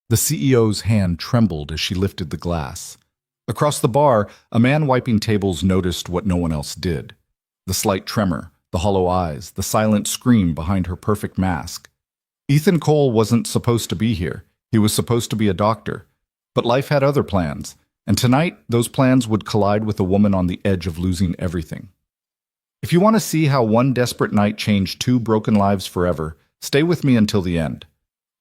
The CEO's hand trembled as she lifted the glass. Across the bar, a man wiping tables noticed what no one else did. The slight tremor, the hollow eyes, the silent scream behind her perfect mask. Ethan Cole wasn't supposed to be here. He was supposed to be a doctor. But life had other plans, and tonight those plans would collide with a woman on the edge of losing everything. If you want to see how one desperate night changed two broken lives forever, stay with me until the end.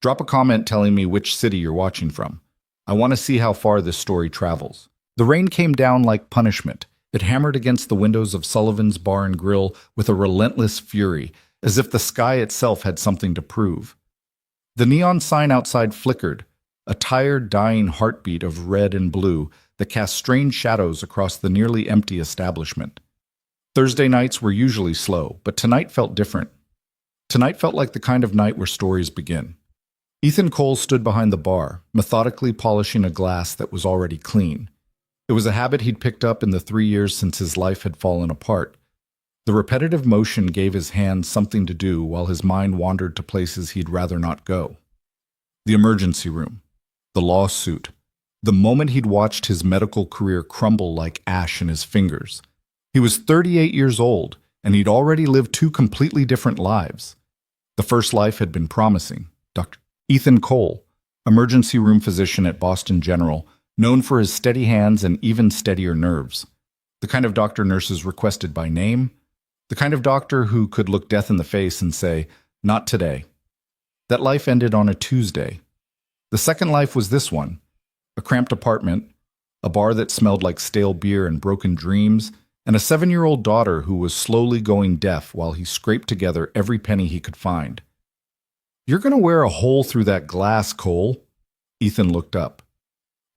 Drop a comment telling me which city you're watching from. I want to see how far this story travels. The rain came down like punishment. It hammered against the windows of Sullivan's Bar and Grill with a relentless fury, as if the sky itself had something to prove. The neon sign outside flickered, a tired, dying heartbeat of red and blue that cast strange shadows across the nearly empty establishment. Thursday nights were usually slow, but tonight felt different. Tonight felt like the kind of night where stories begin. Ethan Cole stood behind the bar, methodically polishing a glass that was already clean. It was a habit he'd picked up in the 3 years since his life had fallen apart. The repetitive motion gave his hands something to do while his mind wandered to places he'd rather not go. The emergency room. The lawsuit. The moment he'd watched his medical career crumble like ash in his fingers. He was 38 years old, and he'd already lived two completely different lives. The first life had been promising. Dr. Ethan Cole, emergency room physician at Boston General, known for his steady hands and even steadier nerves. The kind of doctor nurses requested by name. The kind of doctor who could look death in the face and say, "Not today." That life ended on a Tuesday. The second life was this one. A cramped apartment, a bar that smelled like stale beer and broken dreams, and a 7-year-old daughter who was slowly going deaf while he scraped together every penny he could find. "You're going to wear a hole through that glass, Cole." Ethan looked up.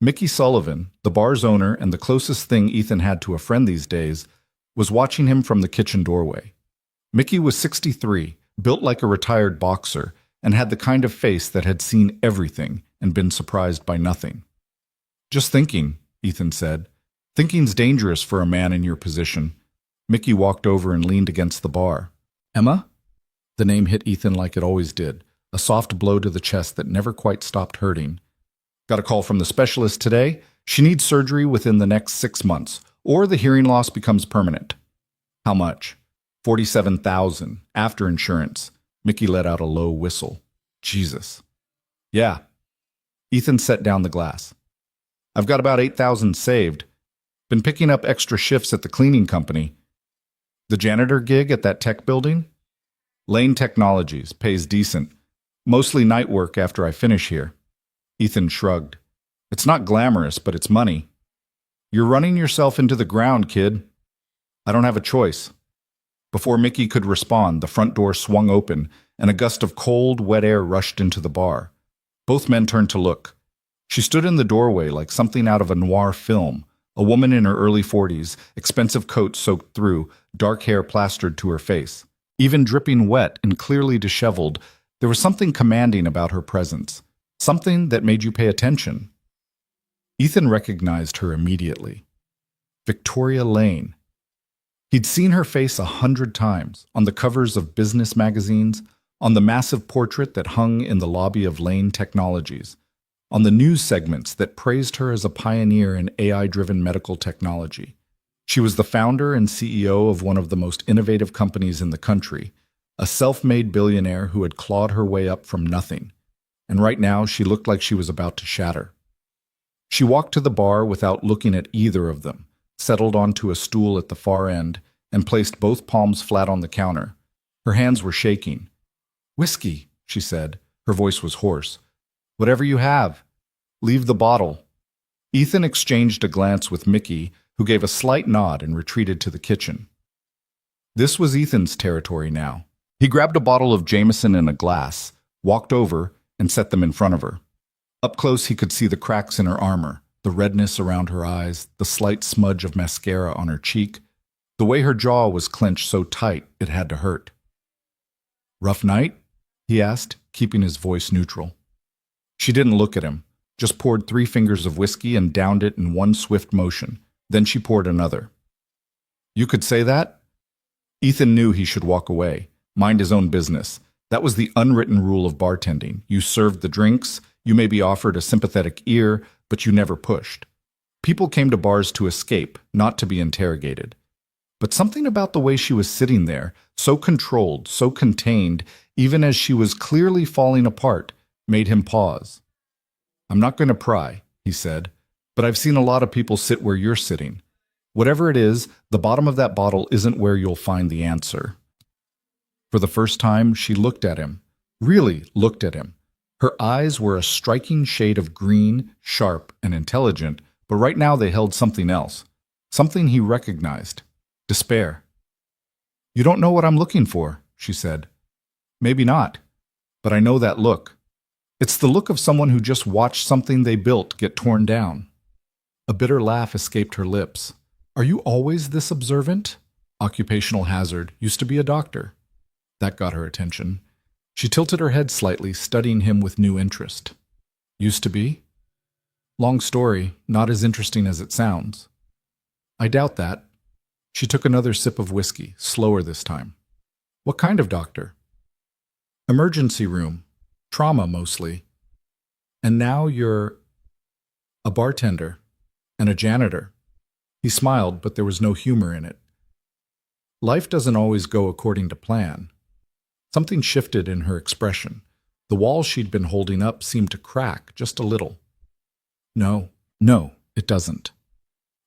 Mickey Sullivan, the bar's owner and the closest thing Ethan had to a friend these days, was watching him from the kitchen doorway. Mickey was 63, built like a retired boxer, and had the kind of face that had seen everything and been surprised by nothing. "Just thinking," Ethan said. "Thinking's dangerous for a man in your position." Mickey walked over and leaned against the bar. "Emma?" The name hit Ethan like it always did, a soft blow to the chest that never quite stopped hurting. "Got a call from the specialist today. She needs surgery within the next 6 months, or the hearing loss becomes permanent." "How much?" $47,000, after insurance. Mickey let out a low whistle. "Jesus." "Yeah." Ethan set down the glass. "I've got about 8,000 saved. Been picking up extra shifts at the cleaning company." "The janitor gig at that tech building?" "Lane Technologies, pays decent. Mostly night work after I finish here." Ethan shrugged. "It's not glamorous, but it's money." "You're running yourself into the ground, kid." "I don't have a choice." Before Mickey could respond, the front door swung open, and a gust of cold, wet air rushed into the bar. Both men turned to look. She stood in the doorway like something out of a noir film, a woman in her early 40s, expensive coat soaked through, dark hair plastered to her face. Even dripping wet and clearly disheveled, there was something commanding about her presence, something that made you pay attention. Ethan recognized her immediately. Victoria Lane. He'd seen her face 100 times, on the covers of business magazines, on the massive portrait that hung in the lobby of Lane Technologies, on the news segments that praised her as a pioneer in AI-driven medical technology. She was the founder and CEO of one of the most innovative companies in the country, a self-made billionaire who had clawed her way up from nothing. And right now she looked like she was about to shatter. She walked to the bar without looking at either of them, settled onto a stool at the far end, and placed both palms flat on the counter. Her hands were shaking. "Whiskey," she said. Her voice was hoarse. "Whatever you have. Leave the bottle." Ethan exchanged a glance with Mickey, who gave a slight nod and retreated to the kitchen. This was Ethan's territory now. He grabbed a bottle of Jameson and a glass, walked over, and set them in front of her. Up close he could see the cracks in her armor, the redness around her eyes, the slight smudge of mascara on her cheek, the way her jaw was clenched so tight it had to hurt. "Rough night?" he asked, keeping his voice neutral. She didn't look at him, just poured 3 fingers of whiskey and downed it in one swift motion. Then she poured another. "You could say that?" Ethan knew he should walk away, mind his own business. That was the unwritten rule of bartending. You served the drinks, You may be offered a sympathetic ear, but you never pushed. People came to bars to escape, not to be interrogated. But something about the way she was sitting there, so controlled, so contained, even as she was clearly falling apart, made him pause. "I'm not going to pry," he said, "but I've seen a lot of people sit where you're sitting. Whatever it is, the bottom of that bottle isn't where you'll find the answer." For the first time, she looked at him, really looked at him. Her eyes were a striking shade of green, sharp and intelligent, but right now they held something else, something he recognized: despair. "You don't know what I'm looking for," she said. "Maybe not, but I know that look. It's the look of someone who just watched something they built get torn down." A bitter laugh escaped her lips. "Are you always this observant?" Occupational hazard, used to be a doctor. That got her attention. She tilted her head slightly, studying him with new interest. "Used to be?" "Long story, not as interesting as it sounds." "I doubt that." She took another sip of whiskey, slower this time. "What kind of doctor?" "Emergency room. Trauma, mostly." "And now you're—" "A bartender. And a janitor." He smiled, but there was no humor in it. "Life doesn't always go according to plan." Something shifted in her expression. The wall she'd been holding up seemed to crack just a little. No, it doesn't."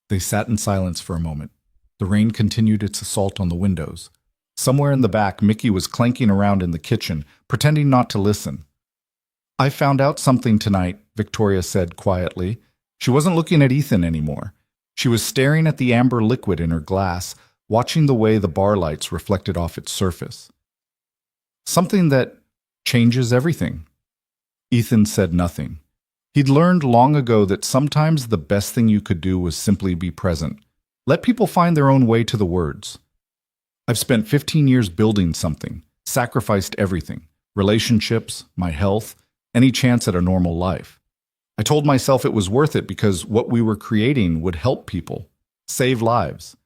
They sat in silence for a moment. The rain continued its assault on the windows. Somewhere in the back, Mickey was clanking around in the kitchen, pretending not to listen. "I found out something tonight," Victoria said quietly. She wasn't looking at Ethan anymore. She was staring at the amber liquid in her glass, watching the way the bar lights reflected off its surface. "Something that changes everything." Ethan said nothing. He'd learned long ago that sometimes the best thing you could do was simply be present. Let people find their own way to the words. "I've spent 15 years building something, sacrificed everything, relationships, my health, any chance at a normal life. I told myself it was worth it because what we were creating would help people, save lives."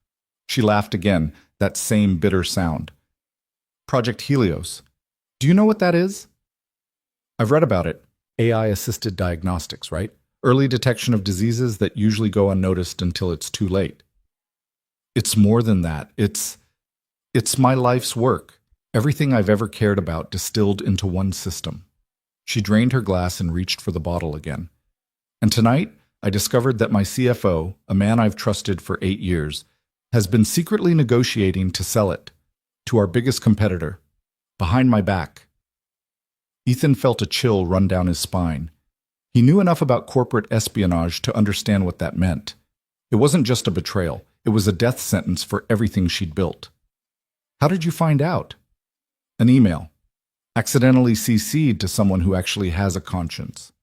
She laughed again, that same bitter sound. "Project Helios. Do you know what that is?" "I've read about it. AI-assisted diagnostics, right? Early detection of diseases that usually go unnoticed until it's too late." "It's more than that. It's my life's work. Everything I've ever cared about distilled into one system." She drained her glass and reached for the bottle again. "And tonight, I discovered that my CFO, a man I've trusted for 8 years, has been secretly negotiating to sell it to our biggest competitor, behind my back." Ethan felt a chill run down his spine. He knew enough about corporate espionage to understand what that meant. It wasn't just a betrayal. It was a death sentence for everything she'd built. "How did you find out?" "An email. Accidentally CC'd to someone who actually has a conscience."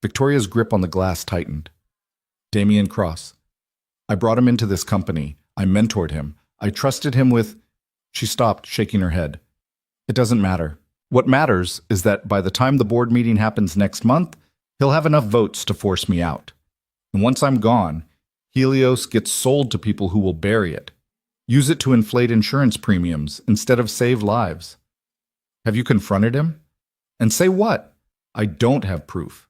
Victoria's grip on the glass tightened. "Damien Cross. I brought him into this company. I mentored him. I trusted him with—" She stopped, shaking her head. "It doesn't matter. What matters is that by the time the board meeting happens next month, he'll have enough votes to force me out. And once I'm gone, Helios gets sold to people who will bury it, use it to inflate insurance premiums instead of save lives." "Have you confronted him?" "And say what?" "I don't have proof.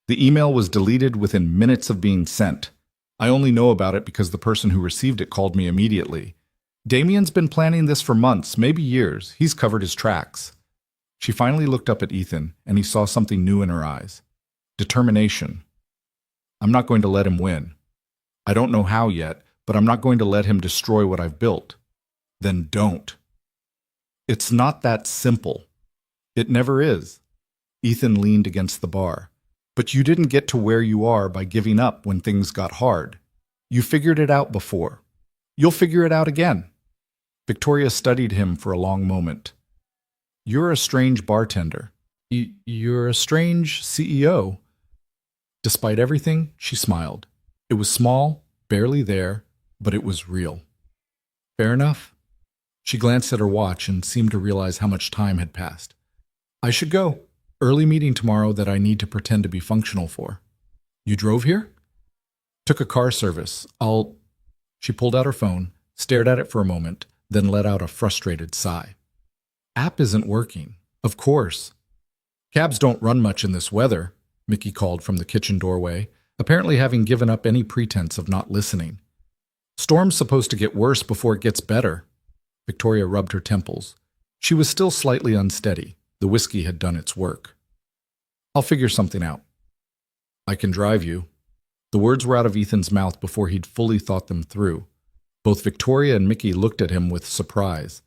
The email was deleted within minutes of being sent. I only know about it because the person who received it called me immediately. Damien's been planning this for months, maybe years. He's covered his tracks." She finally looked up at Ethan, and he saw something new in her eyes. Determination. "I'm not going to let him win. I don't know how yet, but I'm not going to let him destroy what I've built." "Then don't." "It's not that simple." "It never is." Ethan leaned against the bar. "But you didn't get to where you are by giving up when things got hard. You figured it out before. You'll figure it out again." Victoria studied him for a long moment. "You're a strange bartender. You're a strange CEO." Despite everything, she smiled. It was small, barely there, but it was real. "Fair enough." She glanced at her watch and seemed to realize how much time had passed. "I should go. Early meeting tomorrow that I need to pretend to be functional for." "You drove here?" "Took a car service. She pulled out her phone, stared at it for a moment, then let out a frustrated sigh. "App isn't working." "Of course. Cabs don't run much in this weather." Mickey called from the kitchen doorway, apparently having given up any pretense of not listening. Storm's supposed to get worse before it gets better. Victoria rubbed her temples. She was still slightly unsteady. The whiskey had done its work. I'll figure something out. I can drive you. The words were out of Ethan's mouth before he'd fully thought them through. Both Victoria and Mickey looked at him with surprise.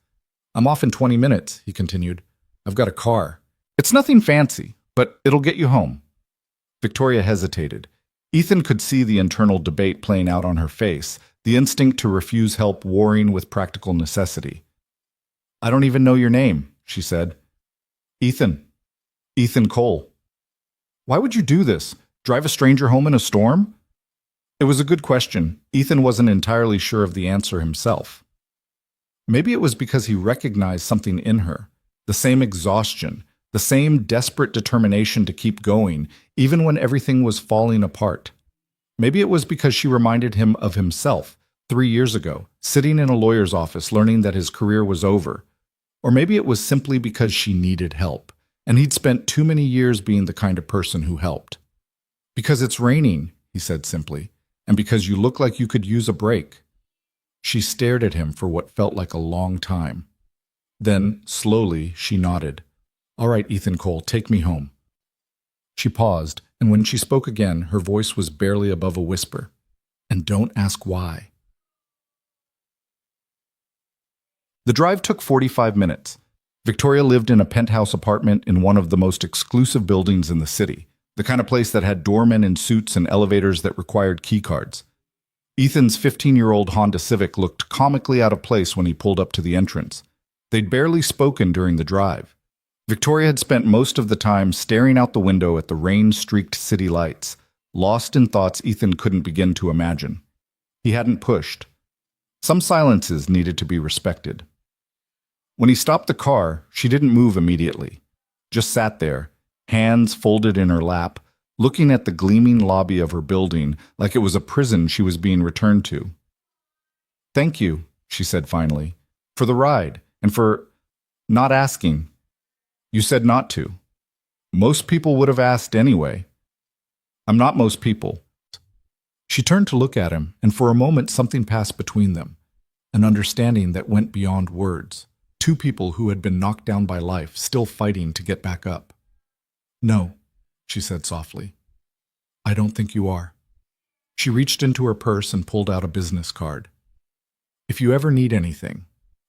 I'm off in 20 minutes, he continued. I've got a car. It's nothing fancy, but it'll get you home. Victoria hesitated. Ethan could see the internal debate playing out on her face, the instinct to refuse help warring with practical necessity. I don't even know your name, she said. Ethan. Ethan Cole. Why would you do this? Drive a stranger home in a storm? It was a good question. Ethan wasn't entirely sure of the answer himself. Maybe it was because he recognized something in her, the same exhaustion, the same desperate determination to keep going, even when everything was falling apart. Maybe it was because she reminded him of himself 3 years ago, sitting in a lawyer's office learning that his career was over. Or maybe it was simply because she needed help, and he'd spent too many years being the kind of person who helped. Because it's raining, he said simply, and because you look like you could use a break. She stared at him for what felt like a long time. Then, slowly, she nodded. All right, Ethan Cole, take me home. She paused, and when she spoke again, her voice was barely above a whisper. And don't ask why. The drive took 45 minutes. Victoria lived in a penthouse apartment in one of the most exclusive buildings in the city, the kind of place that had doormen in suits and elevators that required keycards. Ethan's 15-year-old Honda Civic looked comically out of place when he pulled up to the entrance. They'd barely spoken during the drive. Victoria had spent most of the time staring out the window at the rain-streaked city lights, lost in thoughts Ethan couldn't begin to imagine. He hadn't pushed. Some silences needed to be respected. When he stopped the car, she didn't move immediately, just sat there, hands folded in her lap, looking at the gleaming lobby of her building like it was a prison she was being returned to. Thank you, she said finally, for the ride and for not asking. You said not to. Most people would have asked anyway. I'm not most people. She turned to look at him, and for a moment something passed between them, an understanding that went beyond words. Two people who had been knocked down by life, still fighting to get back up. No, she said softly. I don't think you are. She reached into her purse and pulled out a business card. If you ever need anything,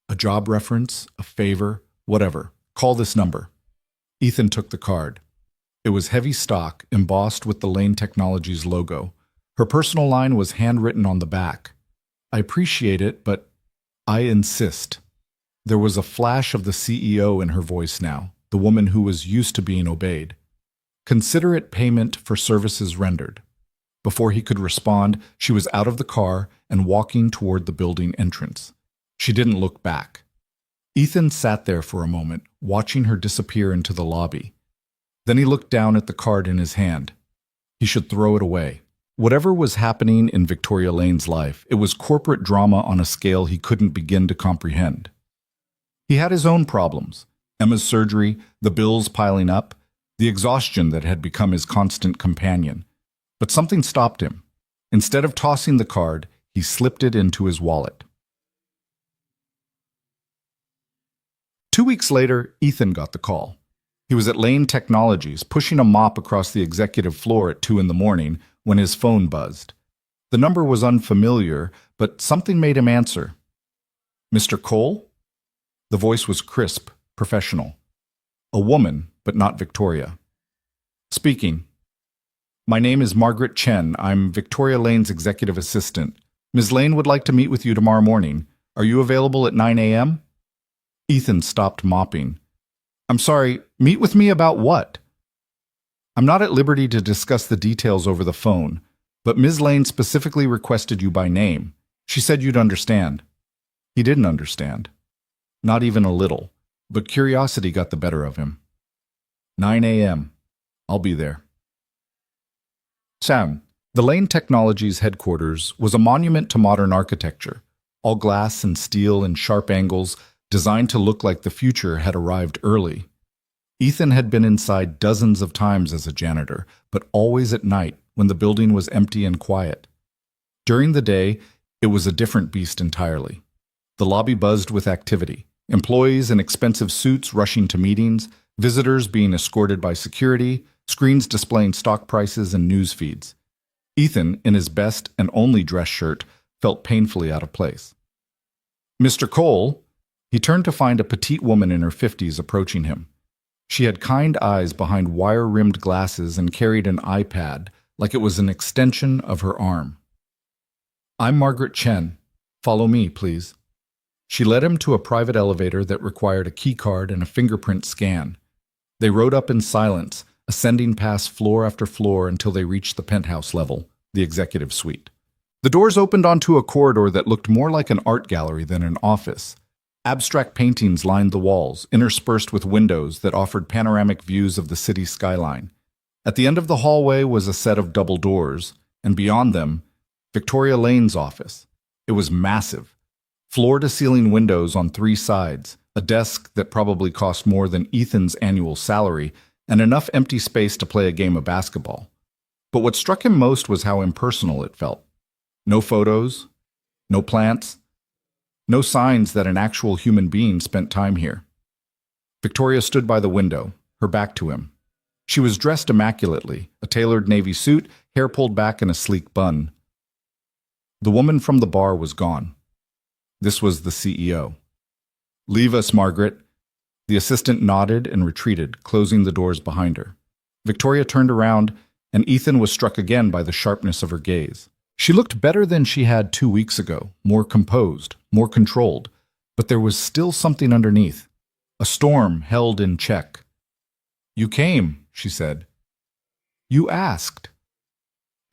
a job reference, a favor, whatever, call this number. Ethan took the card. It was heavy stock, embossed with the Lane Technologies logo. Her personal line was handwritten on the back. I appreciate it, but I insist. There was a flash of the CEO in her voice now, the woman who was used to being obeyed. Consider it payment for services rendered. Before he could respond, she was out of the car and walking toward the building entrance. She didn't look back. Ethan sat there for a moment, watching her disappear into the lobby. Then he looked down at the card in his hand. He should throw it away. Whatever was happening in Victoria Lane's life, it was corporate drama on a scale he couldn't begin to comprehend. He had his own problems. Emma's surgery, the bills piling up, the exhaustion that had become his constant companion. But something stopped him. Instead of tossing the card, he slipped it into his wallet. 2 weeks later, Ethan got the call. He was at Lane Technologies, pushing a mop across the executive floor at 2 a.m. when his phone buzzed. The number was unfamiliar, but something made him answer. Mr. Cole? The voice was crisp, professional. A woman, but not Victoria. Speaking. My name is Margaret Chen. I'm Victoria Lane's executive assistant. Ms. Lane would like to meet with you tomorrow morning. Are you available at 9 a.m.? Ethan stopped mopping. I'm sorry, meet with me about what? I'm not at liberty to discuss the details over the phone, but Ms. Lane specifically requested you by name. She said you'd understand. He didn't understand. Not even a little, but curiosity got the better of him. 9 a.m. I'll be there. Sam, the Lane Technologies headquarters was a monument to modern architecture, all glass and steel and sharp angles, designed to look like the future had arrived early. Ethan had been inside dozens of times as a janitor, but always at night when the building was empty and quiet. During the day, it was a different beast entirely. The lobby buzzed with activity, employees in expensive suits rushing to meetings, visitors being escorted by security, screens displaying stock prices and news feeds. Ethan, in his best and only dress shirt, felt painfully out of place. "Mr. Cole," he turned to find a petite woman in her 50s approaching him. She had kind eyes behind wire-rimmed glasses and carried an iPad like it was an extension of her arm. "I'm Margaret Chen. Follow me, please." She led him to a private elevator that required a keycard and a fingerprint scan. They rode up in silence, ascending past floor after floor until they reached the penthouse level, the executive suite. The doors opened onto a corridor that looked more like an art gallery than an office. Abstract paintings lined the walls, interspersed with windows that offered panoramic views of the city skyline. At the end of the hallway was a set of double doors, and beyond them, Victoria Lane's office. It was massive. Floor-to-ceiling windows on 3 sides, a desk that probably cost more than Ethan's annual salary, and enough empty space to play a game of basketball. But what struck him most was how impersonal it felt. No photos, no plants, no signs that an actual human being spent time here. Victoria stood by the window, her back to him. She was dressed immaculately, a tailored navy suit, hair pulled back in a sleek bun. The woman from the bar was gone. This was the CEO. "Leave us, Margaret." The assistant nodded and retreated, closing the doors behind her. Victoria turned around, and Ethan was struck again by the sharpness of her gaze. She looked better than she had 2 weeks ago, more composed, more controlled, but there was still something underneath. A storm held in check. "You came," she said. "You asked."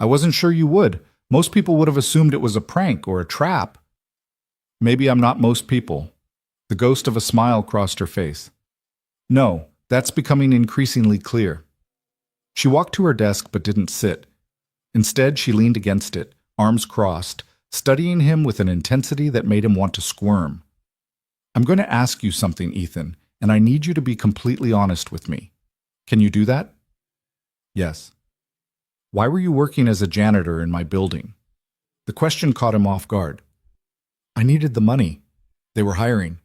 "I wasn't sure you would. Most people would have assumed it was a prank or a trap." "Maybe I'm not most people." The ghost of a smile crossed her face. "No, that's becoming increasingly clear." She walked to her desk but didn't sit. Instead, she leaned against it, arms crossed, studying him with an intensity that made him want to squirm. "I'm going to ask you something, Ethan, and I need you to be completely honest with me. Can you do that?" "Yes." "Why were you working as a janitor in my building?" The question caught him off guard. "I needed the money. They were hiring.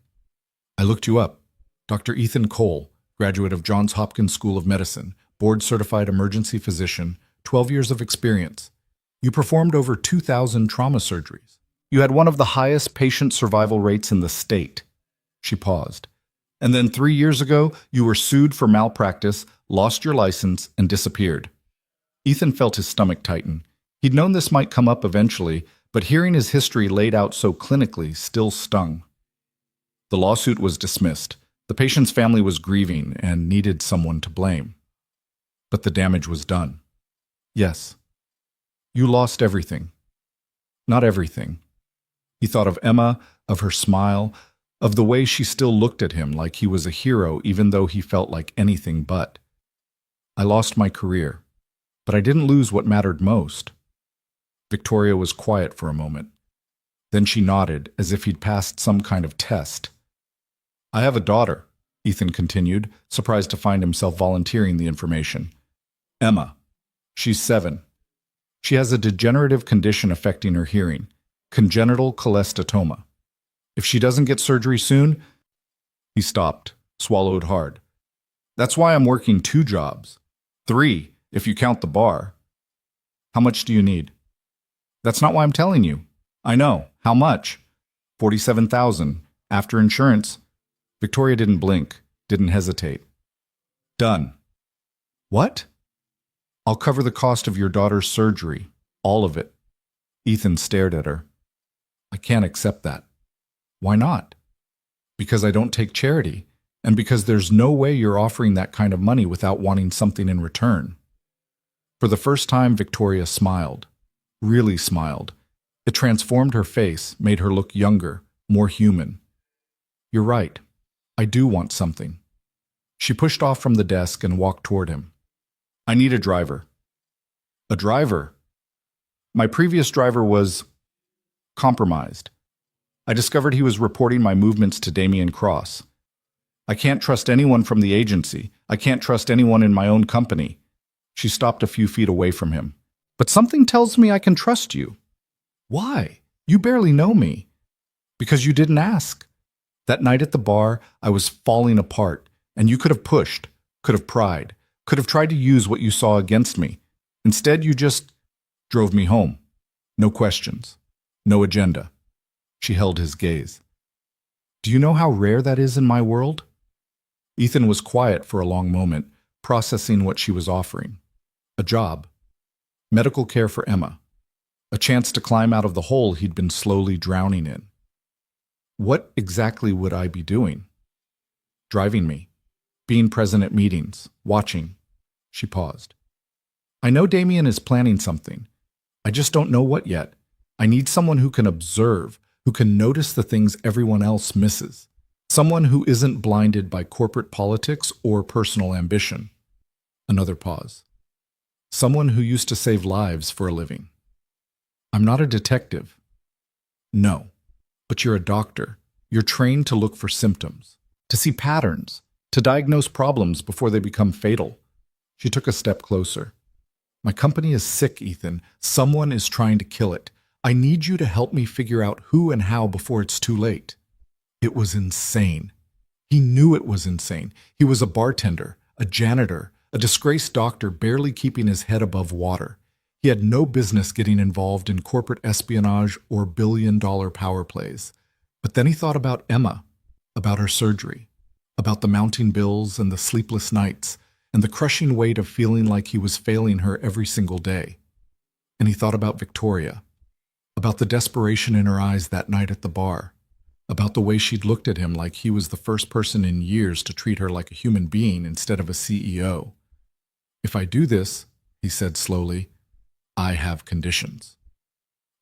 I looked you up. Dr. Ethan Cole, graduate of Johns Hopkins School of Medicine, board-certified emergency physician, 12 years of experience. You performed over 2,000 trauma surgeries. You had one of the highest patient survival rates in the state." She paused. "And then 3 years ago, you were sued for malpractice, lost your license, and disappeared." Ethan felt his stomach tighten. He'd known this might come up eventually, but hearing his history laid out so clinically still stung. The lawsuit was dismissed. The patient's family was grieving and needed someone to blame. But the damage was done. "Yes. You lost everything." "Not everything." He thought of Emma, of her smile, of the way she still looked at him like he was a hero even though he felt like anything but. "I lost my career, but I didn't lose what mattered most." Victoria was quiet for a moment. Then she nodded as if he'd passed some kind of test. "I have a daughter," Ethan continued, surprised to find himself volunteering the information. "Emma. She's 7. She has a degenerative condition affecting her hearing, congenital cholesteatoma. If she doesn't get surgery soon..." He stopped, swallowed hard. "That's why I'm working 2 jobs. 3, if you count the bar." "How much do you need?" "That's not why I'm telling you." "I know. How much?" $47,000, after insurance." Victoria didn't blink, didn't hesitate. "Done." "What?" "I'll cover the cost of your daughter's surgery, all of it." Ethan stared at her. "I can't accept that." "Why not?" "Because I don't take charity, and because there's no way you're offering that kind of money without wanting something in return." For the first time, Victoria smiled. Really smiled. It transformed her face, made her look younger, more human. "You're right. I do want something." She pushed off from the desk and walked toward him. "I need a driver." "A driver?" "My previous driver was compromised. I discovered he was reporting my movements to Damien Cross. I can't trust anyone from the agency. I can't trust anyone in my own company. She stopped a few feet away from him. But something tells me I can trust you. Why? You barely know me. Because you didn't ask. That night at the bar, I was falling apart, and you could have pushed, could have pried, could have tried to use what you saw against me. Instead, you just drove me home. No questions. No agenda. She held his gaze. Do you know how rare that is in my world? Ethan was quiet for a long moment, processing what she was offering. A job. Medical care for Emma. A chance to climb out of the hole he'd been slowly drowning in. What exactly would I be doing? Driving me. Being present at meetings. Watching. She paused. I know Damien is planning something. I just don't know what yet. I need someone who can observe, who can notice the things everyone else misses. Someone who isn't blinded by corporate politics or personal ambition. Another pause. Someone who used to save lives for a living. I'm not a detective. No, but you're a doctor. You're trained to look for symptoms, to see patterns, to diagnose problems before they become fatal. She took a step closer. My company is sick, Ethan. Someone is trying to kill it. I need you to help me figure out who and how before it's too late. It was insane. He knew it was insane. He was a bartender, a janitor, a disgraced doctor barely keeping his head above water. He had no business getting involved in corporate espionage or billion-dollar power plays. But then he thought about Emma, about her surgery, about the mounting bills and the sleepless nights, and the crushing weight of feeling like he was failing her every single day. And he thought about Victoria, about the desperation in her eyes that night at the bar, about the way she'd looked at him like he was the first person in years to treat her like a human being instead of a CEO. If I do this, he said slowly, I have conditions.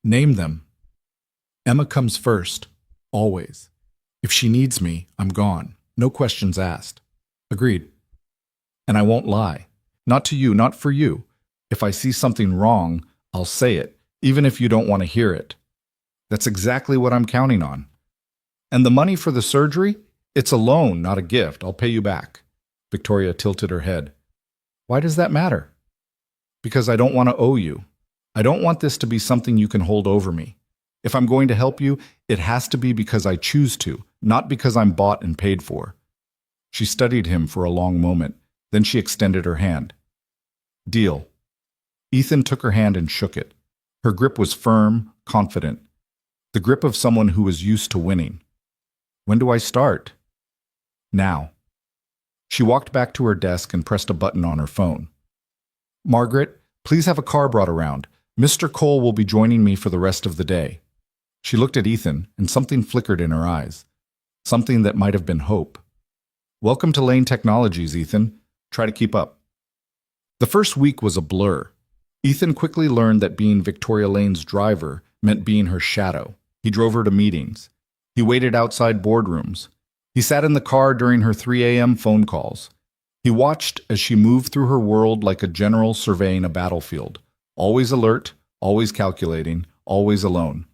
Name them. Emma comes first, always. If she needs me, I'm gone. No questions asked. Agreed. And I won't lie. Not to you, not for you. If I see something wrong, I'll say it, even if you don't want to hear it. That's exactly what I'm counting on. And the money for the surgery? It's a loan, not a gift. I'll pay you back. Victoria tilted her head. Why does that matter? Because I don't want to owe you. I don't want this to be something you can hold over me. If I'm going to help you, it has to be because I choose to, not because I'm bought and paid for. She studied him for a long moment. Then she extended her hand. Deal. Ethan took her hand and shook it. Her grip was firm, confident. The grip of someone who was used to winning. When do I start? Now. She walked back to her desk and pressed a button on her phone. Margaret, please have a car brought around. Mr. Cole will be joining me for the rest of the day. She looked at Ethan, and something flickered in her eyes. Something that might have been hope. Welcome to Lane Technologies, Ethan. Try to keep up. The first week was a blur. Ethan quickly learned that being Victoria Lane's driver meant being her shadow. He drove her to meetings. He waited outside boardrooms. He sat in the car during her 3 a.m. phone calls. He watched as she moved through her world like a general surveying a battlefield. Always alert, always calculating, always alone.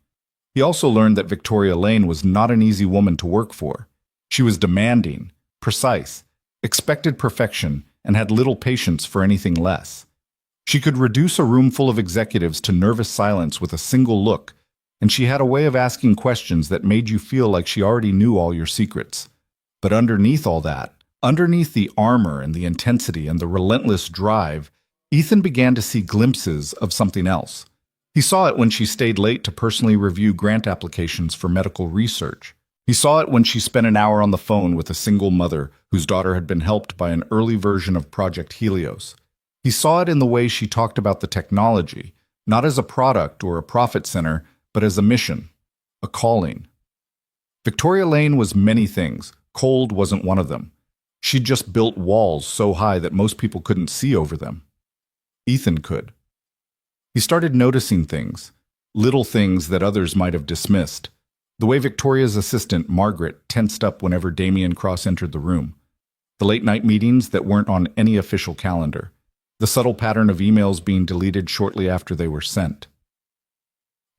He also learned that Victoria Lane was not an easy woman to work for. She was demanding, precise, expected perfection, and had little patience for anything less. She could reduce a room full of executives to nervous silence with a single look, and she had a way of asking questions that made you feel like she already knew all your secrets. But underneath all that, underneath the armor and the intensity and the relentless drive, Ethan began to see glimpses of something else. He saw it when she stayed late to personally review grant applications for medical research. He saw it when she spent an hour on the phone with a single mother whose daughter had been helped by an early version of Project Helios. He saw it in the way she talked about the technology, not as a product or a profit center, but as a mission, a calling. Victoria Lane was many things. Cold wasn't one of them. She'd just built walls so high that most people couldn't see over them. Ethan could. He started noticing things, little things that others might have dismissed. The way Victoria's assistant, Margaret, tensed up whenever Damien Cross entered the room. The late-night meetings that weren't on any official calendar. The subtle pattern of emails being deleted shortly after they were sent.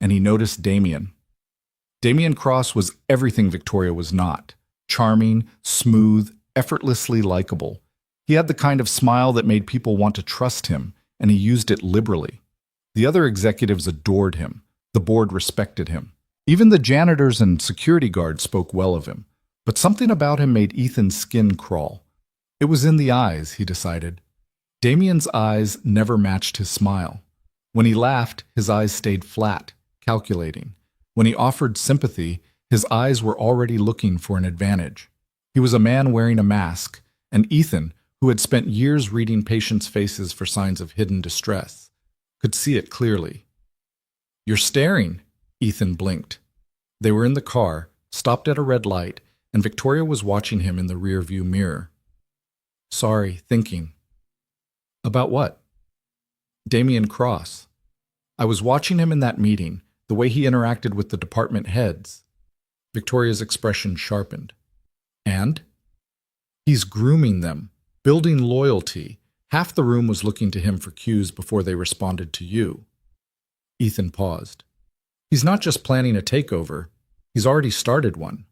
And he noticed Damien. Damien Cross was everything Victoria was not. Charming, smooth, effortlessly likable. He had the kind of smile that made people want to trust him, and he used it liberally. The other executives adored him. The board respected him. Even the janitors and security guards spoke well of him. But something about him made Ethan's skin crawl. It was in the eyes, he decided. Damien's eyes never matched his smile. When he laughed, his eyes stayed flat, calculating. When he offered sympathy, his eyes were already looking for an advantage. He was a man wearing a mask, and Ethan, who had spent years reading patients' faces for signs of hidden distress, could see it clearly. "You're staring," Ethan blinked. They were in the car, stopped at a red light, and Victoria was watching him in the rear-view mirror. "Sorry, thinking." "About what?" "Damien Cross. I was watching him in that meeting, the way he interacted with the department heads." Victoria's expression sharpened. "And?" "He's grooming them, building loyalty. Half the room was looking to him for cues before they responded to you." Ethan paused. "He's not just planning a takeover. He's already started one."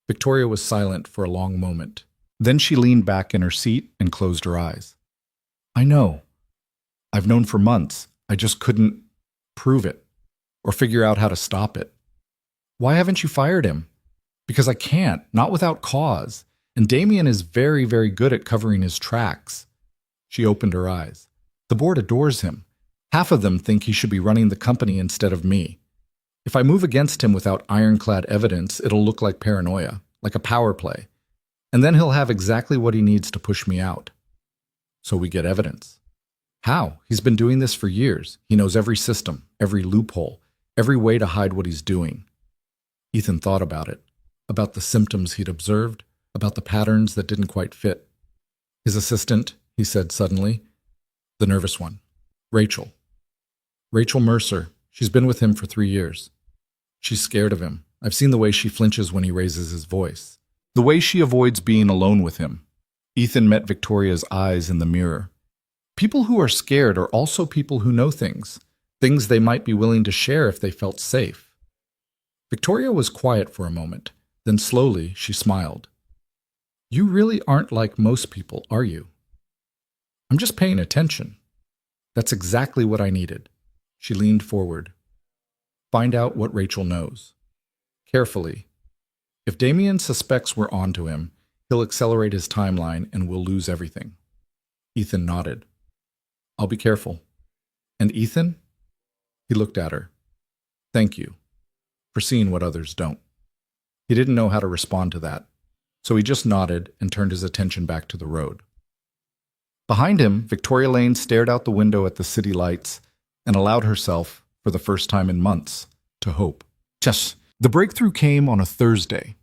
Victoria was silent for a long moment. Then she leaned back in her seat and closed her eyes. "I know. I've known for months. I just couldn't prove it or figure out how to stop it." "Why haven't you fired him?" "Because I can't, not without cause. And Damien is very, very good at covering his tracks." She opened her eyes. "The board adores him. Half of them think he should be running the company instead of me. If I move against him without ironclad evidence, it'll look like paranoia, like a power play. And then he'll have exactly what he needs to push me out." "So we get evidence." "How? He's been doing this for years. He knows every system, every loophole, every way to hide what he's doing." Ethan thought about it, about the symptoms he'd observed, about the patterns that didn't quite fit. "His assistant," he said suddenly, "the nervous one. Rachel. Rachel Mercer. She's been with him for 3 years. She's scared of him. I've seen the way she flinches when he raises his voice. The way she avoids being alone with him." Ethan met Victoria's eyes in the mirror. People who are scared are also people who know things they might be willing to share if they felt safe. Victoria was quiet for a moment. Then slowly she smiled. "You really aren't like most people, are you?" "I'm just paying attention." "That's exactly what I needed." She leaned forward. "Find out what Rachel knows. Carefully. If Damien suspects we're onto him, he'll accelerate his timeline and we'll lose everything." Ethan nodded. "I'll be careful." "And Ethan?" He looked at her. "Thank you for seeing what others don't." He didn't know how to respond to that, so he just nodded and turned his attention back to the road. Behind him, Victoria Lane stared out the window at the city lights and allowed herself, for the first time in months, to hope. The breakthrough came on a Thursday.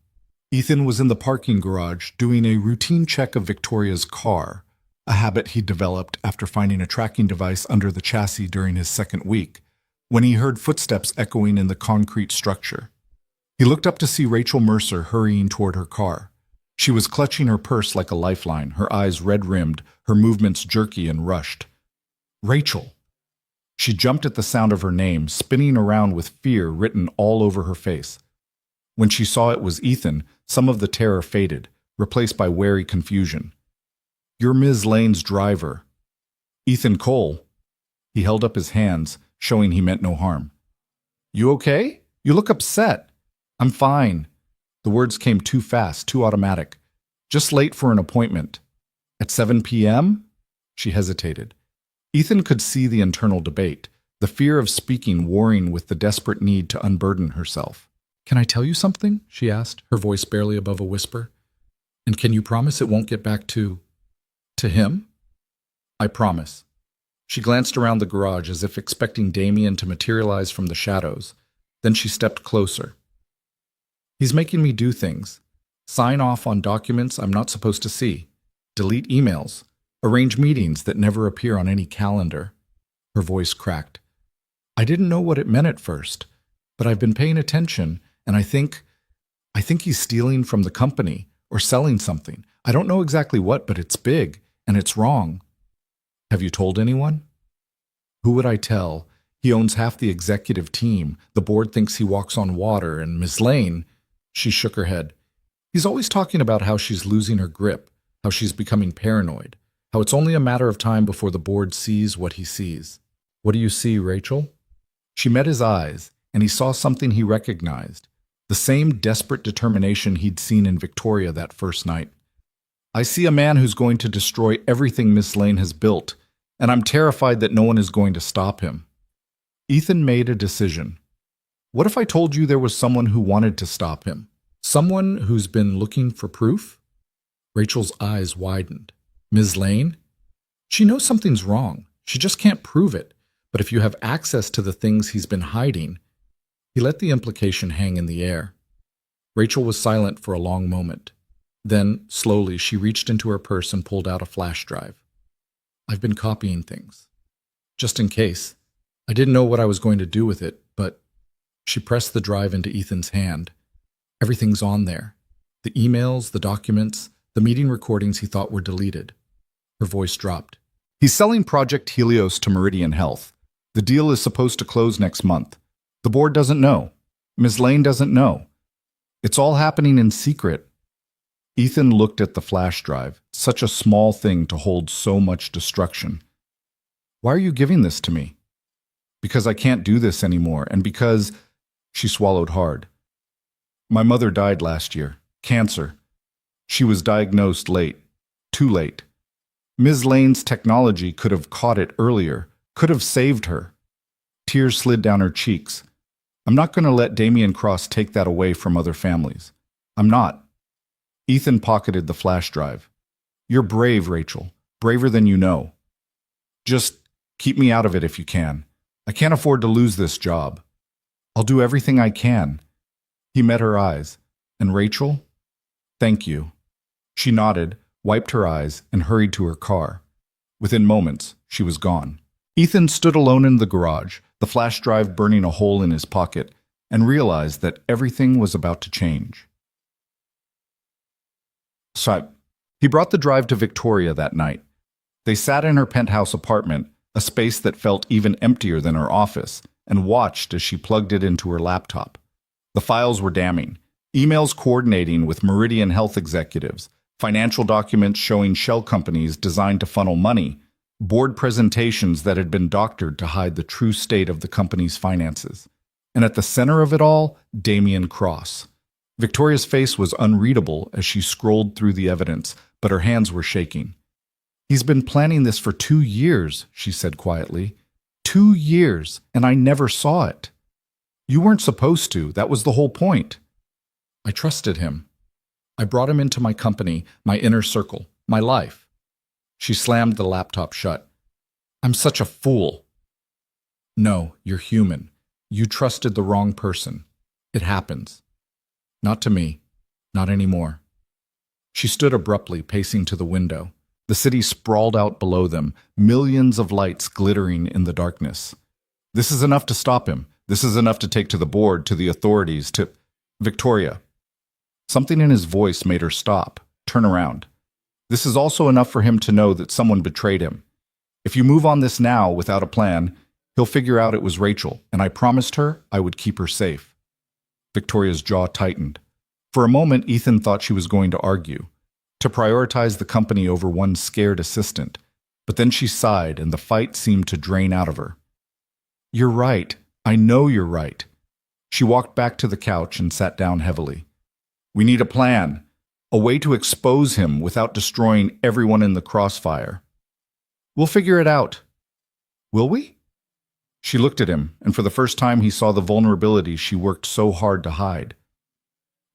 Ethan was in the parking garage doing a routine check of Victoria's car, a habit he'd developed after finding a tracking device under the chassis during his second week, when he heard footsteps echoing in the concrete structure. He looked up to see Rachel Mercer hurrying toward her car. She was clutching her purse like a lifeline, her eyes red-rimmed, her movements jerky and rushed. "Rachel!" She jumped at the sound of her name, spinning around with fear written all over her face. When she saw it was Ethan, some of the terror faded, replaced by wary confusion. "You're Ms. Lane's driver." "Ethan Cole." He held up his hands, showing he meant no harm. "You okay? You look upset." "I'm fine." The words came too fast, too automatic. "Just late for an appointment." "At 7 p.m.? She hesitated. Ethan could see the internal debate, the fear of speaking warring with the desperate need to unburden herself. "Can I tell you something?" she asked, her voice barely above a whisper. "And can you promise it won't get back to him?" "I promise." She glanced around the garage as if expecting Damien to materialize from the shadows. Then she stepped closer. "He's making me do things. Sign off on documents I'm not supposed to see. Delete emails. Arrange meetings that never appear on any calendar." Her voice cracked. "I didn't know what it meant at first, but I've been paying attention, and I think he's stealing from the company or selling something. I don't know exactly what, but it's big, and it's wrong." "Have you told anyone?" "Who would I tell? He owns half the executive team. The board thinks he walks on water, and Ms. Lane..." She shook her head. He's always talking about how she's losing her grip, how she's becoming paranoid, how it's only a matter of time before the board sees what he sees. What do you see, Rachel? She met his eyes, and he saw something he recognized, the same desperate determination he'd seen in Victoria that first night. I see a man who's going to destroy everything Miss Lane has built, and I'm terrified that no one is going to stop him. Ethan made a decision. What if I told you there was someone who wanted to stop him? Someone who's been looking for proof? Rachel's eyes widened. Ms. Lane? She knows something's wrong. She just can't prove it. But if you have access to the things he's been hiding... He let the implication hang in the air. Rachel was silent for a long moment. Then, slowly, she reached into her purse and pulled out a flash drive. I've been copying things. Just in case. I didn't know what I was going to do with it, but... She pressed the drive into Ethan's hand. Everything's on there. The emails, the documents, the meeting recordings he thought were deleted. Her voice dropped. He's selling Project Helios to Meridian Health. The deal is supposed to close next month. The board doesn't know. Ms. Lane doesn't know. It's all happening in secret. Ethan looked at the flash drive, such a small thing to hold so much destruction. Why are you giving this to me? Because I can't do this anymore, and because... She swallowed hard. My mother died last year. Cancer. She was diagnosed late. Too late. Ms. Lane's technology could have caught it earlier, could have saved her. Tears slid down her cheeks. I'm not going to let Damien Cross take that away from other families. I'm not. Ethan pocketed the flash drive. You're brave, Rachel. Braver than you know. Just keep me out of it if you can. I can't afford to lose this job. I'll do everything I can. He met her eyes. And Rachel? Thank you. She nodded, wiped her eyes, and hurried to her car. Within moments, she was gone. Ethan stood alone in the garage, the flash drive burning a hole in his pocket, and realized that everything was about to change. So, he brought the drive to Victoria that night. They sat in her penthouse apartment, a space that felt even emptier than her office, and watched as she plugged it into her laptop. The files were damning. Emails coordinating with Meridian Health executives, financial documents showing shell companies designed to funnel money, board presentations that had been doctored to hide the true state of the company's finances. And at the center of it all, Damien Cross. Victoria's face was unreadable as she scrolled through the evidence, but her hands were shaking. He's been planning this for 2 years, she said quietly. 2 years, and I never saw it. You weren't supposed to. That was the whole point. I trusted him. I brought him into my company, my inner circle, my life. She slammed the laptop shut. I'm such a fool. No, you're human. You trusted the wrong person. It happens. Not to me. Not anymore. She stood abruptly, pacing to the window. The city sprawled out below them, millions of lights glittering in the darkness. This is enough to stop him. This is enough to take to the board, to the authorities, to... Victoria. Something in his voice made her stop, turn around. This is also enough for him to know that someone betrayed him. If you move on this now without a plan, he'll figure out it was Rachel, and I promised her I would keep her safe. Victoria's jaw tightened. For a moment, Ethan thought she was going to argue, to prioritize the company over one scared assistant. But then she sighed, and the fight seemed to drain out of her. You're right. I know you're right. She walked back to the couch and sat down heavily. We need a plan, a way to expose him without destroying everyone in the crossfire. We'll figure it out. Will we? She looked at him, and for the first time he saw the vulnerability she worked so hard to hide.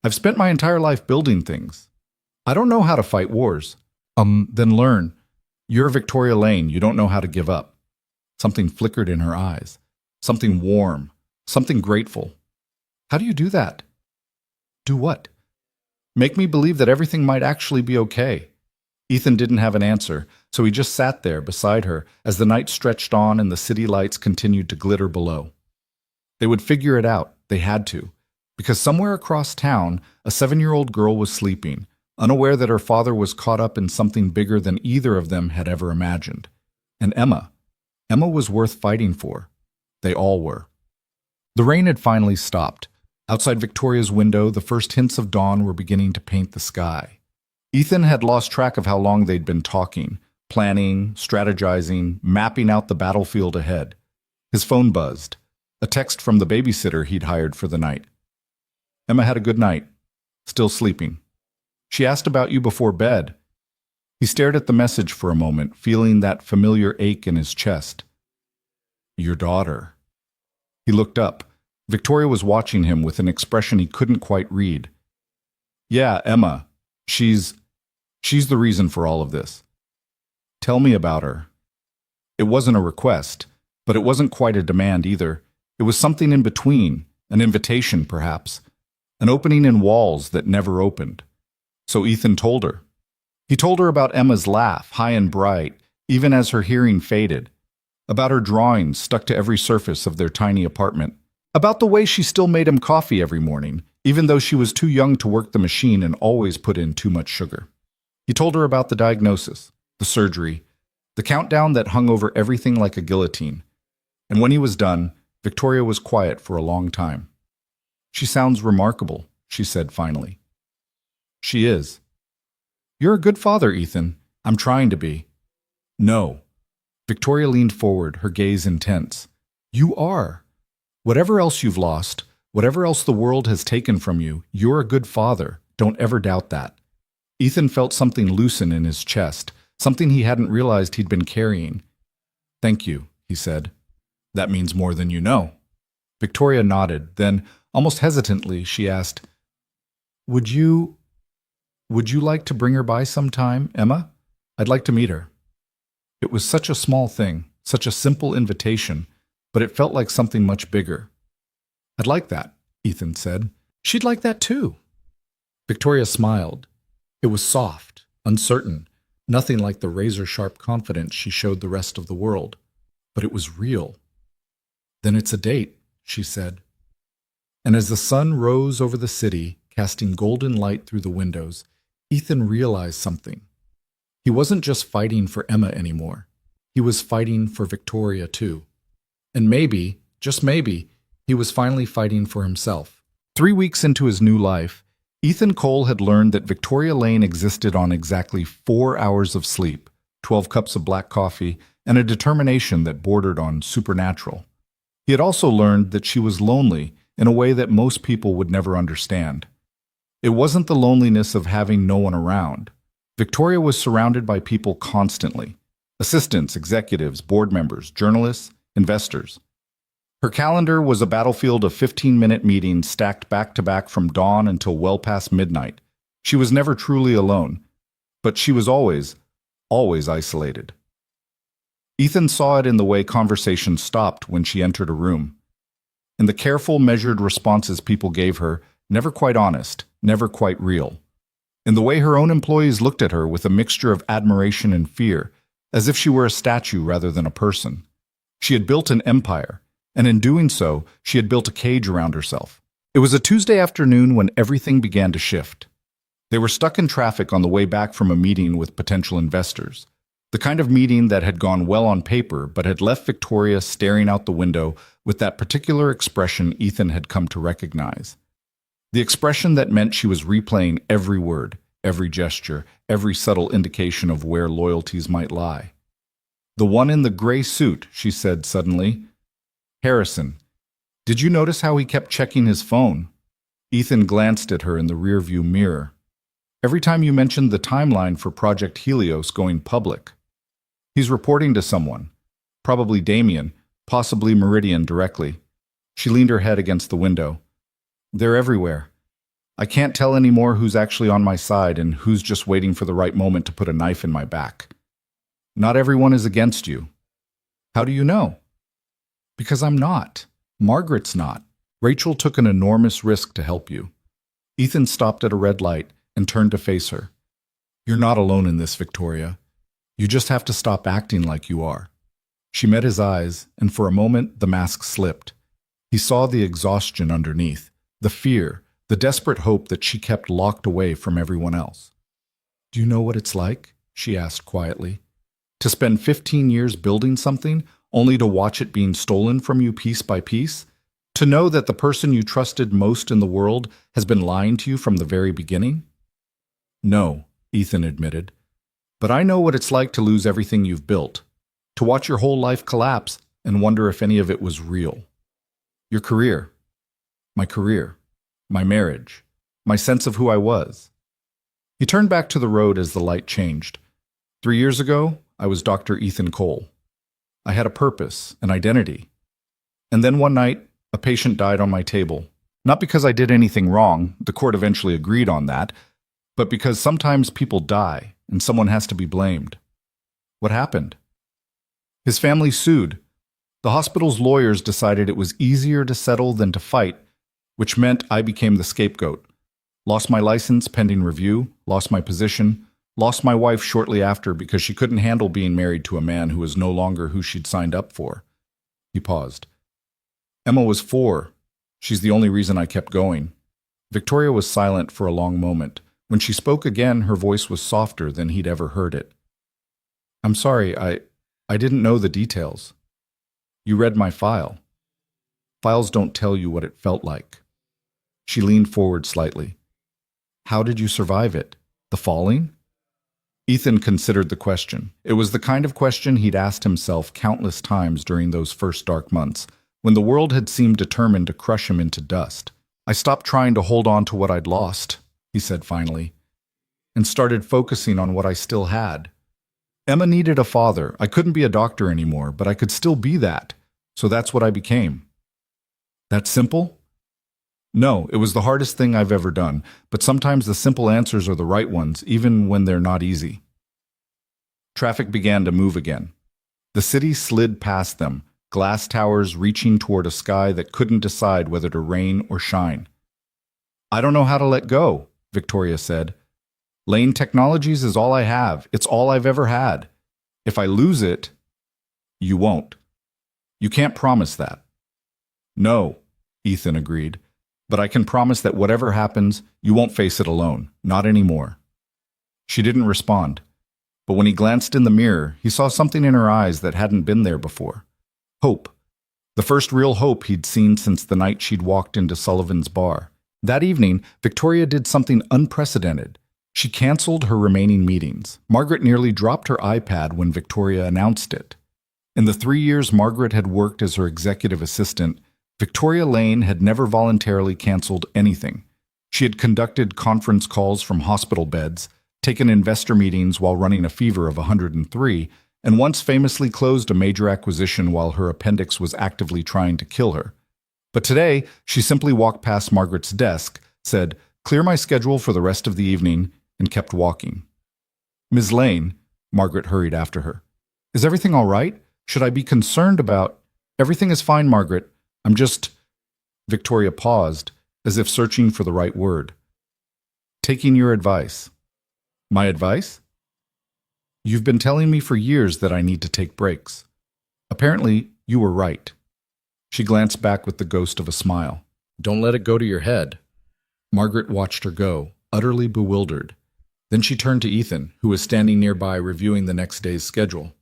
I've spent my entire life building things. I don't know how to fight wars. Then learn. You're Victoria Lane. You don't know how to give up. Something flickered in her eyes. Something warm. Something grateful. How do you do that? Do what? Make me believe that everything might actually be okay. Ethan didn't have an answer, so he just sat there beside her as the night stretched on and the city lights continued to glitter below. They would figure it out. They had to. Because somewhere across town, a 7-year-old girl was sleeping, unaware that her father was caught up in something bigger than either of them had ever imagined. And Emma was worth fighting for. They all were. The rain had finally stopped. Outside Victoria's window, the first hints of dawn were beginning to paint the sky. Ethan had lost track of how long they'd been talking, planning, strategizing, mapping out the battlefield ahead. His phone buzzed. A text from the babysitter he'd hired for the night. Emma had a good night. Still sleeping. She asked about you before bed. He stared at the message for a moment, feeling that familiar ache in his chest. Your daughter. He looked up. Victoria was watching him with an expression he couldn't quite read. Yeah, Emma. She's the reason for all of this. Tell me about her. It wasn't a request, but it wasn't quite a demand either. It was something in between, an invitation perhaps, an opening in walls that never opened. So Ethan told her. He told her about Emma's laugh, high and bright, even as her hearing faded, about her drawings stuck to every surface of their tiny apartment, about the way she still made him coffee every morning, even though she was too young to work the machine and always put in too much sugar. He told her about the diagnosis, the surgery, the countdown that hung over everything like a guillotine. And when he was done, Victoria was quiet for a long time. She sounds remarkable, she said finally. She is. You're a good father, Ethan. I'm trying to be. No. Victoria leaned forward, her gaze intense. You are. Whatever else you've lost, whatever else the world has taken from you, you're a good father. Don't ever doubt that. Ethan felt something loosen in his chest, something he hadn't realized he'd been carrying. Thank you, he said. That means more than you know. Victoria nodded, then, almost hesitantly, she asked, Would you like to bring her by sometime, Emma? I'd like to meet her. It was such a small thing, such a simple invitation, but it felt like something much bigger. I'd like that, Ethan said. She'd like that too. Victoria smiled. It was soft, uncertain, nothing like the razor-sharp confidence she showed the rest of the world. But it was real. Then it's a date, she said. And as the sun rose over the city, casting golden light through the windows, Ethan realized something. He wasn't just fighting for Emma anymore. He was fighting for Victoria too. And maybe, just maybe, he was finally fighting for himself. 3 weeks into his new life, Ethan Cole had learned that Victoria Lane existed on exactly 4 hours of sleep, 12 cups of black coffee, and a determination that bordered on supernatural. He had also learned that she was lonely in a way that most people would never understand. It wasn't the loneliness of having no one around. Victoria was surrounded by people constantly. Assistants, executives, board members, journalists, investors. Her calendar was a battlefield of 15-minute meetings stacked back-to-back from dawn until well past midnight. She was never truly alone, but she was always isolated. Ethan saw it in the way conversations stopped when she entered a room. In the careful, measured responses people gave her, never quite honest, never quite real. In the way her own employees looked at her with a mixture of admiration and fear, as if she were a statue rather than a person. She had built an empire, and in doing so, she had built a cage around herself. It was a Tuesday afternoon when everything began to shift. They were stuck in traffic on the way back from a meeting with potential investors. The kind of meeting that had gone well on paper, but had left Victoria staring out the window with that particular expression Ethan had come to recognize. The expression that meant she was replaying every word, every gesture, every subtle indication of where loyalties might lie. The one in the gray suit, she said suddenly. Harrison. Did you notice how he kept checking his phone? Ethan glanced at her in the rearview mirror. Every time you mentioned the timeline for Project Helios going public. He's reporting to someone. Probably Damien, possibly Meridian directly. She leaned her head against the window. They're everywhere. I can't tell anymore who's actually on my side and who's just waiting for the right moment to put a knife in my back. Not everyone is against you. How do you know? Because I'm not. Margaret's not. Rachel took an enormous risk to help you. Ethan stopped at a red light and turned to face her. You're not alone in this, Victoria. You just have to stop acting like you are. She met his eyes, and for a moment the mask slipped. He saw the exhaustion underneath, the fear, the desperate hope that she kept locked away from everyone else. Do you know what it's like? She asked quietly. To spend 15 years building something, only to watch it being stolen from you piece by piece? To know that the person you trusted most in the world has been lying to you from the very beginning? No, Ethan admitted. But I know what it's like to lose everything you've built, to watch your whole life collapse and wonder if any of it was real. Your career, my marriage, my sense of who I was. He turned back to the road as the light changed. 3 years ago, I was Dr. Ethan Cole. I had a purpose, an identity. And then one night, a patient died on my table. Not because I did anything wrong, the court eventually agreed on that, but because sometimes people die and someone has to be blamed. What happened? His family sued. The hospital's lawyers decided it was easier to settle than to fight, which meant I became the scapegoat. Lost my license pending review, lost my position, lost my wife shortly after because she couldn't handle being married to a man who was no longer who she'd signed up for. He paused. Emma was 4. She's the only reason I kept going. Victoria was silent for a long moment. When she spoke again, her voice was softer than he'd ever heard it. I'm sorry, I didn't know the details. You read my file. Files don't tell you what it felt like. She leaned forward slightly. How did you survive it? The falling? Ethan considered the question. It was the kind of question he'd asked himself countless times during those first dark months, when the world had seemed determined to crush him into dust. I stopped trying to hold on to what I'd lost, he said finally, and started focusing on what I still had. Emma needed a father. I couldn't be a doctor anymore, but I could still be that, so that's what I became. That simple? No, it was the hardest thing I've ever done, but sometimes the simple answers are the right ones, even when they're not easy. Traffic began to move again. The city slid past them, glass towers reaching toward a sky that couldn't decide whether to rain or shine. I don't know how to let go, Victoria said. Lane Technologies is all I have. It's all I've ever had. If I lose it, you won't. You can't promise that. No, Ethan agreed. But I can promise that whatever happens, you won't face it alone. Not anymore. She didn't respond. But when he glanced in the mirror, he saw something in her eyes that hadn't been there before. Hope. The first real hope he'd seen since the night she'd walked into Sullivan's bar. That evening, Victoria did something unprecedented. She canceled her remaining meetings. Margaret nearly dropped her iPad when Victoria announced it. In the 3 years Margaret had worked as her executive assistant, Victoria Lane had never voluntarily canceled anything. She had conducted conference calls from hospital beds, taken investor meetings while running a fever of 103, and once famously closed a major acquisition while her appendix was actively trying to kill her. But today, she simply walked past Margaret's desk, said, "Clear my schedule for the rest of the evening," and kept walking. "Ms. Lane," Margaret hurried after her. "Is everything all right? Should I be concerned about—" "Everything is fine, Margaret. I'm just—" Victoria paused, as if searching for the right word. "Taking your advice." "My advice?" "You've been telling me for years that I need to take breaks. Apparently, you were right." She glanced back with the ghost of a smile. "Don't let it go to your head." Margaret watched her go, utterly bewildered. Then she turned to Ethan, who was standing nearby reviewing the next day's schedule.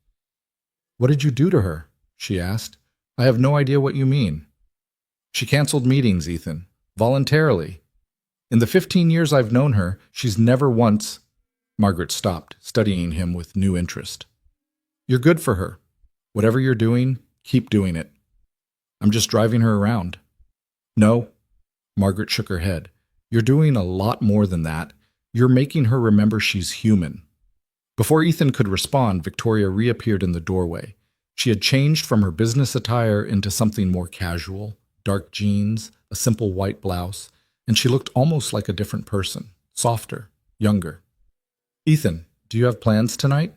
"What did you do to her?" she asked. "I have no idea what you mean." "She canceled meetings, Ethan. Voluntarily. In the 15 years I've known her, she's never once—" Margaret stopped, studying him with new interest. "You're good for her. Whatever you're doing, keep doing it. I'm just driving her around." "No." Margaret shook her head. "You're doing a lot more than that. You're making her remember she's human." Before Ethan could respond, Victoria reappeared in the doorway. She had changed from her business attire into something more casual, dark jeans, a simple white blouse, and she looked almost like a different person, softer, younger. "Ethan, do you have plans tonight?"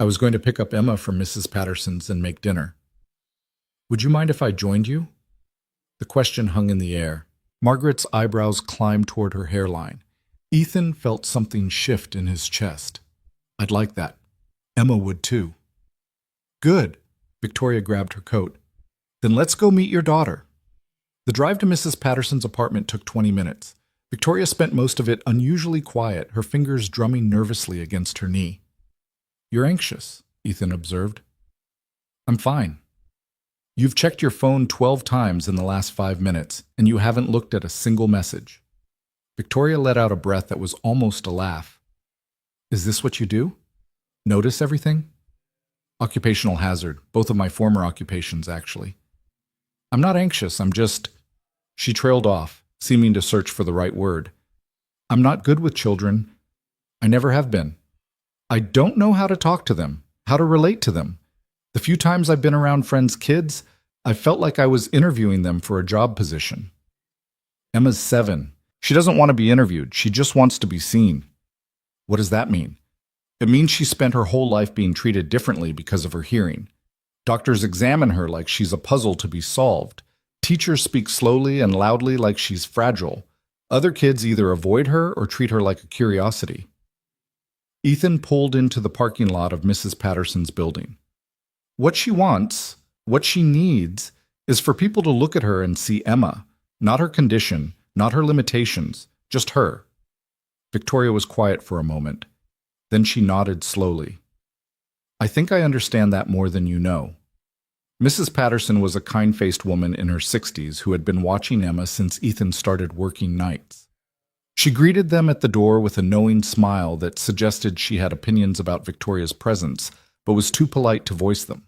"I was going to pick up Emma from Mrs. Patterson's and make dinner." "Would you mind if I joined you?" The question hung in the air. Margaret's eyebrows climbed toward her hairline. Ethan felt something shift in his chest. "I'd like that. Emma would too." "Good." Victoria grabbed her coat. "Then let's go meet your daughter." The drive to Mrs. Patterson's apartment took 20 minutes. Victoria spent most of it unusually quiet, her fingers drumming nervously against her knee. "You're anxious," Ethan observed. "I'm fine." You've checked your phone 12 times in the last 5 minutes, and you haven't looked at a single message. Victoria let out a breath that was almost a laugh. Is this what you do? Notice everything? Occupational hazard, both of my former occupations, actually. I'm not anxious, I'm just... She trailed off, seeming to search for the right word. I'm not good with children. I never have been. I don't know how to talk to them, how to relate to them. The few times I've been around friends' kids, I felt like I was interviewing them for a job position. Emma's 7. She doesn't want to be interviewed. She just wants to be seen. What does that mean? It means she spent her whole life being treated differently because of her hearing. Doctors examine her like she's a puzzle to be solved. Teachers speak slowly and loudly like she's fragile. Other kids either avoid her or treat her like a curiosity. Ethan pulled into the parking lot of Mrs. Patterson's building. What she wants, what she needs, is for people to look at her and see Emma, not her condition, not her limitations, just her. Victoria was quiet for a moment. Then she nodded slowly. I think I understand that more than you know. Mrs. Patterson was a kind-faced woman in her 60s who had been watching Emma since Ethan started working nights. She greeted them at the door with a knowing smile that suggested she had opinions about Victoria's presence, but was too polite to voice them.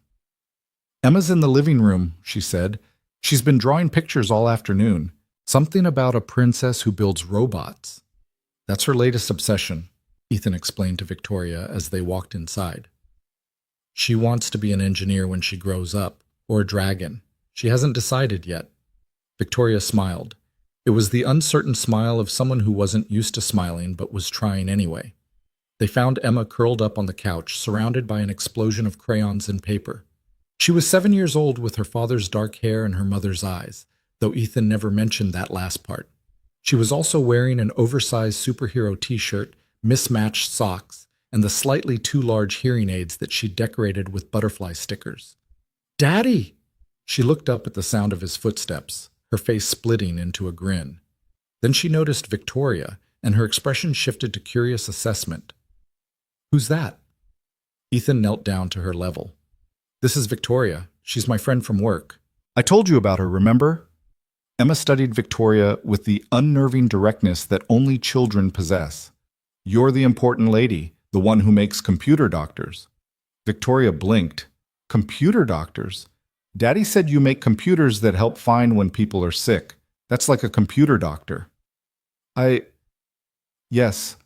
Emma's in the living room, she said. She's been drawing pictures all afternoon. Something about a princess who builds robots. That's her latest obsession, Ethan explained to Victoria as they walked inside. She wants to be an engineer when she grows up, or a dragon. She hasn't decided yet. Victoria smiled. It was the uncertain smile of someone who wasn't used to smiling but was trying anyway. They found Emma curled up on the couch, surrounded by an explosion of crayons and paper. She was 7 years old with her father's dark hair and her mother's eyes, though Ethan never mentioned that last part. She was also wearing an oversized superhero t-shirt, mismatched socks, and the slightly too large hearing aids that she decorated with butterfly stickers. "Daddy!" She looked up at the sound of his footsteps, her face splitting into a grin. Then she noticed Victoria, and her expression shifted to curious assessment. "Who's that?" Ethan knelt down to her level. "This is Victoria. She's my friend from work. I told you about her, remember?" Emma studied Victoria with the unnerving directness that only children possess. "You're the important lady, the one who makes computer doctors." Victoria blinked. "Computer doctors? Daddy said you make computers that help find when people are sick. That's like a computer doctor." Yes,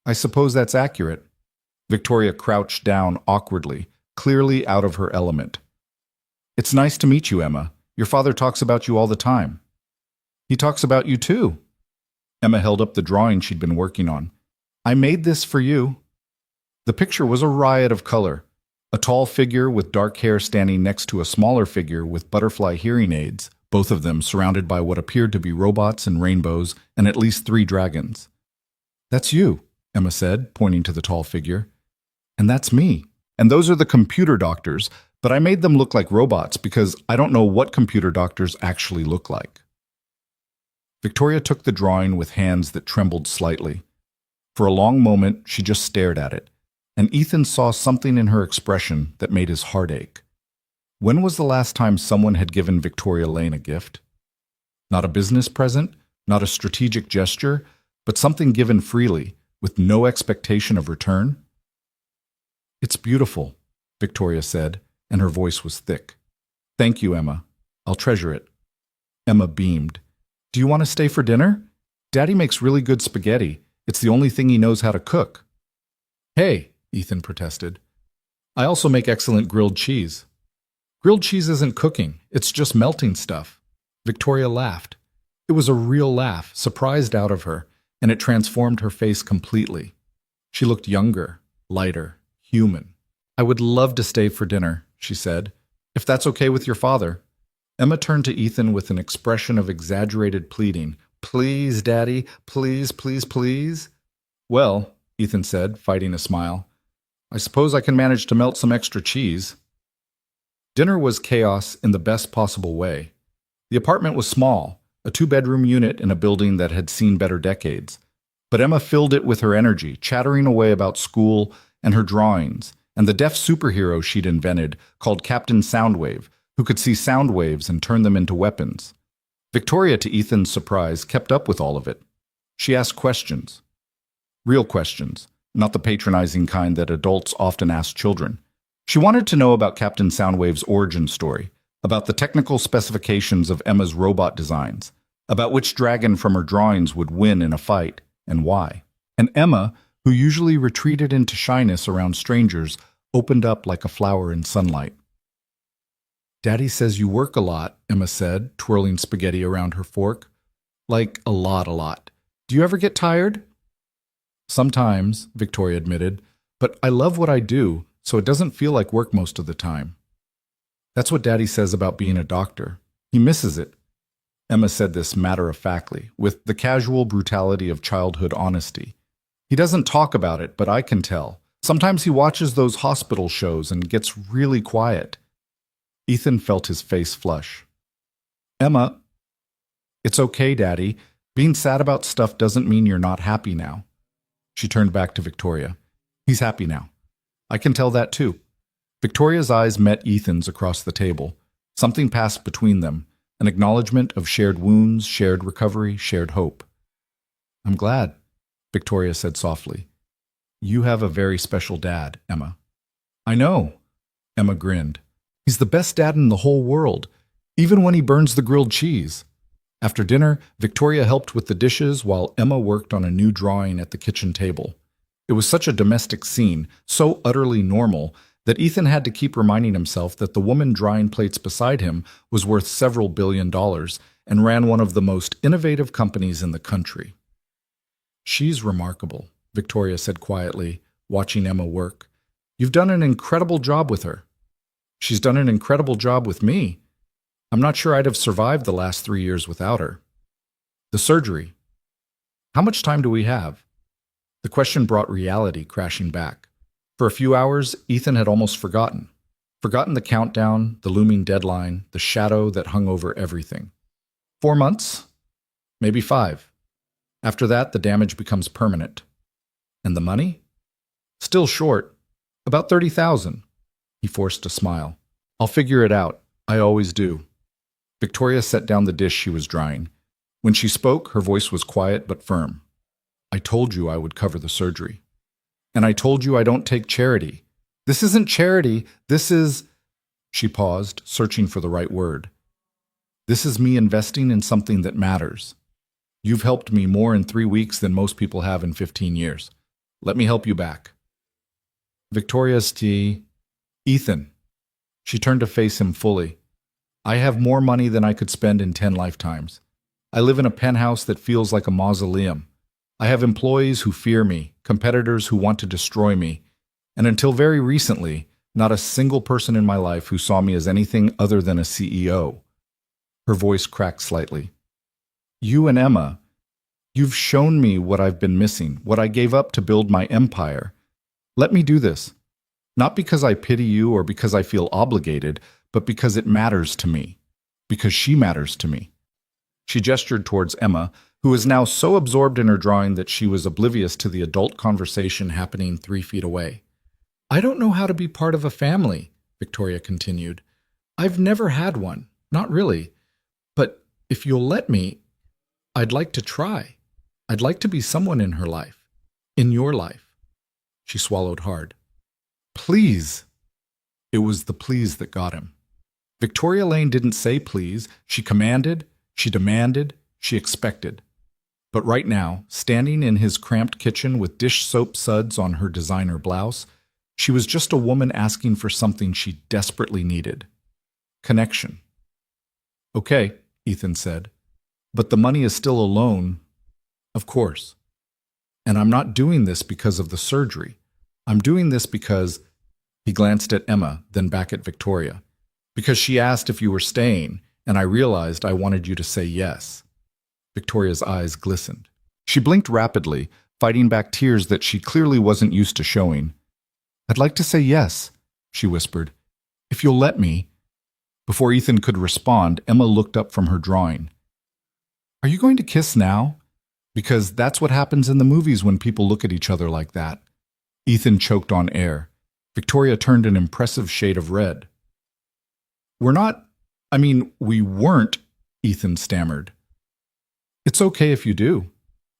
I suppose that's accurate." Victoria crouched down awkwardly, clearly out of her element. "It's nice to meet you, Emma. Your father talks about you all the time." "He talks about you too." Emma held up the drawing she'd been working on. "I made this for you." The picture was a riot of color. A tall figure with dark hair standing next to a smaller figure with butterfly hearing aids, both of them surrounded by what appeared to be robots and rainbows and at least 3 dragons. "That's you," Emma said, pointing to the tall figure. "And that's me. And those are the computer doctors, but I made them look like robots because I don't know what computer doctors actually look like." Victoria took the drawing with hands that trembled slightly. For a long moment, she just stared at it, and Ethan saw something in her expression that made his heart ache. When was the last time someone had given Victoria Lane a gift? Not a business present, not a strategic gesture, but something given freely, with no expectation of return? "It's beautiful," Victoria said, and her voice was thick. "Thank you, Emma. I'll treasure it." Emma beamed. "Do you want to stay for dinner? Daddy makes really good spaghetti. It's the only thing he knows how to cook." "Hey," Ethan protested. "I also make excellent grilled cheese." "Grilled cheese isn't cooking, it's just melting stuff." Victoria laughed. It was a real laugh, surprised out of her, and it transformed her face completely. She looked younger, lighter, human. "I would love to stay for dinner," she said, "if that's okay with your father." Emma turned to Ethan with an expression of exaggerated pleading. "Please, Daddy, please, please, please." "Well," Ethan said, fighting a smile, "I suppose I can manage to melt some extra cheese." Dinner was chaos in the best possible way. The apartment was small, a 2-bedroom unit in a building that had seen better decades. But Emma filled it with her energy, chattering away about school and her drawings, and the deaf superhero she'd invented called Captain Soundwave, who could see sound waves and turn them into weapons. Victoria, to Ethan's surprise, kept up with all of it. She asked questions. Real questions, not the patronizing kind that adults often ask children. She wanted to know about Captain Soundwave's origin story, about the technical specifications of Emma's robot designs, about which dragon from her drawings would win in a fight, and why. And Emma, who usually retreated into shyness around strangers, opened up like a flower in sunlight. "Daddy says you work a lot," Emma said, twirling spaghetti around her fork. "Like a lot. Do you ever get tired?" "Sometimes," Victoria admitted, "but I love what I do, so it doesn't feel like work most of the time." "That's what Daddy says about being a doctor. He misses it." Emma said this matter-of-factly, with the casual brutality of childhood honesty. "He doesn't talk about it, but I can tell. Sometimes he watches those hospital shows and gets really quiet." Ethan felt his face flush. "Emma, it's okay, Daddy. Being sad about stuff doesn't mean you're not happy now." She turned back to Victoria. "He's happy now. I can tell that too." Victoria's eyes met Ethan's across the table. Something passed between them, an acknowledgement of shared wounds, shared recovery, shared hope. "I'm glad," Victoria said softly. "You have a very special dad, Emma." "I know," Emma grinned. "He's the best dad in the whole world, even when he burns the grilled cheese." After dinner, Victoria helped with the dishes while Emma worked on a new drawing at the kitchen table. It was such a domestic scene, so utterly normal, that Ethan had to keep reminding himself that the woman drying plates beside him was worth several $billions and ran one of the most innovative companies in the country. "She's remarkable," Victoria said quietly, watching Emma work. "You've done an incredible job with her." "She's done an incredible job with me. I'm not sure I'd have survived the last 3 years without her." "The surgery. How much time do we have?" The question brought reality crashing back. For a few hours, Ethan had almost forgotten the countdown, the looming deadline, the shadow that hung over everything. 4 months? Maybe 5. After that, the damage becomes permanent. And the money? Still short. About 30,000. He forced a smile. "I'll figure it out. I always do." Victoria set down the dish she was drying. When she spoke, her voice was quiet but firm. "I told you I would cover the surgery. And I told you I don't take charity. This isn't charity, this is—" She paused, searching for the right word. "This is me investing in something that matters. You've helped me more in 3 weeks than most people have in 15 years. Let me help you back." Victoria's tea. "Ethan." She turned to face him fully. "I have more money than I could spend in 10 lifetimes. I live in a penthouse that feels like a mausoleum. I have employees who fear me, competitors who want to destroy me, and until very recently, not a single person in my life who saw me as anything other than a CEO." Her voice cracked slightly. "You and Emma, you've shown me what I've been missing, what I gave up to build my empire. Let me do this. Not because I pity you or because I feel obligated, but because it matters to me. Because she matters to me." She gestured towards Emma, who was now so absorbed in her drawing that she was oblivious to the adult conversation happening 3 feet away. "I don't know how to be part of a family," Victoria continued. "I've never had one, not really. But if you'll let me, I'd like to try. I'd like to be someone in her life. In your life." She swallowed hard. "Please." It was the please that got him. Victoria Lane didn't say please. She commanded, she demanded, she expected. But right now, standing in his cramped kitchen with dish soap suds on her designer blouse, she was just a woman asking for something she desperately needed. Connection. "Okay," Ethan said. "But the money is still a loan." "Of course. And I'm not doing this because of the surgery. I'm doing this because—" He glanced at Emma, then back at Victoria. "Because she asked if you were staying, and I realized I wanted you to say yes." Victoria's eyes glistened. She blinked rapidly, fighting back tears that she clearly wasn't used to showing. "I'd like to say yes," she whispered. "If you'll let me." Before Ethan could respond, Emma looked up from her drawing. "Are you going to kiss now? Because that's what happens in the movies when people look at each other like that." Ethan choked on air. Victoria turned an impressive shade of red. "We're not I mean, we weren't, Ethan stammered. It's okay if you do.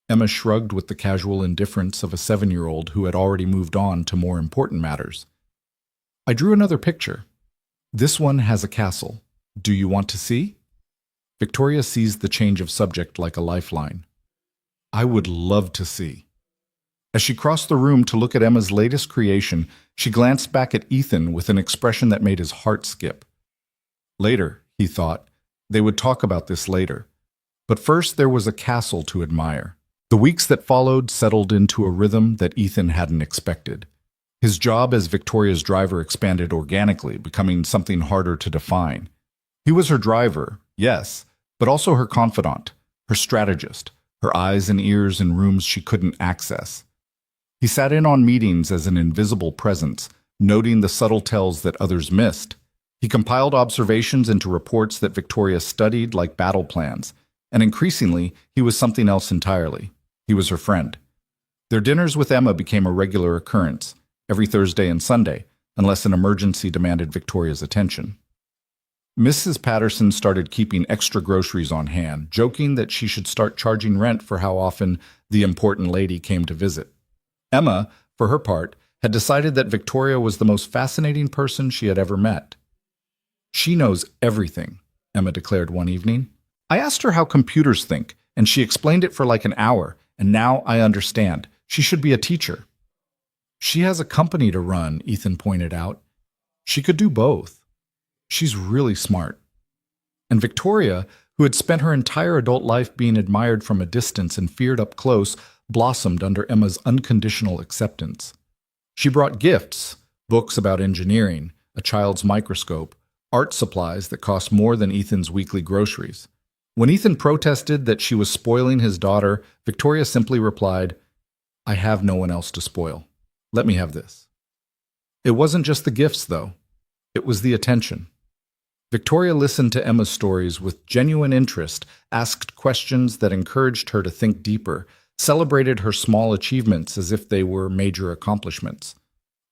Emma shrugged with the casual indifference of a 7-year-old who had already moved on to more important matters. I drew another picture. This one has a castle. Do you want to see? Victoria seized the change of subject like a lifeline. I would love to see. As she crossed the room to look at Emma's latest creation, she glanced back at Ethan with an expression that made his heart skip. Later, he thought, they would talk about this later. But first there was a castle to admire. The weeks that followed settled into a rhythm that Ethan hadn't expected. His job as Victoria's driver expanded organically, becoming something harder to define. He was her driver, yes, but also her confidant, her strategist, her eyes and ears in rooms she couldn't access. He sat in on meetings as an invisible presence, noting the subtle tells that others missed. He compiled observations into reports that Victoria studied like battle plans, and increasingly, he was something else entirely. He was her friend. Their dinners with Emma became a regular occurrence, every Thursday and Sunday, unless an emergency demanded Victoria's attention. Mrs. Patterson started keeping extra groceries on hand, joking that she should start charging rent for how often the important lady came to visit. Emma, for her part, had decided that Victoria was the most fascinating person she had ever met. She knows everything, Emma declared one evening. I asked her how computers think, and she explained it for like an hour, and now I understand. She should be a teacher. She has a company to run, Ethan pointed out. She could do both. She's really smart. And Victoria, who had spent her entire adult life being admired from a distance and feared up close, blossomed under Emma's unconditional acceptance. She brought gifts, books about engineering, a child's microscope, art supplies that cost more than Ethan's weekly groceries. When Ethan protested that she was spoiling his daughter, Victoria simply replied, I have no one else to spoil. Let me have this. It wasn't just the gifts, though. It was the attention. Victoria listened to Emma's stories with genuine interest, asked questions that encouraged her to think deeper, celebrated her small achievements as if they were major accomplishments.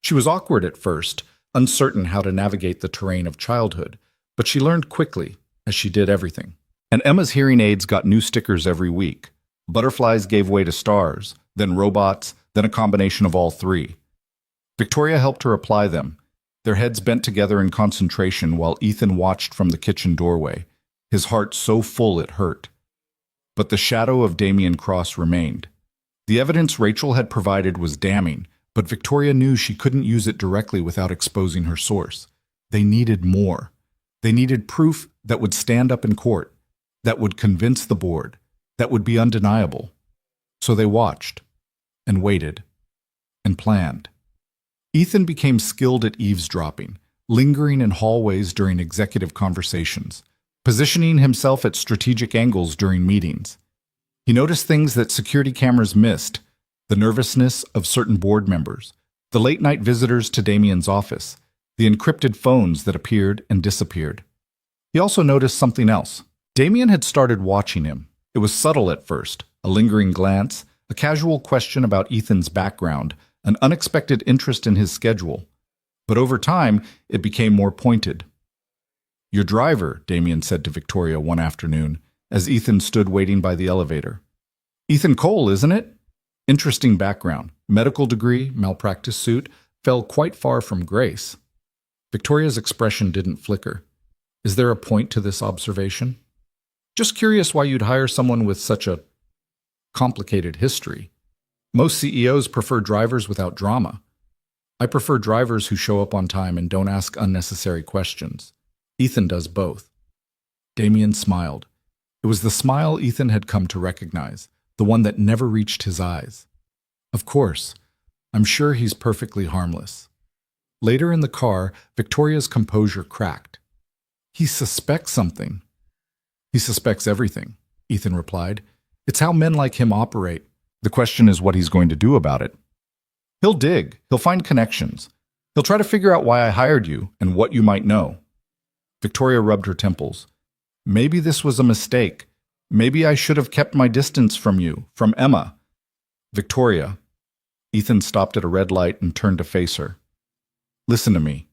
She was awkward at first, uncertain how to navigate the terrain of childhood, but she learned quickly, as she did everything. And Emma's hearing aids got new stickers every week. Butterflies gave way to stars, then robots, then a combination of all three. Victoria helped her apply them, their heads bent together in concentration while Ethan watched from the kitchen doorway, his heart so full it hurt. But the shadow of Damien Cross remained. The evidence Rachel had provided was damning, but Victoria knew she couldn't use it directly without exposing her source. They needed more. They needed proof that would stand up in court, that would convince the board, that would be undeniable. So they watched, and waited, and planned. Ethan became skilled at eavesdropping, lingering in hallways during executive conversations, positioning himself at strategic angles during meetings. He noticed things that security cameras missed, the nervousness of certain board members, the late-night visitors to Damien's office, the encrypted phones that appeared and disappeared. He also noticed something else. Damien had started watching him. It was subtle at first, a lingering glance, a casual question about Ethan's background, an unexpected interest in his schedule. But over time, it became more pointed. Your driver, Damien said to Victoria one afternoon, as Ethan stood waiting by the elevator. Ethan Cole, isn't it? Interesting background. Medical degree, malpractice suit, fell quite far from grace. Victoria's expression didn't flicker. Is there a point to this observation? Just curious why you'd hire someone with such a complicated history. Most CEOs prefer drivers without drama. I prefer drivers who show up on time and don't ask unnecessary questions. Ethan does both. Damien smiled. It was the smile Ethan had come to recognize, the one that never reached his eyes. Of course, I'm sure he's perfectly harmless. Later in the car, Victoria's composure cracked. He suspects something. He suspects everything, Ethan replied. It's how men like him operate. The question is what he's going to do about it. He'll dig. He'll find connections. He'll try to figure out why I hired you and what you might know. Victoria rubbed her temples. Maybe this was a mistake. Maybe I should have kept my distance from you, from Emma. Victoria. Ethan stopped at a red light and turned to face her. Listen to me.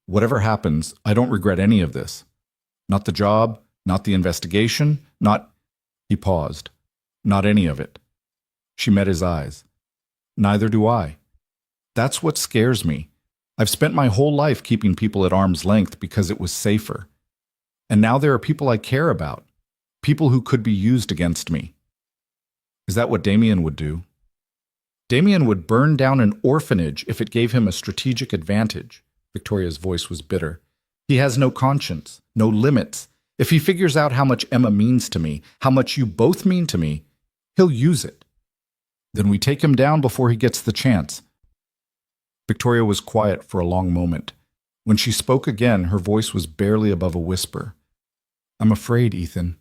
Whatever happens, I don't regret any of this. Not the job, not the investigation, not... He paused. Not any of it. She met his eyes. Neither do I. That's what scares me. I've spent my whole life keeping people at arm's length because it was safer. And now there are people I care about. People who could be used against me. Is that what Damien would do? Damien would burn down an orphanage if it gave him a strategic advantage. Victoria's voice was bitter. He has no conscience, no limits. If he figures out how much Emma means to me, how much you both mean to me, he'll use it. Then we take him down before he gets the chance. Victoria was quiet for a long moment. When she spoke again, her voice was barely above a whisper. I'm afraid, Ethan.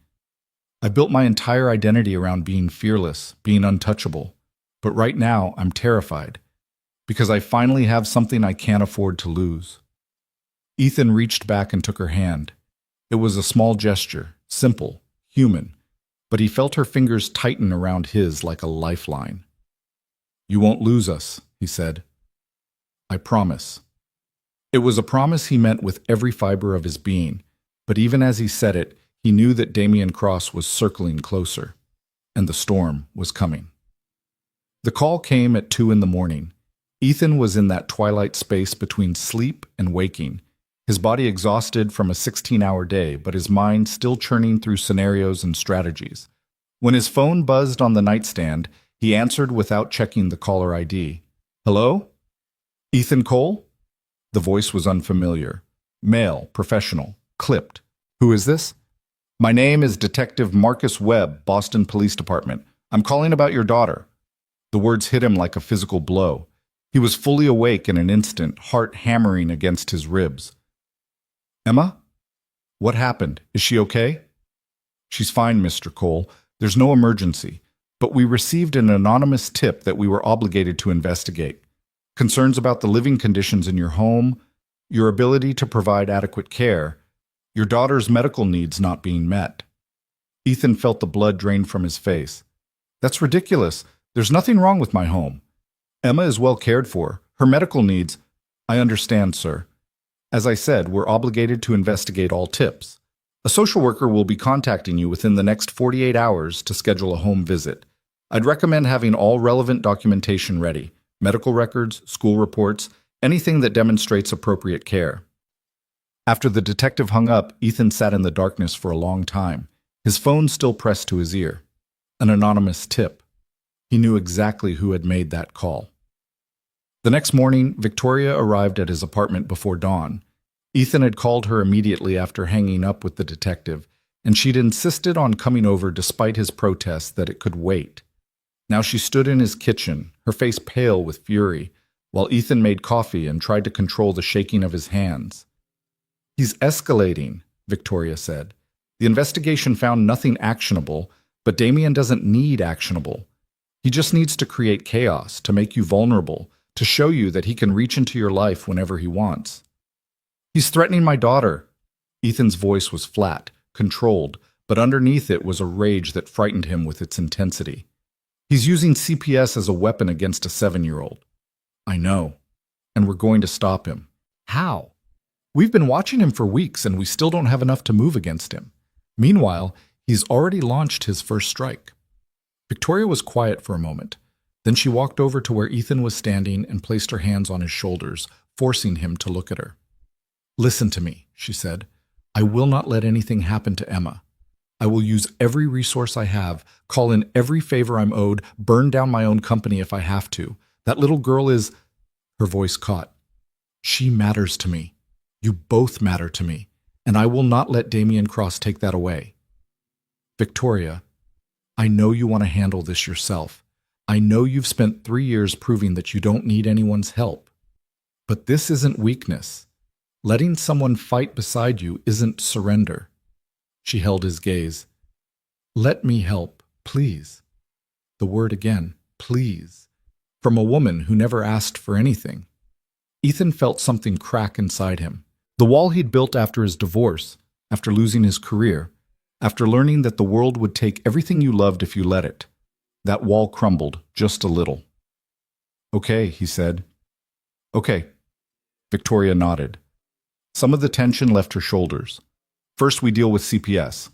I built my entire identity around being fearless, being untouchable. But right now, I'm terrified. Because I finally have something I can't afford to lose. Ethan reached back and took her hand. It was a small gesture, simple, human, but he felt her fingers tighten around his like a lifeline. You won't lose us, he said. I promise. It was a promise he meant with every fiber of his being, but even as he said it, he knew that Damien Cross was circling closer, and the storm was coming. The call came at 2 a.m. Ethan was in that twilight space between sleep and waking, his body exhausted from a 16-hour day, but his mind still churning through scenarios and strategies. When his phone buzzed on the nightstand, he answered without checking the caller ID. Hello? Ethan Cole? The voice was unfamiliar. Male, professional, clipped. Who is this? My name is Detective Marcus Webb, Boston Police Department. I'm calling about your daughter. The words hit him like a physical blow. He was fully awake in an instant, heart hammering against his ribs. Emma? What happened? Is she okay? She's fine, Mr. Cole. There's no emergency. But we received an anonymous tip that we were obligated to investigate. Concerns about the living conditions in your home, your ability to provide adequate care, your daughter's medical needs not being met. Ethan felt the blood drain from his face. That's ridiculous. There's nothing wrong with my home. Emma is well cared for. Her medical needs... I understand, sir. As I said, we're obligated to investigate all tips. A social worker will be contacting you within the next 48 hours to schedule a home visit. I'd recommend having all relevant documentation ready. Medical records, school reports, anything that demonstrates appropriate care. After the detective hung up, Ethan sat in the darkness for a long time, his phone still pressed to his ear. An anonymous tip. He knew exactly who had made that call. The next morning, Victoria arrived at his apartment before dawn. Ethan had called her immediately after hanging up with the detective, and she'd insisted on coming over despite his protests that it could wait. Now she stood in his kitchen, her face pale with fury, while Ethan made coffee and tried to control the shaking of his hands. He's escalating, Victoria said. The investigation found nothing actionable, but Damien doesn't need actionable. He just needs to create chaos, to make you vulnerable, to show you that he can reach into your life whenever he wants. He's threatening my daughter. Ethan's voice was flat, controlled, but underneath it was a rage that frightened him with its intensity. He's using CPS as a weapon against a 7-year-old. I know. And we're going to stop him. How? We've been watching him for weeks and we still don't have enough to move against him. Meanwhile, he's already launched his first strike. Victoria was quiet for a moment. Then she walked over to where Ethan was standing and placed her hands on his shoulders, forcing him to look at her. Listen to me, she said. I will not let anything happen to Emma. I will use every resource I have, call in every favor I'm owed, burn down my own company if I have to. That little girl is... Her voice caught. She matters to me. You both matter to me, and I will not let Damien Cross take that away. Victoria, I know you want to handle this yourself. I know you've spent 3 years proving that you don't need anyone's help. But this isn't weakness. Letting someone fight beside you isn't surrender. She held his gaze. Let me help, please. The word again, please. From a woman who never asked for anything. Ethan felt something crack inside him. The wall he'd built after his divorce, after losing his career, after learning that the world would take everything you loved if you let it. That wall crumbled just a little. Okay, he said. Okay. Victoria nodded. Some of the tension left her shoulders. First, we deal with CPS.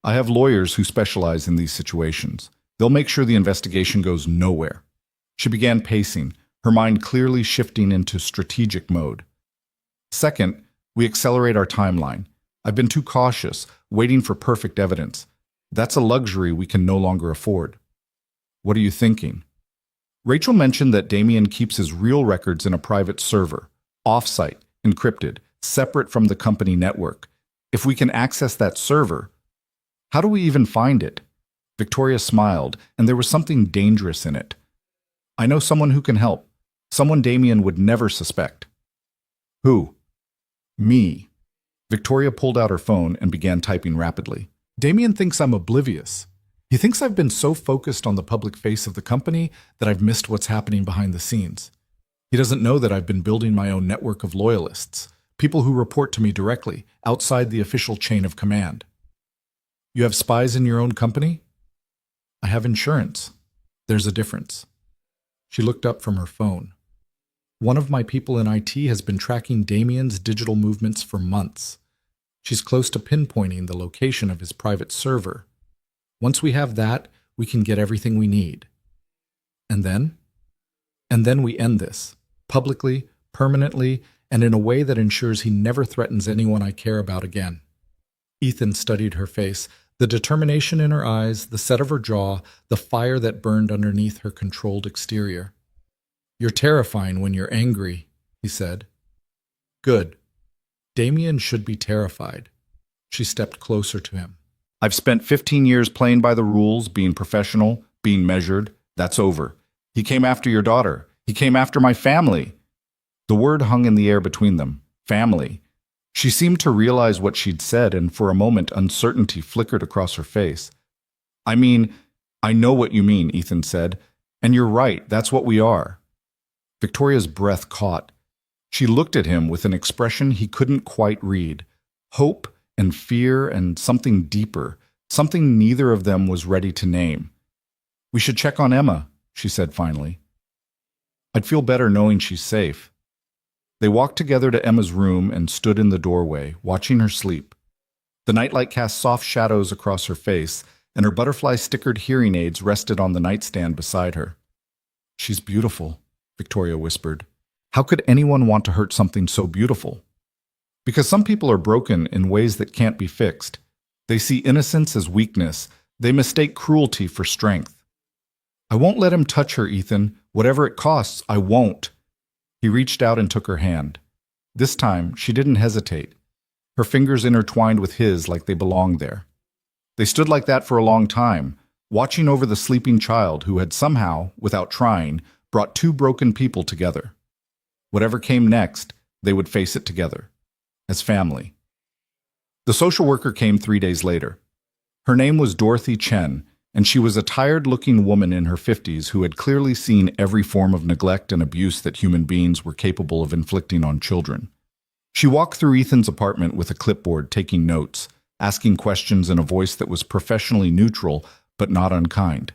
I have lawyers who specialize in these situations. They'll make sure the investigation goes nowhere. She began pacing, her mind clearly shifting into strategic mode. Second, we accelerate our timeline. I've been too cautious, waiting for perfect evidence. That's a luxury we can no longer afford. What are you thinking? Rachel mentioned that Damien keeps his real records in a private server, off-site, encrypted, separate from the company network. If we can access that server, how do we even find it? Victoria smiled, and there was something dangerous in it. I know someone who can help. Someone Damien would never suspect. Who? Me. Victoria pulled out her phone and began typing rapidly. Damien thinks I'm oblivious. He thinks I've been so focused on the public face of the company that I've missed what's happening behind the scenes. He doesn't know that I've been building my own network of loyalists, people who report to me directly, outside the official chain of command. You have spies in your own company? I have insurance. There's a difference. She looked up from her phone. One of my people in IT has been tracking Damien's digital movements for months. She's close to pinpointing the location of his private server. Once we have that, we can get everything we need. And then? And then we end this, publicly, permanently, and in a way that ensures he never threatens anyone I care about again. Ethan studied her face, the determination in her eyes, the set of her jaw, the fire that burned underneath her controlled exterior. You're terrifying when you're angry, he said. Good. Damien should be terrified. She stepped closer to him. I've spent 15 years playing by the rules, being professional, being measured. That's over. He came after your daughter. He came after my family. The word hung in the air between them. Family. She seemed to realize what she'd said, and for a moment uncertainty flickered across her face. I know what you mean, Ethan said. And you're right, that's what we are. Victoria's breath caught. She looked at him with an expression he couldn't quite read. Hope and fear and something deeper, something neither of them was ready to name. We should check on Emma, she said finally. I'd feel better knowing she's safe. They walked together to Emma's room and stood in the doorway, watching her sleep. The nightlight cast soft shadows across her face, and her butterfly-stickered hearing aids rested on the nightstand beside her. She's beautiful, Victoria whispered. How could anyone want to hurt something so beautiful? Because some people are broken in ways that can't be fixed. They see innocence as weakness. They mistake cruelty for strength. I won't let him touch her, Ethan. Whatever it costs, I won't. He reached out and took her hand. This time, she didn't hesitate. Her fingers intertwined with his like they belonged there. They stood like that for a long time, watching over the sleeping child who had somehow, without trying, brought two broken people together. Whatever came next, they would face it together, as family. The social worker came 3 days later. Her name was Dorothy Chen, and she was a tired-looking woman in her 50s who had clearly seen every form of neglect and abuse that human beings were capable of inflicting on children. She walked through Ethan's apartment with a clipboard, taking notes, asking questions in a voice that was professionally neutral but not unkind.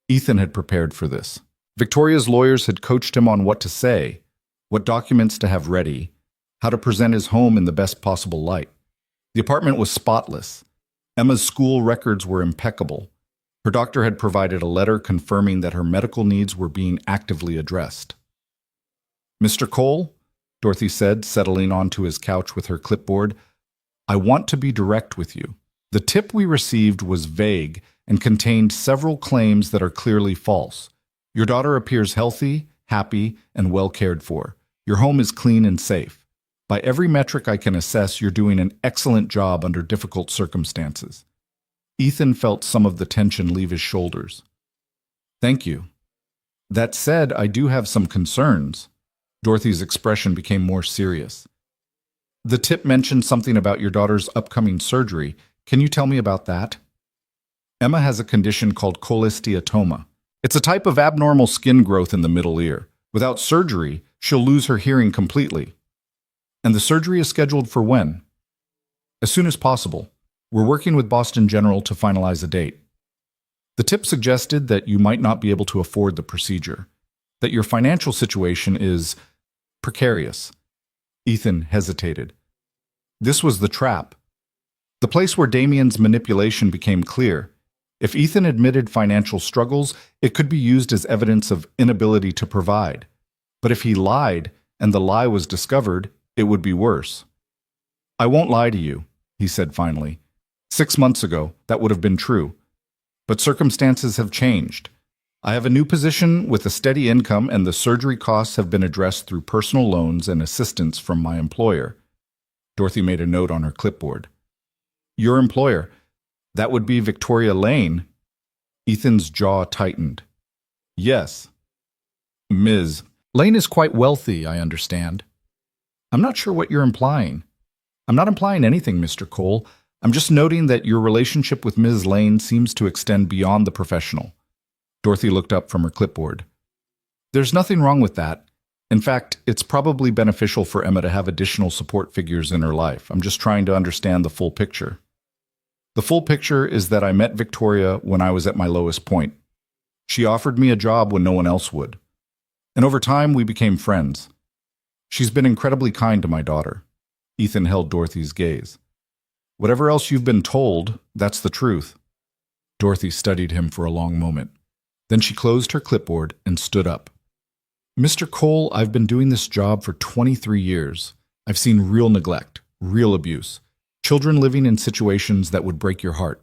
Ethan had prepared for this. Victoria's lawyers had coached him on what to say, what documents to have ready, how to present his home in the best possible light. The apartment was spotless. Emma's school records were impeccable. Her doctor had provided a letter confirming that her medical needs were being actively addressed. Mr. Cole, Dorothy said, settling onto his couch with her clipboard, I want to be direct with you. The tip we received was vague and contained several claims that are clearly false. Your daughter appears healthy, happy, and well cared for. Your home is clean and safe. By every metric I can assess, you're doing an excellent job under difficult circumstances. Ethan felt some of the tension leave his shoulders. Thank you. That said, I do have some concerns. Dorothy's expression became more serious. The tip mentioned something about your daughter's upcoming surgery. Can you tell me about that? Emma has a condition called cholesteatoma. It's a type of abnormal skin growth in the middle ear. Without surgery, she'll lose her hearing completely. And the surgery is scheduled for when? As soon as possible. We're working with Boston General to finalize a date. The tip suggested that you might not be able to afford the procedure, that your financial situation is precarious. Ethan hesitated. This was the trap. The place where Damien's manipulation became clear. If Ethan admitted financial struggles, it could be used as evidence of inability to provide. But if he lied, and the lie was discovered, it would be worse. "I won't lie to you," he said finally. 6 months ago, that would have been true. But circumstances have changed. I have a new position with a steady income, and the surgery costs have been addressed through personal loans and assistance from my employer. Dorothy made a note on her clipboard. "Your employer? That would be Victoria Lane?" Ethan's jaw tightened. "Yes. Ms. Lane is quite wealthy, I understand." "I'm not sure what you're implying." "I'm not implying anything, Mr. Cole. I'm just noting that your relationship with Ms. Lane seems to extend beyond the professional." Dorothy looked up from her clipboard. "There's nothing wrong with that. In fact, it's probably beneficial for Emma to have additional support figures in her life. I'm just trying to understand the full picture." "The full picture is that I met Victoria when I was at my lowest point. She offered me a job when no one else would. And over time, we became friends. She's been incredibly kind to my daughter." Ethan held Dorothy's gaze. "Whatever else you've been told, that's the truth." Dorothy studied him for a long moment. Then she closed her clipboard and stood up. "Mr. Cole, I've been doing this job for 23 years. I've seen real neglect, real abuse, children living in situations that would break your heart."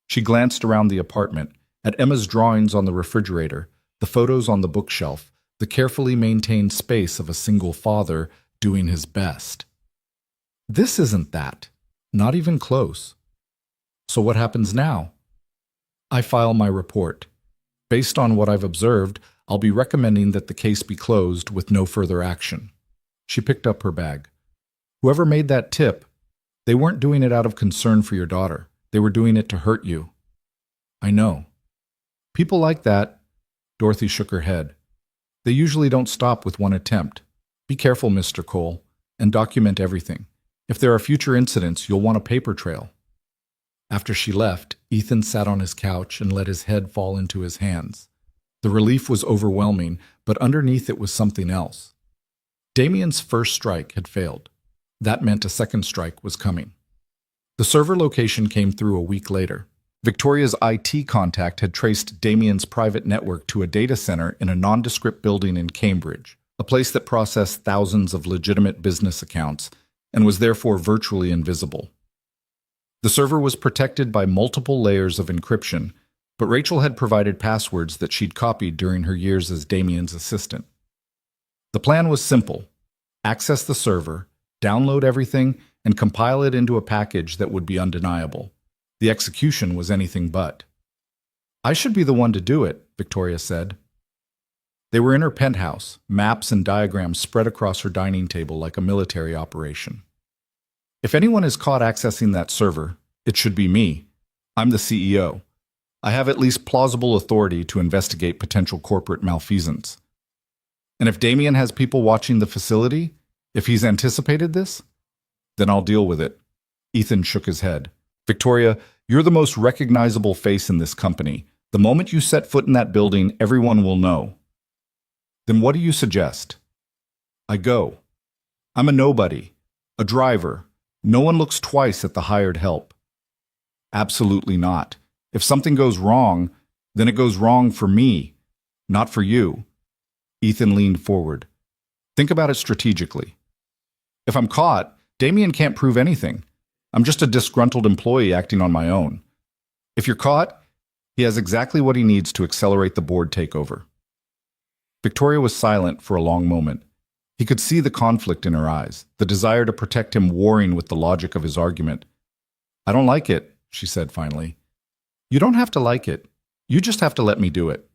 She glanced around the apartment, at Emma's drawings on the refrigerator, the photos on the bookshelf, the carefully maintained space of a single father doing his best. "This isn't that. Not even close." "So what happens now?" "I file my report. Based on what I've observed, I'll be recommending that the case be closed with no further action." She picked up her bag. "Whoever made that tip, they weren't doing it out of concern for your daughter. They were doing it to hurt you." "I know." "People like that," Dorothy shook her head. "They usually don't stop with one attempt. Be careful, Mr. Cole, and document everything. If there are future incidents, you'll want a paper trail." After she left, Ethan sat on his couch and let his head fall into his hands. The relief was overwhelming, but underneath it was something else. Damien's first strike had failed. That meant a second strike was coming. The server location came through a week later. Victoria's IT contact had traced Damien's private network to a data center in a nondescript building in Cambridge, a place that processed thousands of legitimate business accounts and was therefore virtually invisible. The server was protected by multiple layers of encryption, but Rachel had provided passwords that she'd copied during her years as Damien's assistant. The plan was simple: access the server, download everything, and compile it into a package that would be undeniable. The execution was anything but. "I should be the one to do it," Victoria said. They were in her penthouse, maps and diagrams spread across her dining table like a military operation. "If anyone is caught accessing that server, it should be me. I'm the CEO. I have at least plausible authority to investigate potential corporate malfeasance. And if Damien has people watching the facility, if he's anticipated this, then I'll deal with it." Ethan shook his head. "Victoria, you're the most recognizable face in this company. The moment you set foot in that building, everyone will know." "Then what do you suggest?" "I go. I'm a nobody, a driver. No one looks twice at the hired help." "Absolutely not. If something goes wrong, then it goes wrong for me, not for you." Ethan leaned forward. "Think about it strategically. If I'm caught, Damien can't prove anything. I'm just a disgruntled employee acting on my own. If you're caught, he has exactly what he needs to accelerate the board takeover." Victoria was silent for a long moment. He could see the conflict in her eyes, the desire to protect him warring with the logic of his argument. "I don't like it," she said finally. "You don't have to like it. You just have to let me do it."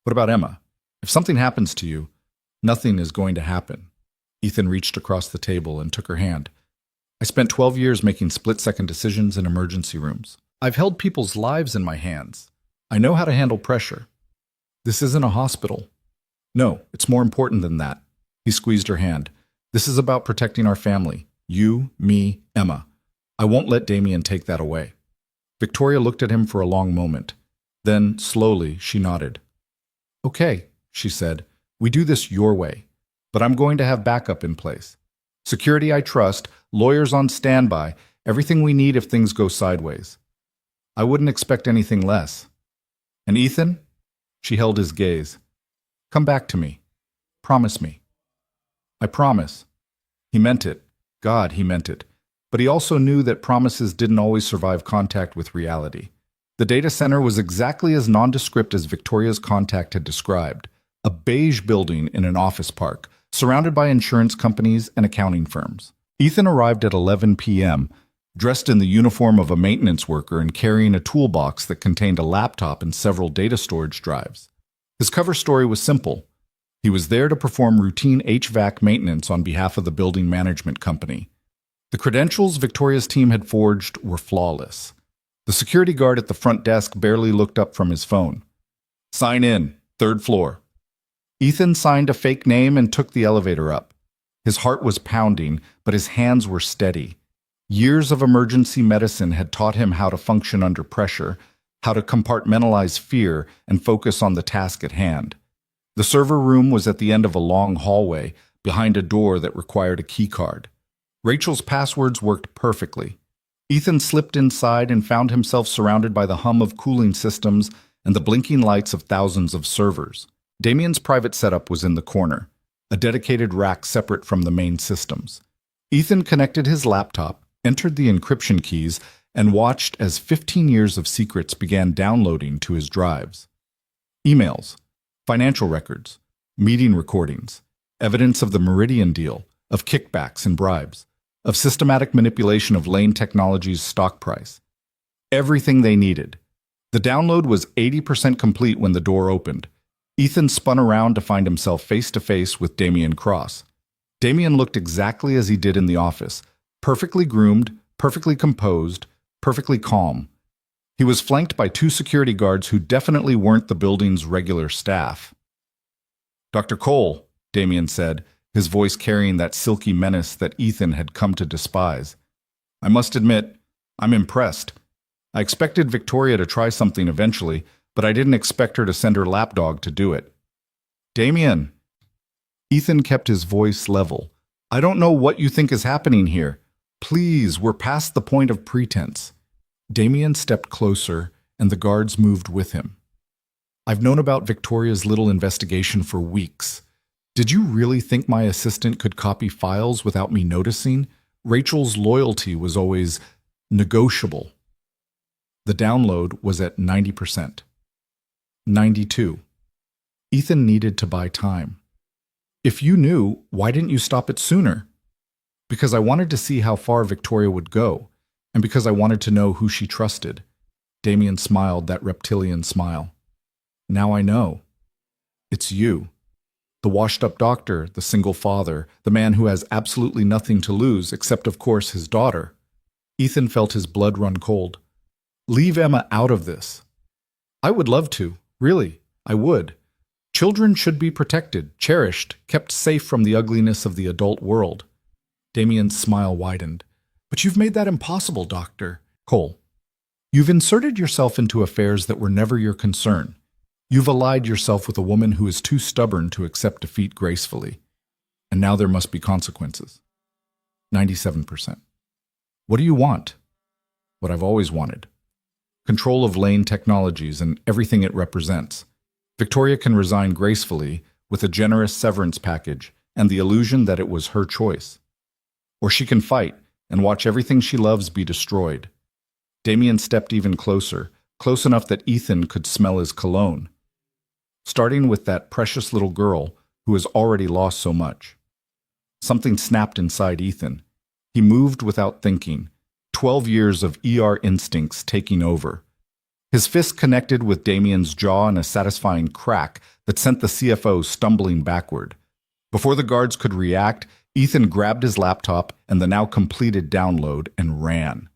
"What about Emma? If something happens to you, nothing is going to happen." Ethan reached across the table and took her hand. "I spent 12 years making split-second decisions in emergency rooms. I've held people's lives in my hands. I know how to handle pressure. This isn't a hospital. No, it's more important than that." He squeezed her hand. "This is about protecting our family. You, me, Emma. I won't let Damien take that away." Victoria looked at him for a long moment. Then, slowly, she nodded. "Okay," she said. "We do this your way. But I'm going to have backup in place. Security I trust, lawyers on standby, Everything we need if things go sideways. I wouldn't expect anything less. And Ethan? She held his gaze. Come back to me. Promise me. I promise. He meant it. God, he meant it. But he also knew that promises didn't always survive contact with reality. The data center was exactly as nondescript as Victoria's contact had described. A beige building in an office park, surrounded by insurance companies and accounting firms. Ethan arrived at 11 p.m., dressed in the uniform of a maintenance worker and carrying a toolbox that contained a laptop and several data storage drives. His cover story was simple. He was there to perform routine HVAC maintenance on behalf of the building management company. The credentials Victoria's team had forged were flawless. The security guard at the front desk barely looked up from his phone. Sign in, 3rd floor. Ethan signed a fake name and took the elevator up. His heart was pounding, but his hands were steady. Years of emergency medicine had taught him how to function under pressure, how to compartmentalize fear and focus on the task at hand. The server room was at the end of a long hallway, behind a door that required a keycard. Rachel's passwords worked perfectly. Ethan slipped inside and found himself surrounded by the hum of cooling systems and the blinking lights of thousands of servers. Damien's private setup was in the corner, a dedicated rack separate from the main systems. Ethan connected his laptop, entered the encryption keys, and watched as 15 years of secrets began downloading to his drives. Emails, financial records, meeting recordings, evidence of the Meridian deal, of kickbacks and bribes, of systematic manipulation of Lane Technologies' stock price. Everything they needed. The download was 80% complete when the door opened. Ethan spun around to find himself face-to-face with Damien Cross. Damien looked exactly as he did in the office, perfectly groomed, perfectly composed, perfectly calm. He was flanked by 2 security guards who definitely weren't the building's regular staff. Dr. Cole, Damien said, his voice carrying that silky menace that Ethan had come to despise. I must admit, I'm impressed. I expected Victoria to try something eventually, but I didn't expect her to send her lapdog to do it. Damien. Ethan kept his voice level. I don't know what you think is happening here. Please, we're past the point of pretense. Damien stepped closer, and the guards moved with him. I've known about Victoria's little investigation for weeks. Did you really think my assistant could copy files without me noticing? Rachel's loyalty was always negotiable. The download was at 90%. 92. Ethan needed to buy time. If you knew, why didn't you stop it sooner? Because I wanted to see how far Victoria would go, and because I wanted to know who she trusted. Damien smiled that reptilian smile. Now I know. It's you. The washed-up doctor, the single father, the man who has absolutely nothing to lose except, of course, his daughter. Ethan felt his blood run cold. Leave Emma out of this. I would love to. Really, I would. Children should be protected, cherished, kept safe from the ugliness of the adult world. Damien's smile widened. But you've made that impossible, Doctor. Cole. You've inserted yourself into affairs that were never your concern. You've allied yourself with a woman who is too stubborn to accept defeat gracefully. And now there must be consequences. 97%. What do you want? What I've always wanted. Control of Lane Technologies and everything it represents. Victoria can resign gracefully with a generous severance package and the illusion that it was her choice. Or she can fight and watch everything she loves be destroyed. Damien stepped even closer, close enough that Ethan could smell his cologne. Starting with that precious little girl who has already lost so much. Something snapped inside Ethan. He moved without thinking, 12 years of ER instincts taking over. His fist connected with Damien's jaw in a satisfying crack that sent the CFO stumbling backward. Before the guards could react, Ethan grabbed his laptop and the now completed download and ran.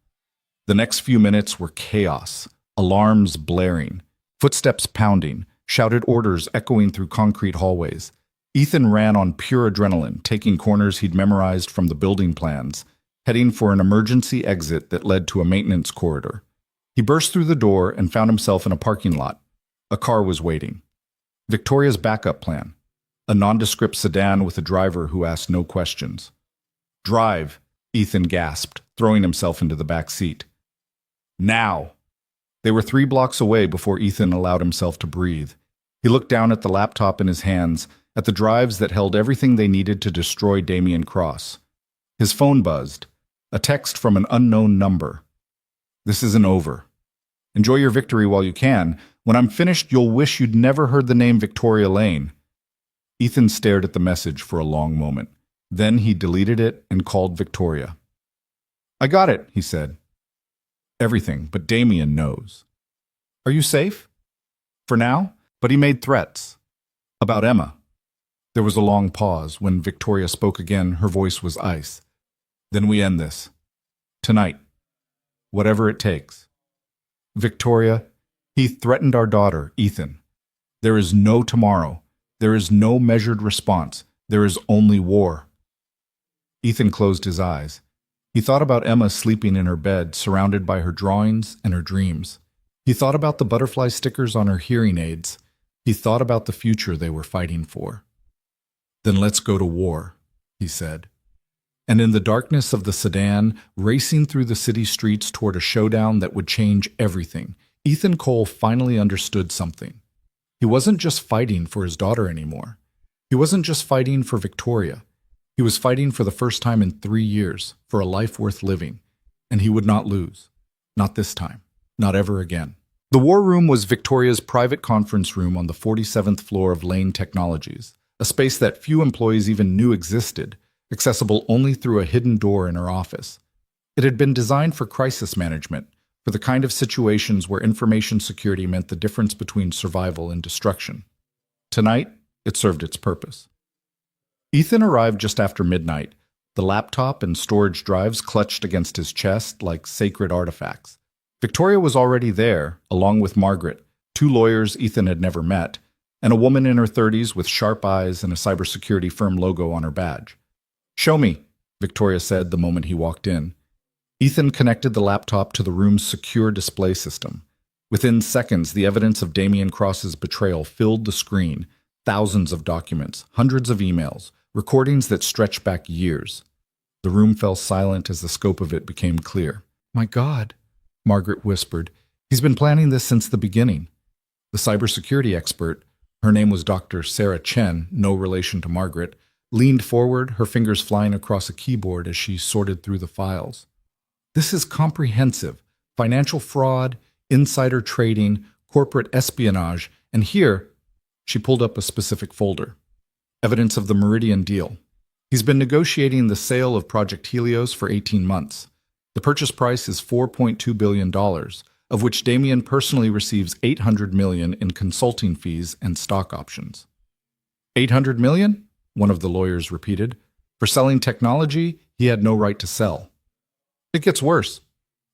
The next few minutes were chaos, alarms blaring, footsteps pounding, shouted orders echoing through concrete hallways. Ethan ran on pure adrenaline, taking corners he'd memorized from the building plans, heading for an emergency exit that led to a maintenance corridor. He burst through the door and found himself in a parking lot. A car was waiting. Victoria's backup plan. A nondescript sedan with a driver who asked no questions. Drive, Ethan gasped, throwing himself into the back seat. Now! They were 3 blocks away before Ethan allowed himself to breathe. He looked down at the laptop in his hands, at the drives that held everything they needed to destroy Damien Cross. His phone buzzed. A text from an unknown number. This isn't over. Enjoy your victory while you can. When I'm finished, you'll wish you'd never heard the name Victoria Lane. Ethan stared at the message for a long moment. Then he deleted it and called Victoria. I got it, he said. Everything, but Damien knows. Are you safe? For now? But he made threats. About Emma. There was a long pause. When Victoria spoke again, her voice was ice. Then we end this. Tonight. Whatever it takes. Victoria, he threatened our daughter, Ethan. There is no tomorrow. There is no measured response. There is only war. Ethan closed his eyes. He thought about Emma sleeping in her bed, surrounded by her drawings and her dreams. He thought about the butterfly stickers on her hearing aids. He thought about the future they were fighting for. Then let's go to war, he said. And in the darkness of the sedan, racing through the city streets toward a showdown that would change everything, Ethan Cole finally understood something. He wasn't just fighting for his daughter anymore. He wasn't just fighting for Victoria. He was fighting for the first time in 3 years, for a life worth living. And he would not lose. Not this time. Not ever again. The war room was Victoria's private conference room on the 47th floor of Lane Technologies, a space that few employees even knew existed, accessible only through a hidden door in her office. It had been designed for crisis management, for the kind of situations where information security meant the difference between survival and destruction. Tonight, it served its purpose. Ethan arrived just after midnight, the laptop and storage drives clutched against his chest like sacred artifacts. Victoria was already there, along with Margaret, 2 lawyers Ethan had never met, and a woman in her 30s with sharp eyes and a cybersecurity firm logo on her badge. Show me, Victoria said the moment he walked in. Ethan connected the laptop to the room's secure display system. Within seconds, the evidence of Damien Cross's betrayal filled the screen. Thousands of documents, hundreds of emails, recordings that stretched back years. The room fell silent as the scope of it became clear. My God, Margaret whispered. He's been planning this since the beginning. The cybersecurity expert, her name was Dr. Sarah Chen, no relation to Margaret, leaned forward, her fingers flying across a keyboard as she sorted through the files. This is comprehensive. Financial fraud, insider trading, corporate espionage, and here, she pulled up a specific folder. Evidence of the Meridian deal. He's been negotiating the sale of Project Helios for 18 months. The purchase price is $4.2 billion, of which Damien personally receives $800 million in consulting fees and stock options. $800 million? One of the lawyers repeated. For selling technology he had no right to sell. It gets worse.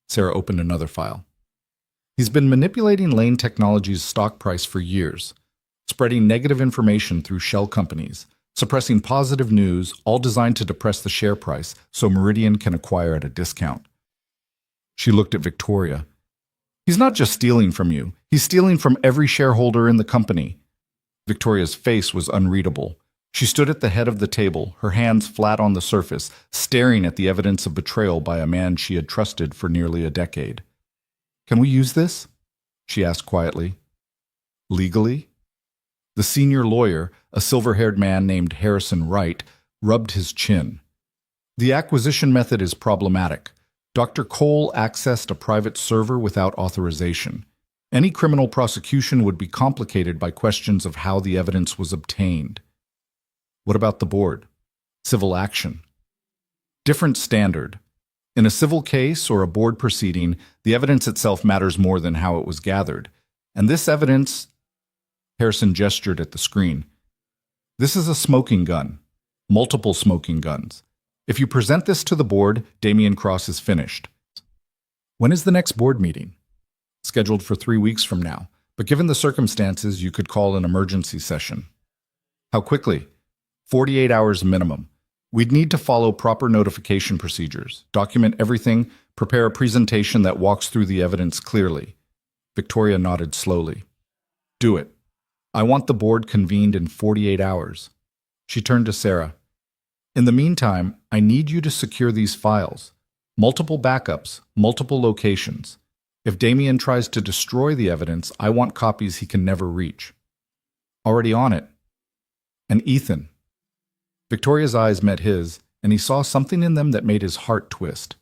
Sarah opened another file. He's been manipulating Lane Technologies' stock price for years, spreading negative information through shell companies, suppressing positive news, all designed to depress the share price so Meridian can acquire at a discount. She looked at Victoria. He's not just stealing from you. He's stealing from every shareholder in the company. Victoria's face was unreadable. She stood at the head of the table, her hands flat on the surface, staring at the evidence of betrayal by a man she had trusted for nearly a decade. Can we use this? She asked quietly. Legally? The senior lawyer, a silver-haired man named Harrison Wright, rubbed his chin. The acquisition method is problematic. Dr. Cole accessed a private server without authorization. Any criminal prosecution would be complicated by questions of how the evidence was obtained. What about the board? Civil action. Different standard. In a civil case or a board proceeding, the evidence itself matters more than how it was gathered. And this evidence... Harrison gestured at the screen. This is a smoking gun. Multiple smoking guns. If you present this to the board, Damien Cross is finished. When is the next board meeting? Scheduled for 3 weeks from now, but given the circumstances, you could call an emergency session. How quickly? 48 hours minimum. We'd need to follow proper notification procedures, document everything, prepare a presentation that walks through the evidence clearly. Victoria nodded slowly. Do it. I want the board convened in 48 hours. She turned to Sarah. In the meantime, I need you to secure these files. Multiple backups, multiple locations. If Damien tries to destroy the evidence, I want copies he can never reach. Already on it. And Ethan. Victoria's eyes met his, and he saw something in them that made his heart twist.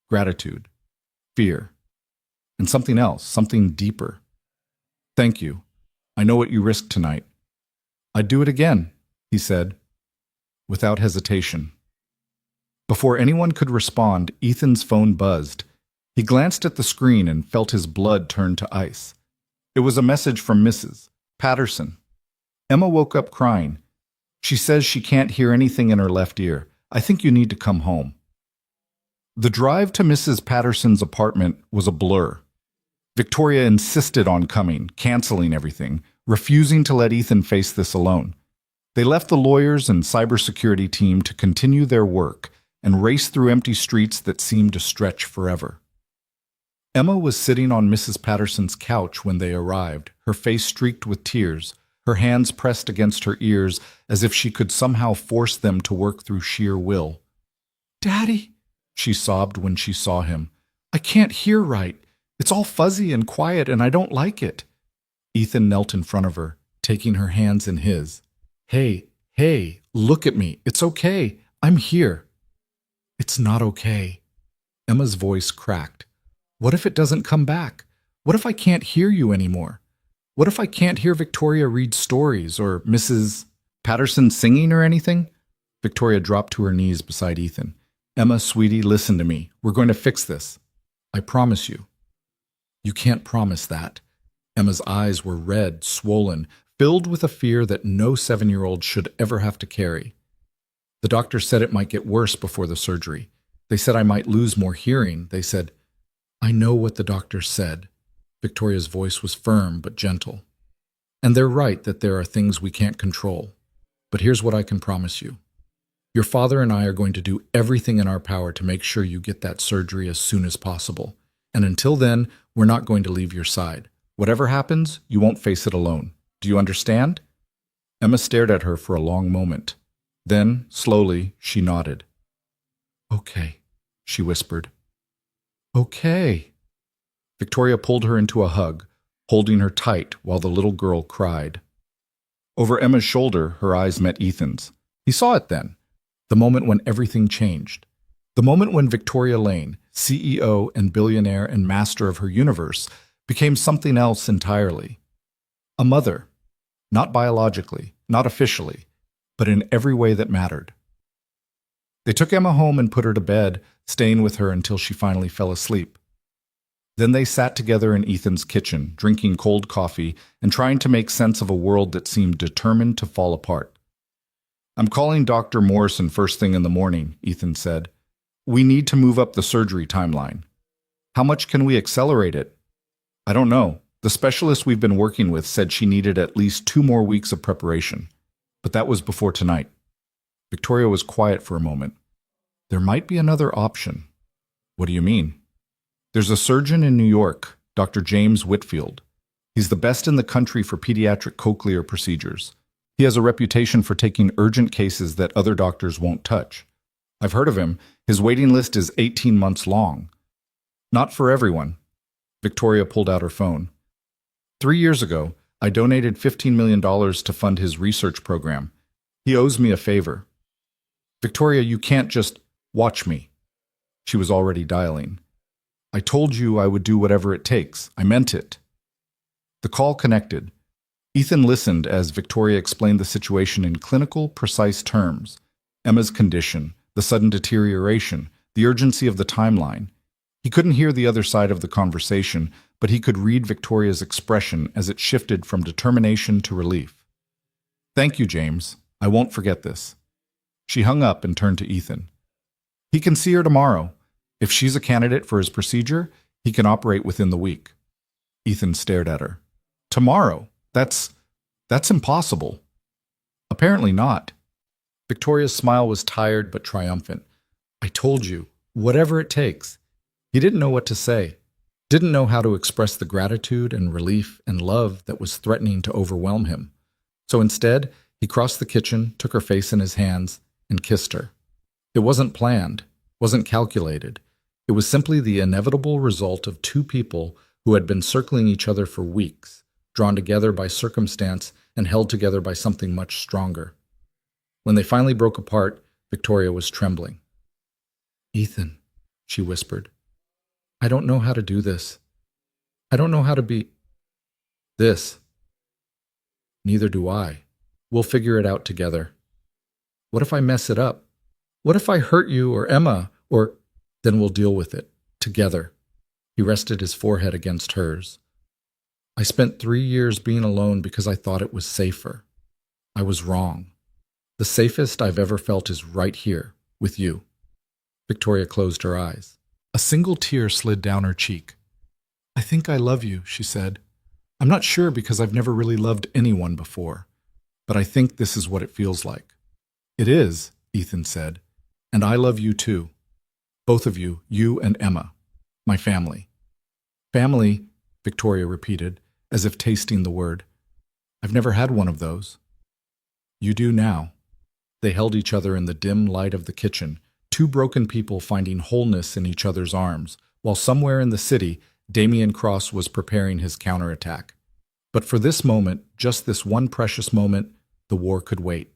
Gratitude. Fear. And something else, something deeper. Thank you. I know what you risked tonight. I'd do it again, he said, without hesitation. Before anyone could respond, Ethan's phone buzzed. He glanced at the screen and felt his blood turn to ice. It was a message from Mrs. Patterson. Emma woke up crying. She says she can't hear anything in her left ear. I think you need to come home. The drive to Mrs. Patterson's apartment was a blur. Victoria insisted on coming, canceling everything, refusing to let Ethan face this alone. They left the lawyers and cybersecurity team to continue their work and race through empty streets that seemed to stretch forever. Emma was sitting on Mrs. Patterson's couch when they arrived, her face streaked with tears, her hands pressed against her ears as if she could somehow force them to work through sheer will. "Daddy," she sobbed when she saw him. "I can't hear right. It's all fuzzy and quiet, and I don't like it." Ethan knelt in front of her, taking her hands in his. Hey, look at me. It's okay. I'm here." "It's not okay." Emma's voice cracked. "What if it doesn't come back? What if I can't hear you anymore? What if I can't hear Victoria read stories or Mrs. Patterson singing or anything?" Victoria dropped to her knees beside Ethan. "Emma, sweetie, listen to me. We're going to fix this. I promise you." "You can't promise that." Emma's eyes were red, swollen, filled with a fear that no 7-year-old should ever have to carry. "The doctor said it might get worse before the surgery. They said I might lose more hearing. They said—" "I know what the doctor said." Victoria's voice was firm but gentle. "And they're right that there are things we can't control. But here's what I can promise you. Your father and I are going to do everything in our power to make sure you get that surgery as soon as possible. And until then, we're not going to leave your side. Whatever happens, you won't face it alone. Do you understand?" Emma stared at her for a long moment. Then, slowly, she nodded. "Okay," she whispered. "Okay." Victoria pulled her into a hug, holding her tight while the little girl cried. Over Emma's shoulder, her eyes met Ethan's. He saw it then, the moment when everything changed. The moment when Victoria Lane, CEO and billionaire and master of her universe, became something else entirely. A mother, not biologically, not officially, but in every way that mattered. They took Emma home and put her to bed, staying with her until she finally fell asleep. Then they sat together in Ethan's kitchen, drinking cold coffee and trying to make sense of a world that seemed determined to fall apart. "I'm calling Dr. Morrison first thing in the morning," Ethan said. "We need to move up the surgery timeline." "How much can we accelerate it?" "I don't know. The specialist we've been working with said she needed at least 2 more weeks of preparation. But that was before tonight." Victoria was quiet for a moment. "There might be another option." "What do you mean?" "There's a surgeon in New York, Dr. James Whitfield. He's the best in the country for pediatric cochlear procedures. He has a reputation for taking urgent cases that other doctors won't touch. I've heard of him. His waiting list is 18 months long." "Not for everyone." Victoria pulled out her phone. 3 years ago, I donated $15 million to fund his research program. He owes me a favor." "Victoria, you can't just watch me." She was already dialing. "I told you I would do whatever it takes. I meant it." The call connected. Ethan listened as Victoria explained the situation in clinical, precise terms. Emma's condition, the sudden deterioration, the urgency of the timeline. He couldn't hear the other side of the conversation, but he could read Victoria's expression as it shifted from determination to relief. "Thank you, James. I won't forget this." She hung up and turned to Ethan. "He can see her tomorrow. If she's a candidate for his procedure, he can operate within the week." Ethan stared at her. "Tomorrow? That's impossible." "Apparently not." Victoria's smile was tired but triumphant. "I told you, whatever it takes." He didn't know what to say, didn't know how to express the gratitude and relief and love that was threatening to overwhelm him. So instead, he crossed the kitchen, took her face in his hands, and kissed her. It wasn't planned, wasn't calculated. It was simply the inevitable result of two people who had been circling each other for weeks, drawn together by circumstance and held together by something much stronger. When they finally broke apart, Victoria was trembling. "Ethan," she whispered, "I don't know how to do this. I don't know how to be this." "Neither do I. We'll figure it out together." "What if I mess it up? What if I hurt you or Emma or—" "Then we'll deal with it. Together." He rested his forehead against hers. "I spent 3 years being alone because I thought it was safer. I was wrong. The safest I've ever felt is right here, with you." Victoria closed her eyes. A single tear slid down her cheek. "I think I love you," she said. "I'm not sure because I've never really loved anyone before, but I think this is what it feels like." "It is," Ethan said, "and I love you too. Both of you, you and Emma. My family." "Family," Victoria repeated, as if tasting the word. "I've never had one of those." "You do now." They held each other in the dim light of the kitchen, two broken people finding wholeness in each other's arms, while somewhere in the city, Damian Cross was preparing his counterattack. But for this moment, just this one precious moment, the war could wait.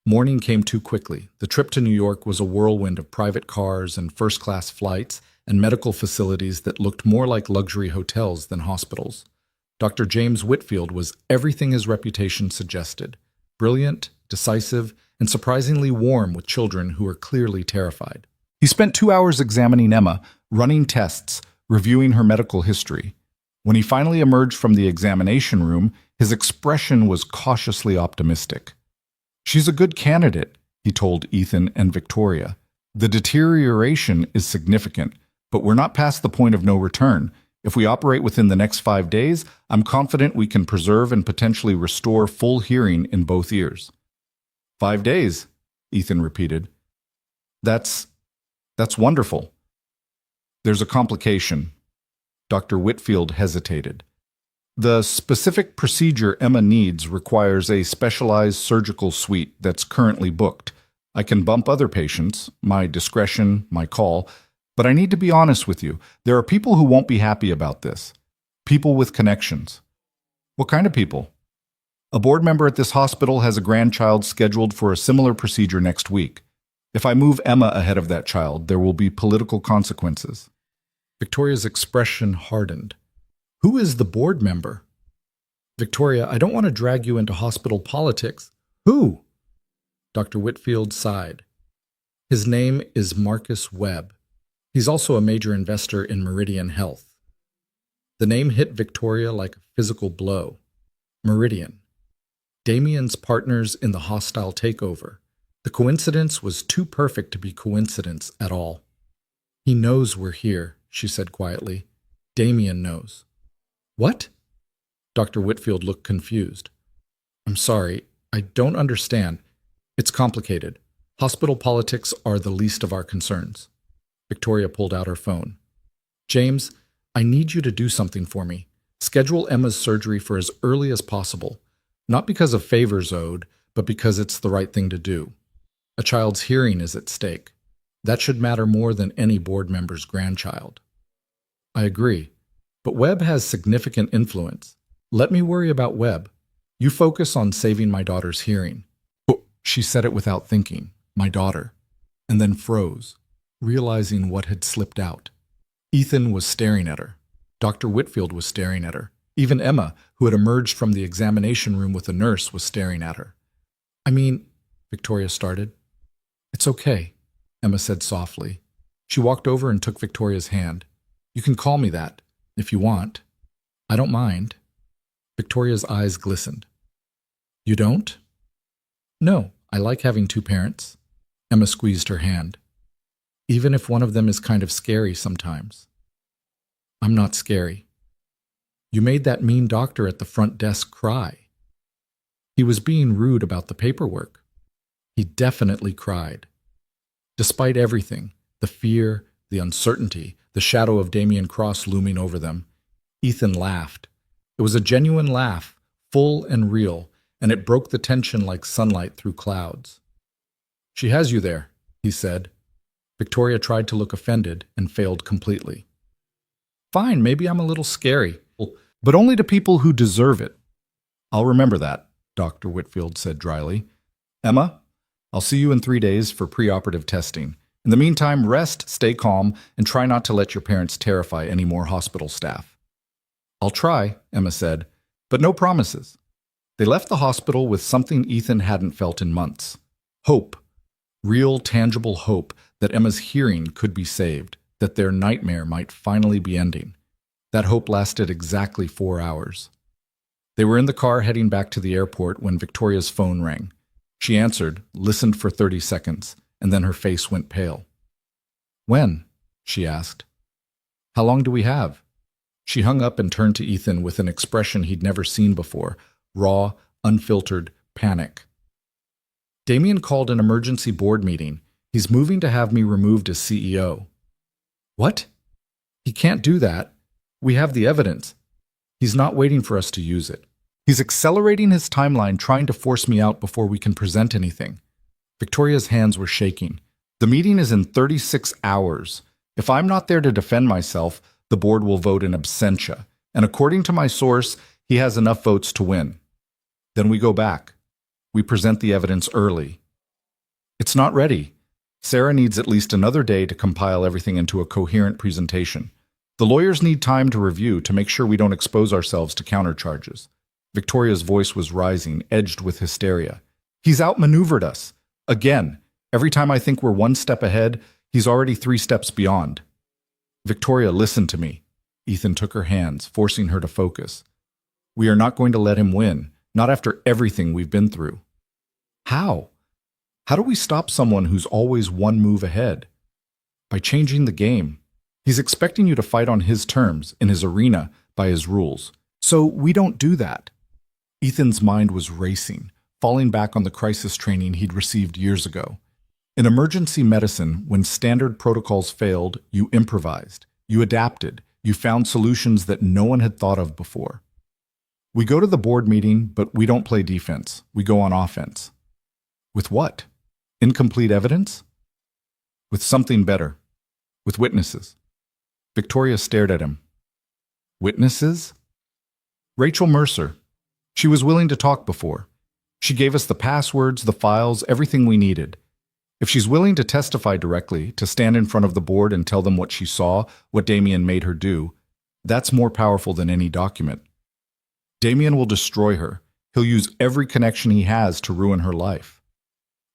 Morning came too quickly. The trip to New York was a whirlwind of private cars and first-class flights and medical facilities that looked more like luxury hotels than hospitals. Dr. James Whitfield was everything his reputation suggested: brilliant, decisive, and surprisingly warm with children who were clearly terrified. He spent 2 hours examining Emma, running tests, reviewing her medical history. When he finally emerged from the examination room, his expression was cautiously optimistic. "She's a good candidate," he told Ethan and Victoria. "The deterioration is significant, but we're not past the point of no return. If we operate within the next 5 days, I'm confident we can preserve and potentially restore full hearing in both ears." 5 days, Ethan repeated. That's wonderful. There's a complication. Dr. Whitfield hesitated. The specific procedure Emma needs requires a specialized surgical suite that's currently booked. I can bump other patients, my discretion, my call, but I need to be honest with you. There are people who won't be happy about this. People with connections. What kind of people? A board member at this hospital has a grandchild scheduled for a similar procedure next week. If I move Emma ahead of that child, there will be political consequences. Victoria's expression hardened. Who is the board member? Victoria, I don't want to drag you into hospital politics. Who? Dr. Whitfield sighed. His name is Marcus Webb. He's also a major investor in Meridian Health. The name hit Victoria like a physical blow. Meridian. Damian's partners in the hostile takeover. The coincidence was too perfect to be coincidence at all. He knows we're here, she said quietly. Damian knows. What? Dr. Whitfield looked confused. I'm sorry, I don't understand. It's complicated. Hospital politics are the least of our concerns. Victoria pulled out her phone. James, I need you to do something for me. Schedule Emma's surgery for as early as possible. Not because of favors owed, but because it's the right thing to do. A child's hearing is at stake. That should matter more than any board member's grandchild. I agree, but Webb has significant influence. Let me worry about Webb. You focus on saving my daughter's hearing. Oh, she said it without thinking, my daughter, and then froze, realizing what had slipped out. Ethan was staring at her. Dr. Whitfield was staring at her. Even Emma, who had emerged from the examination room with a nurse, was staring at her. I mean, Victoria started. It's okay, Emma said softly. She walked over and took Victoria's hand. You can call me that, if you want. I don't mind. Victoria's eyes glistened. You don't? No, I like having two parents. Emma squeezed her hand. Even if one of them is kind of scary sometimes. I'm not scary. You made that mean doctor at the front desk cry. He was being rude about the paperwork. He definitely cried. Despite everything, the fear, the uncertainty, the shadow of Damian Cross looming over them, Ethan laughed. It was a genuine laugh, full and real, and it broke the tension like sunlight through clouds. She has you there, he said. Victoria tried to look offended and failed completely. Fine, maybe I'm a little scary, but only to people who deserve it. I'll remember that, Dr. Whitfield said dryly. Emma, I'll see you in 3 days for preoperative testing. In the meantime, rest, stay calm, and try not to let your parents terrify any more hospital staff. I'll try, Emma said, but no promises. They left the hospital with something Ethan hadn't felt in months. Hope. Real, tangible hope that Emma's hearing could be saved, that their nightmare might finally be ending. That hope lasted exactly 4 hours. They were in the car heading back to the airport when Victoria's phone rang. She answered, listened for 30 seconds, and then her face went pale. When? She asked. How long do we have? She hung up and turned to Ethan with an expression he'd never seen before, raw, unfiltered panic. Damien called an emergency board meeting. He's moving to have me removed as CEO. What? He can't do that. We have the evidence. He's not waiting for us to use it. He's accelerating his timeline, trying to force me out before we can present anything. Victoria's hands were shaking. The meeting is in 36 hours. If I'm not there to defend myself, the board will vote in absentia. And according to my source, he has enough votes to win. Then we go back. We present the evidence early. It's not ready. Sarah needs at least another day to compile everything into a coherent presentation. The lawyers need time to review to make sure we don't expose ourselves to countercharges. Victoria's voice was rising, edged with hysteria. He's outmaneuvered us. Again, every time I think we're 1 step ahead, he's already 3 steps beyond. Victoria, listen to me. Ethan took her hands, forcing her to focus. We are not going to let him win, not after everything we've been through. How? How do we stop someone who's always 1 move ahead? By changing the game. He's expecting you to fight on his terms, in his arena, by his rules. So we don't do that. Ethan's mind was racing, falling back on the crisis training he'd received years ago. In emergency medicine, when standard protocols failed, you improvised, you adapted, you found solutions that no one had thought of before. We go to the board meeting, but we don't play defense. We go on offense. With what? Incomplete evidence? With something better. With witnesses. Victoria stared at him. Witnesses? Rachel Mercer. She was willing to talk before. She gave us the passwords, the files, everything we needed. If she's willing to testify directly, to stand in front of the board and tell them what she saw, what Damien made her do, that's more powerful than any document. Damien will destroy her. He'll use every connection he has to ruin her life.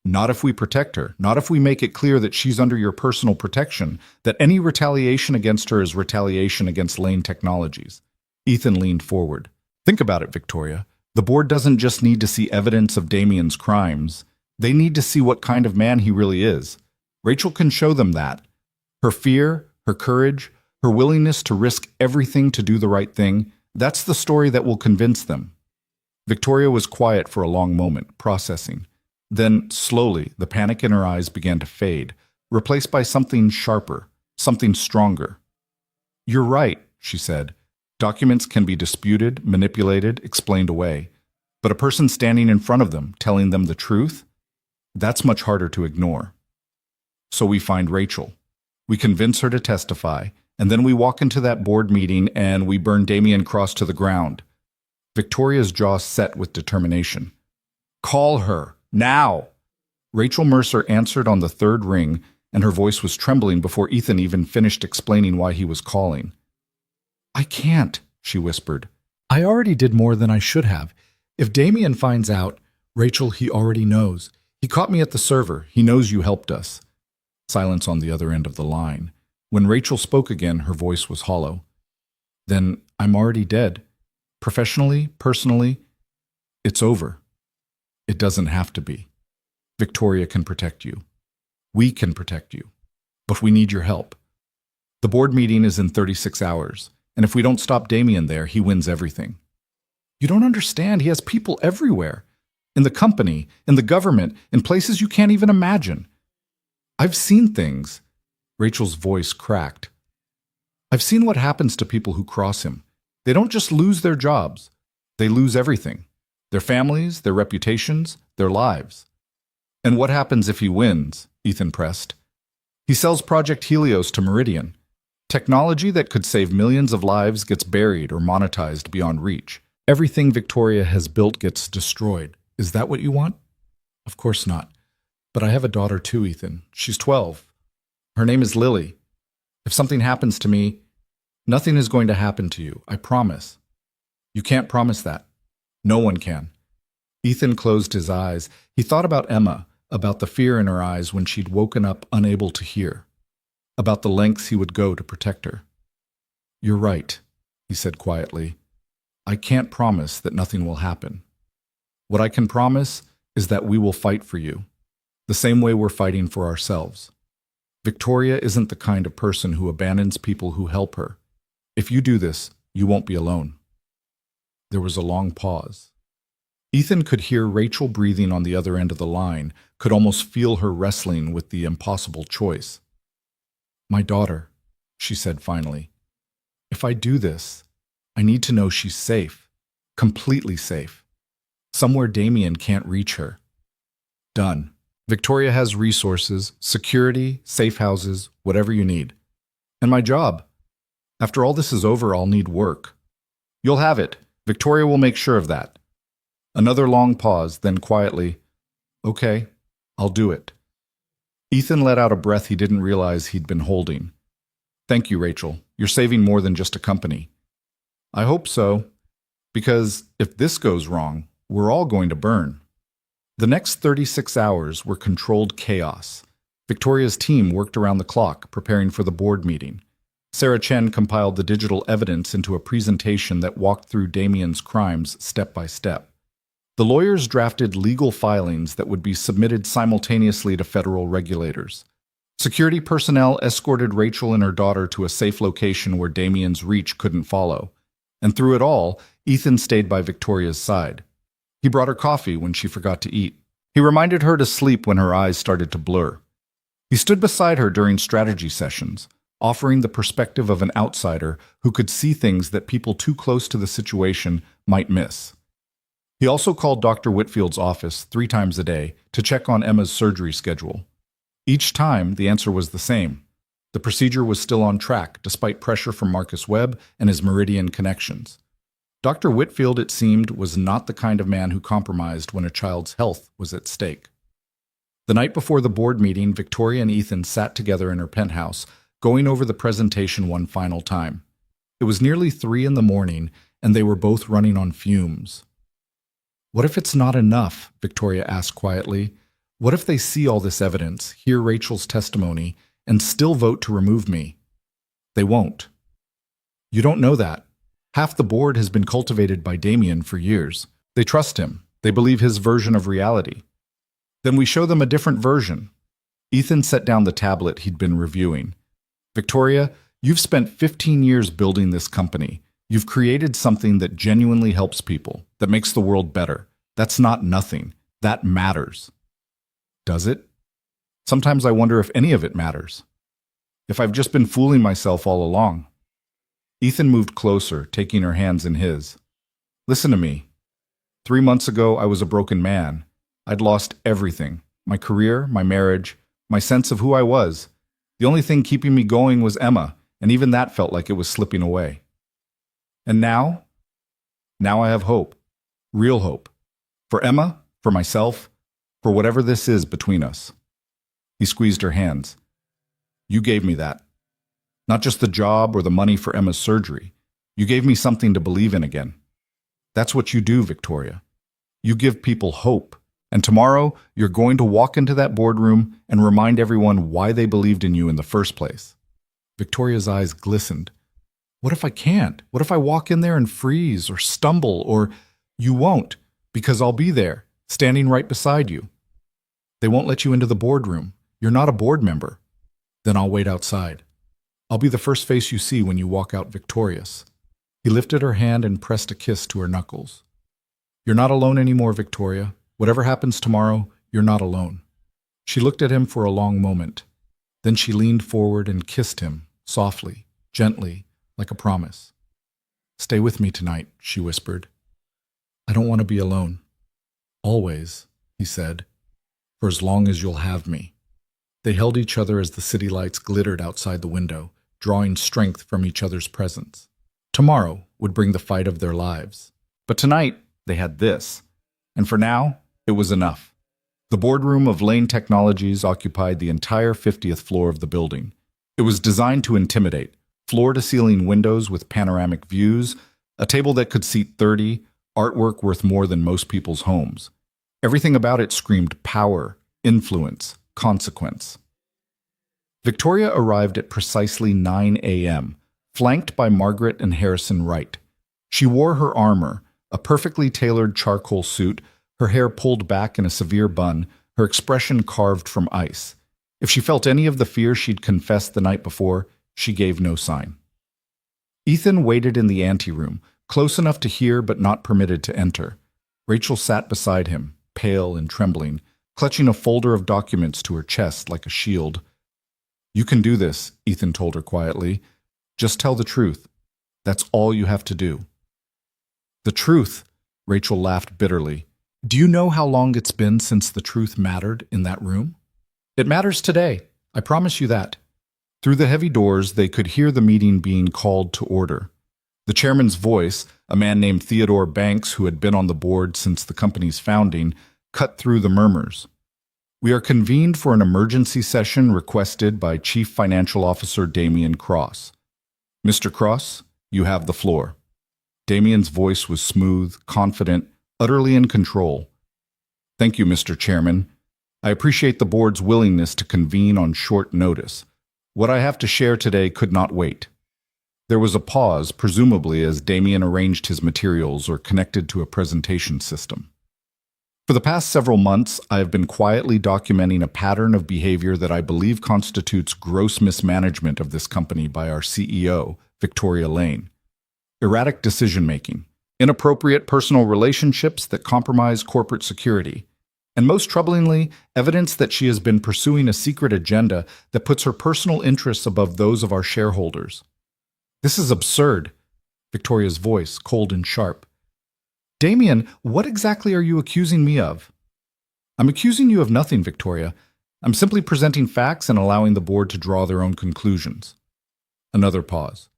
Not if we protect her, not if we make it clear that she's under your personal protection, that any retaliation against her is retaliation against Lane Technologies. Ethan leaned forward. Think about it, Victoria. The board doesn't just need to see evidence of Damien's crimes. They need to see what kind of man he really is. Rachel can show them that. Her fear, her courage, her willingness to risk everything to do the right thing, that's the story that will convince them. Victoria was quiet for a long moment, processing. Then, slowly, the panic in her eyes began to fade, replaced by something sharper, something stronger. You're right, she said. Documents can be disputed, manipulated, explained away. But a person standing in front of them, telling them the truth, that's much harder to ignore. So we find Rachel. We convince her to testify, and then we walk into that board meeting and we burn Damien Cross to the ground. Victoria's jaw set with determination. Call her, now! Rachel Mercer answered on the 3rd ring, and her voice was trembling before Ethan even finished explaining why he was calling. I can't, she whispered. I already did more than I should have. If Damien finds out, Rachel, he already knows. He caught me at the server. He knows you helped us. Silence on the other end of the line. When Rachel spoke again, her voice was hollow. Then I'm already dead. Professionally, personally, it's over. It doesn't have to be. Victoria can protect you. We can protect you. But we need your help. The board meeting is in 36 hours. And if we don't stop Damien there, he wins everything. You don't understand. He has people everywhere. In the company, in the government, in places you can't even imagine. I've seen things. Rachel's voice cracked. I've seen what happens to people who cross him. They don't just lose their jobs. They lose everything. Their families, their reputations, their lives. And what happens if he wins? Ethan pressed. He sells Project Helios to Meridian. Technology that could save millions of lives gets buried or monetized beyond reach. Everything Victoria has built gets destroyed. Is that what you want? Of course not. But I have a daughter too, Ethan. She's 12. Her name is Lily. If something happens to me, nothing is going to happen to you, I promise. You can't promise that. No one can. Ethan closed his eyes. He thought about Emma, about the fear in her eyes when she'd woken up unable to hear, about the lengths he would go to protect her. You're right, he said quietly. I can't promise that nothing will happen. What I can promise is that we will fight for you, the same way we're fighting for ourselves. Victoria isn't the kind of person who abandons people who help her. If you do this, you won't be alone. There was a long pause. Ethan could hear Rachel breathing on the other end of the line, could almost feel her wrestling with the impossible choice. My daughter, she said finally. If I do this, I need to know she's safe, completely safe. Somewhere Damien can't reach her. Done. Victoria has resources, security, safe houses, whatever you need. And my job. After all this is over, I'll need work. You'll have it. Victoria will make sure of that. Another long pause, then quietly, okay, I'll do it. Ethan let out a breath he didn't realize he'd been holding. Thank you, Rachel. You're saving more than just a company. I hope so, because if this goes wrong, we're all going to burn. The next 36 hours were controlled chaos. Victoria's team worked around the clock, preparing for the board meeting. Sarah Chen compiled the digital evidence into a presentation that walked through Damien's crimes step by step. The lawyers drafted legal filings that would be submitted simultaneously to federal regulators. Security personnel escorted Rachel and her daughter to a safe location where Damien's reach couldn't follow. And through it all, Ethan stayed by Victoria's side. He brought her coffee when she forgot to eat. He reminded her to sleep when her eyes started to blur. He stood beside her during strategy sessions, offering the perspective of an outsider who could see things that people too close to the situation might miss. He also called Dr. Whitfield's office 3 times a day to check on Emma's surgery schedule. Each time, the answer was the same. The procedure was still on track, despite pressure from Marcus Webb and his Meridian connections. Dr. Whitfield, it seemed, was not the kind of man who compromised when a child's health was at stake. The night before the board meeting, Victoria and Ethan sat together in her penthouse, going over the presentation one final time. It was nearly 3 in the morning, and they were both running on fumes. What if it's not enough? Victoria asked quietly. What if they see all this evidence, hear Rachel's testimony, and still vote to remove me? They won't. You don't know that. Half the board has been cultivated by Damien for years. They trust him. They believe his version of reality. Then we show them a different version. Ethan set down the tablet he'd been reviewing. Victoria, you've spent 15 years building this company. You've created something that genuinely helps people, that makes the world better. That's not nothing. That matters. Does it? Sometimes I wonder if any of it matters. If I've just been fooling myself all along. Ethan moved closer, taking her hands in his. Listen to me. 3 months ago, I was a broken man. I'd lost everything. My career, my marriage, my sense of who I was. The only thing keeping me going was Emma, and even that felt like it was slipping away. And now? Now I have hope. Real hope. For Emma, for myself, for whatever this is between us. He squeezed her hands. You gave me that. Not just the job or the money for Emma's surgery. You gave me something to believe in again. That's what you do, Victoria. You give people hope. And tomorrow, you're going to walk into that boardroom and remind everyone why they believed in you in the first place. Victoria's eyes glistened. What if I can't? What if I walk in there and freeze or stumble or you won't, because I'll be there, standing right beside you. They won't let you into the boardroom. You're not a board member. Then I'll wait outside. I'll be the first face you see when you walk out victorious. He lifted her hand and pressed a kiss to her knuckles. You're not alone anymore, Victoria. Whatever happens tomorrow, you're not alone. She looked at him for a long moment. Then she leaned forward and kissed him, softly, gently, like a promise. Stay with me tonight, she whispered. I don't want to be alone. Always, he said, for as long as you'll have me. They held each other as the city lights glittered outside the window, drawing strength from each other's presence. Tomorrow would bring the fight of their lives. But tonight, they had this. And for now, it was enough. The boardroom of Lane Technologies occupied the entire 50th floor of the building. It was designed to intimidate, floor-to-ceiling windows with panoramic views, a table that could seat 30, artwork worth more than most people's homes. Everything about it screamed power, influence, consequence. Victoria arrived at precisely 9 a.m., flanked by Margaret and Harrison Wright. She wore her armor, a perfectly tailored charcoal suit, her hair pulled back in a severe bun, her expression carved from ice. If she felt any of the fear she'd confessed the night before, she gave no sign. Ethan waited in the anteroom, close enough to hear but not permitted to enter. Rachel sat beside him, pale and trembling, clutching a folder of documents to her chest like a shield. "You can do this," Ethan told her quietly. "Just tell the truth. That's all you have to do." "The truth?" Rachel laughed bitterly. "Do you know how long it's been since the truth mattered in that room? It matters today, I promise you that." Through the heavy doors, they could hear the meeting being called to order. The chairman's voice, a man named Theodore Banks who had been on the board since the company's founding, cut through the murmurs. "We are convened for an emergency session requested by Chief Financial Officer Damian Cross. Mr. Cross, you have the floor." Damian's voice was smooth, confident, utterly in control. "Thank you, Mr. Chairman. I appreciate the board's willingness to convene on short notice. What I have to share today could not wait." There was a pause, presumably as Damian arranged his materials or connected to a presentation system. "For the past several months, I have been quietly documenting a pattern of behavior that I believe constitutes gross mismanagement of this company by our CEO, Victoria Lane. Erratic decision-making, inappropriate personal relationships that compromise corporate security, and most troublingly, evidence that she has been pursuing a secret agenda that puts her personal interests above those of our shareholders. This is absurd." Victoria's voice, cold and sharp. "Damian, what exactly are you accusing me of?" "I'm accusing you of nothing, Victoria. I'm simply presenting facts and allowing the board to draw their own conclusions." Another pause.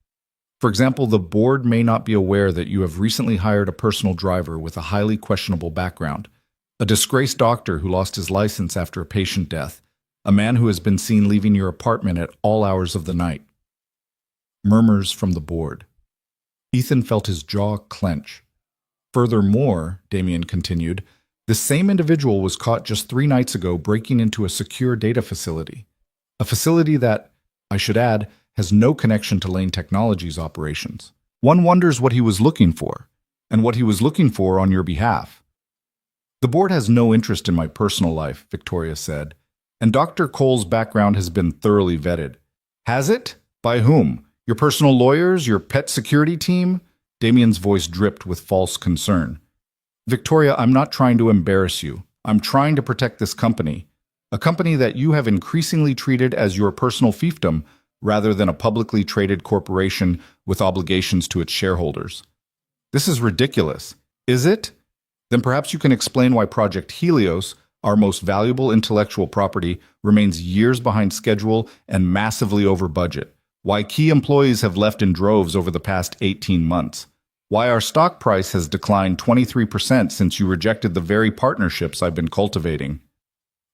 "For example, the board may not be aware that you have recently hired a personal driver with a highly questionable background, a disgraced doctor who lost his license after a patient death, a man who has been seen leaving your apartment at all hours of the night." Murmurs from the board. Ethan felt his jaw clench. "Furthermore," Damian continued, "this same individual was caught just 3 nights ago breaking into a secure data facility. A facility that, I should add, has no connection to Lane Technologies' operations. One wonders what he was looking for, and what he was looking for on your behalf." "The board has no interest in my personal life," Victoria said, "and Dr. Cole's background has been thoroughly vetted." "Has it? By whom? Your personal lawyers? Your pet security team?" Damian's voice dripped with false concern. "Victoria, I'm not trying to embarrass you. I'm trying to protect this company, a company that you have increasingly treated as your personal fiefdom rather than a publicly traded corporation with obligations to its shareholders. This is ridiculous. Is it? Then perhaps you can explain why Project Helios, our most valuable intellectual property, remains years behind schedule and massively over budget. Why key employees have left in droves over the past 18 months. Why our stock price has declined 23% since you rejected the very partnerships I've been cultivating."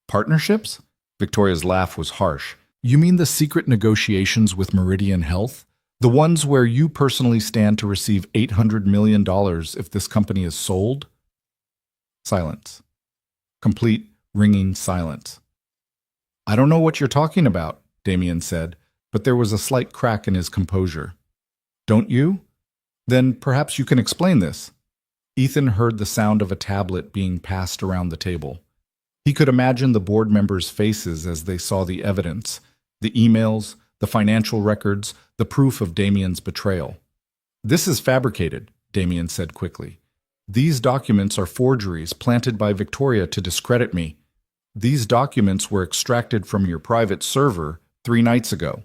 "Partnerships?" Victoria's laugh was harsh. "You mean the secret negotiations with Meridian Health? The ones where you personally stand to receive $800 million if this company is sold?" Silence. Complete, ringing silence. "I don't know what you're talking about," Damian said, but there was a slight crack in his composure. "Don't you? Then perhaps you can explain this." Ethan heard the sound of a tablet being passed around the table. He could imagine the board members' faces as they saw the evidence, the emails, the financial records, the proof of Damian's betrayal. "This is fabricated," Damian said quickly. "These documents are forgeries planted by Victoria to discredit me. These documents were extracted from your private server 3 nights ago.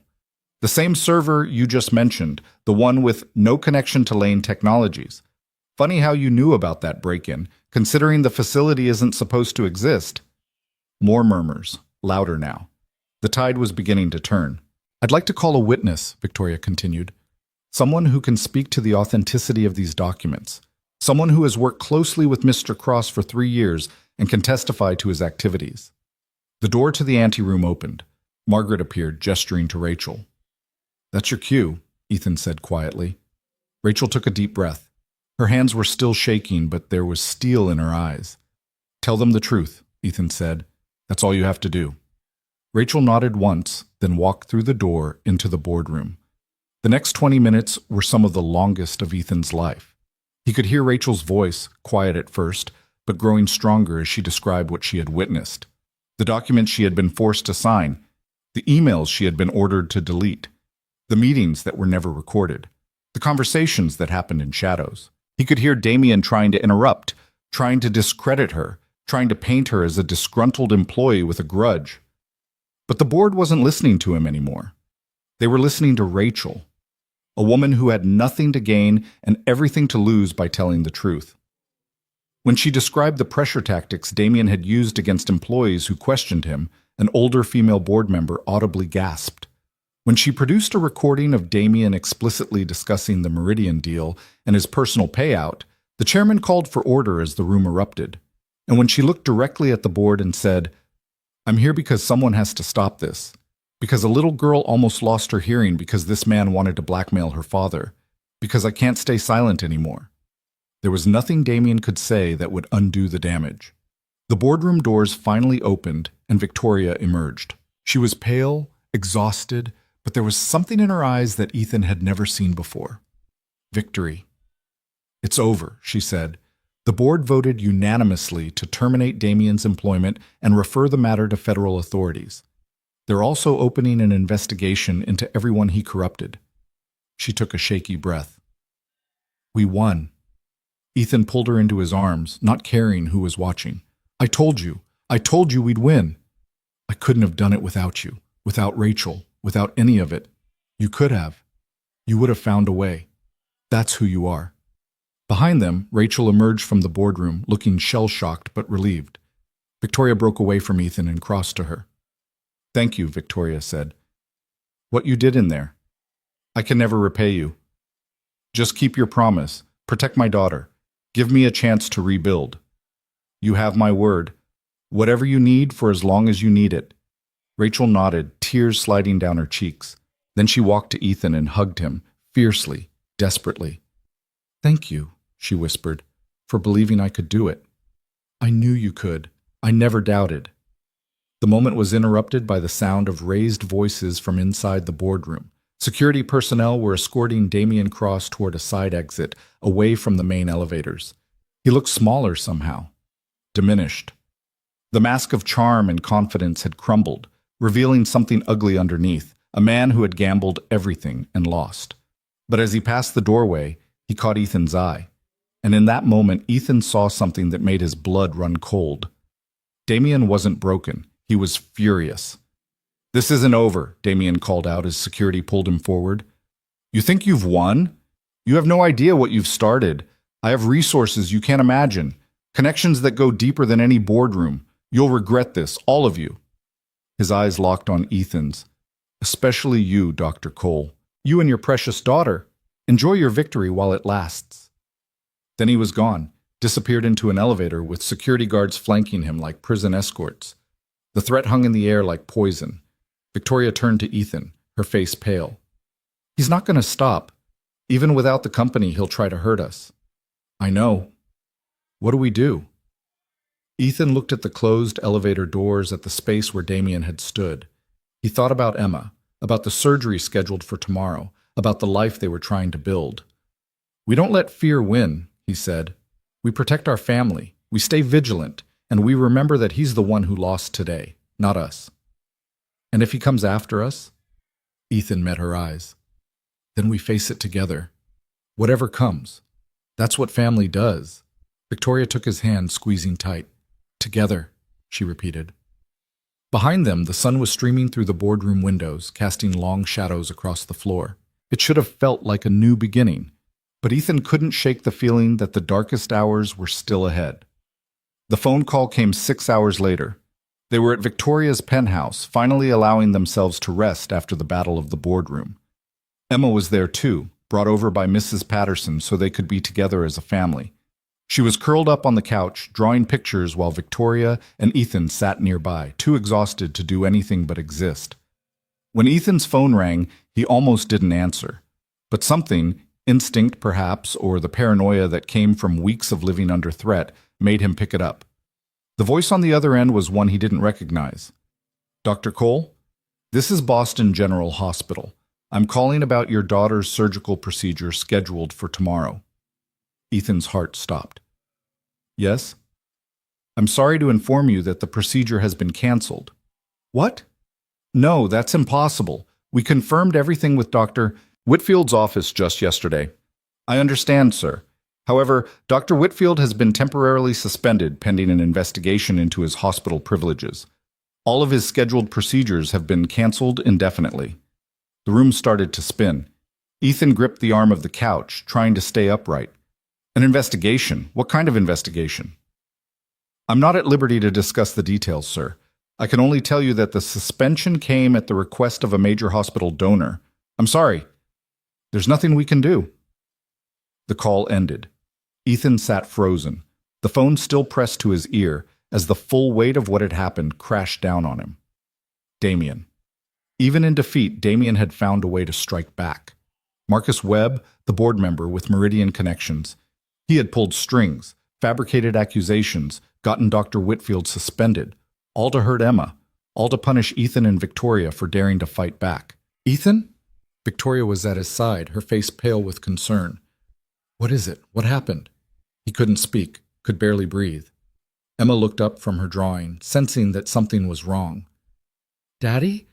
The same server you just mentioned, the one with no connection to Lane Technologies. Funny how you knew about that break-in, considering the facility isn't supposed to exist." More murmurs, louder now. The tide was beginning to turn. "I'd like to call a witness," Victoria continued. "Someone who can speak to the authenticity of these documents. Someone who has worked closely with Mr. Cross for 3 years and can testify to his activities." The door to the anteroom opened. Margaret appeared, gesturing to Rachel. "That's your cue," Ethan said quietly. Rachel took a deep breath. Her hands were still shaking, but there was steel in her eyes. "Tell them the truth," Ethan said. "That's all you have to do." Rachel nodded once, then walked through the door into the boardroom. The next 20 minutes were some of the longest of Ethan's life. He could hear Rachel's voice, quiet at first, but growing stronger as she described what she had witnessed. The documents she had been forced to sign, the emails she had been ordered to delete, the meetings that were never recorded, the conversations that happened in shadows. He could hear Damien trying to interrupt, trying to discredit her, trying to paint her as a disgruntled employee with a grudge. But the board wasn't listening to him anymore. They were listening to Rachel, a woman who had nothing to gain and everything to lose by telling the truth. When she described the pressure tactics Damien had used against employees who questioned him, an older female board member audibly gasped. When she produced a recording of Damien explicitly discussing the Meridian deal and his personal payout, the chairman called for order as the room erupted. And when she looked directly at the board and said, "I'm here because someone has to stop this. Because a little girl almost lost her hearing because this man wanted to blackmail her father. Because I can't stay silent anymore." There was nothing Damien could say that would undo the damage. The boardroom doors finally opened and Victoria emerged. She was pale, exhausted, but there was something in her eyes that Ethan had never seen before. Victory. "It's over," she said. The board voted unanimously to terminate Damien's employment and refer the matter to federal authorities. They're also opening an investigation into everyone he corrupted. She took a shaky breath. "We won." Ethan pulled her into his arms, not caring who was watching. I told you we'd win. I couldn't have done it without you, without Rachel, without any of it. You could have. You would have found a way. That's who you are." Behind them, Rachel emerged from the boardroom, looking shell-shocked but relieved. Victoria broke away from Ethan and crossed to her. "Thank you," Victoria said. "What you did in there, I can never repay you. Just keep your promise. Protect my daughter. Give me a chance to rebuild. You have my word. Whatever you need for as long as you need it." Rachel nodded, tears sliding down her cheeks. Then she walked to Ethan and hugged him, fiercely, desperately. "Thank you," she whispered, "for believing I could do it. I knew you could. I never doubted." The moment was interrupted by the sound of raised voices from inside the boardroom. Security personnel were escorting Damien Cross toward a side exit, away from the main elevators. He looked smaller somehow, diminished. The mask of charm and confidence had crumbled, revealing something ugly underneath, a man who had gambled everything and lost. But as he passed the doorway, he caught Ethan's eye. And in that moment, Ethan saw something that made his blood run cold. Damien wasn't broken. He was furious. "This isn't over," Damien called out as security pulled him forward. "You think you've won? You have no idea what you've started. I have resources you can't imagine, connections that go deeper than any boardroom. You'll regret this, all of you." His eyes locked on Ethan's. "Especially you, Dr. Cole. You and your precious daughter. Enjoy your victory while it lasts." Then he was gone, disappeared into an elevator with security guards flanking him like prison escorts. The threat hung in the air like poison. Victoria turned to Ethan, her face pale. "He's not going to stop. Even without the company, he'll try to hurt us." "I know. What do we do?" Ethan looked at the closed elevator doors at the space where Damien had stood. He thought about Emma, about the surgery scheduled for tomorrow, about the life they were trying to build. "We don't let fear win," he said. "We protect our family, we stay vigilant, and we remember that he's the one who lost today, not us. And if he comes after us?" Ethan met her eyes. "Then we face it together. Whatever comes. That's what family does." Victoria took his hand, squeezing tight. "Together," she repeated. Behind them, the sun was streaming through the boardroom windows, casting long shadows across the floor. It should have felt like a new beginning, but Ethan couldn't shake the feeling that the darkest hours were still ahead. The phone call came 6 hours later. They were at Victoria's penthouse, finally allowing themselves to rest after the battle of the boardroom. Emma was there too, brought over by Mrs. Patterson so they could be together as a family. She was curled up on the couch, drawing pictures while Victoria and Ethan sat nearby, too exhausted to do anything but exist. When Ethan's phone rang, he almost didn't answer. But something, instinct perhaps, or the paranoia that came from weeks of living under threat, made him pick it up. The voice on the other end was one he didn't recognize. "Dr. Cole? This is Boston General Hospital. I'm calling about your daughter's surgical procedure scheduled for tomorrow." Ethan's heart stopped. "Yes?" "I'm sorry to inform you that the procedure has been canceled." "What?" "No, that's impossible. We confirmed everything with Dr. Whitfield's office just yesterday." "I understand, sir. However, Dr. Whitfield has been temporarily suspended pending an investigation into his hospital privileges. All of his scheduled procedures have been canceled indefinitely." The room started to spin. Ethan gripped the arm of the couch, trying to stay upright. "An investigation? What kind of investigation?" "I'm not at liberty to discuss the details, sir. I can only tell you that the suspension came at the request of a major hospital donor. I'm sorry. There's nothing we can do." The call ended. Ethan sat frozen, the phone still pressed to his ear as the full weight of what had happened crashed down on him. Damien. Even in defeat, Damien had found a way to strike back. Marcus Webb, the board member with Meridian connections, he had pulled strings, fabricated accusations, gotten Dr. Whitfield suspended, all to hurt Emma, all to punish Ethan and Victoria for daring to fight back. "Ethan?" Victoria was at his side, her face pale with concern. "What is it? What happened?" He couldn't speak, could barely breathe. Emma looked up from her drawing, sensing that something was wrong. "Daddy?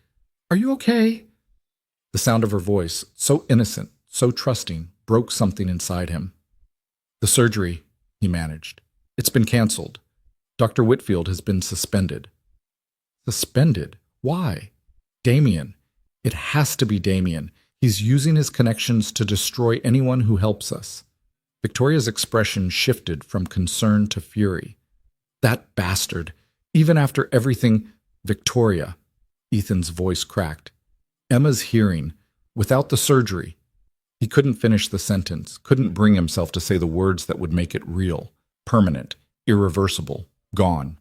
Are you okay?" The sound of her voice, so innocent, so trusting, broke something inside him. "The surgery," he managed. "It's been canceled. Dr. Whitfield has been suspended." Suspended? Why? Damien. It has to be Damien. He's using his connections to destroy anyone who helps us. Victoria's expression shifted from concern to fury. "That bastard! Even after everything—" "Victoria," Ethan's voice cracked. "Emma's hearing. Without the surgery." He couldn't finish the sentence, couldn't bring himself to say the words that would make it real, permanent, irreversible, gone.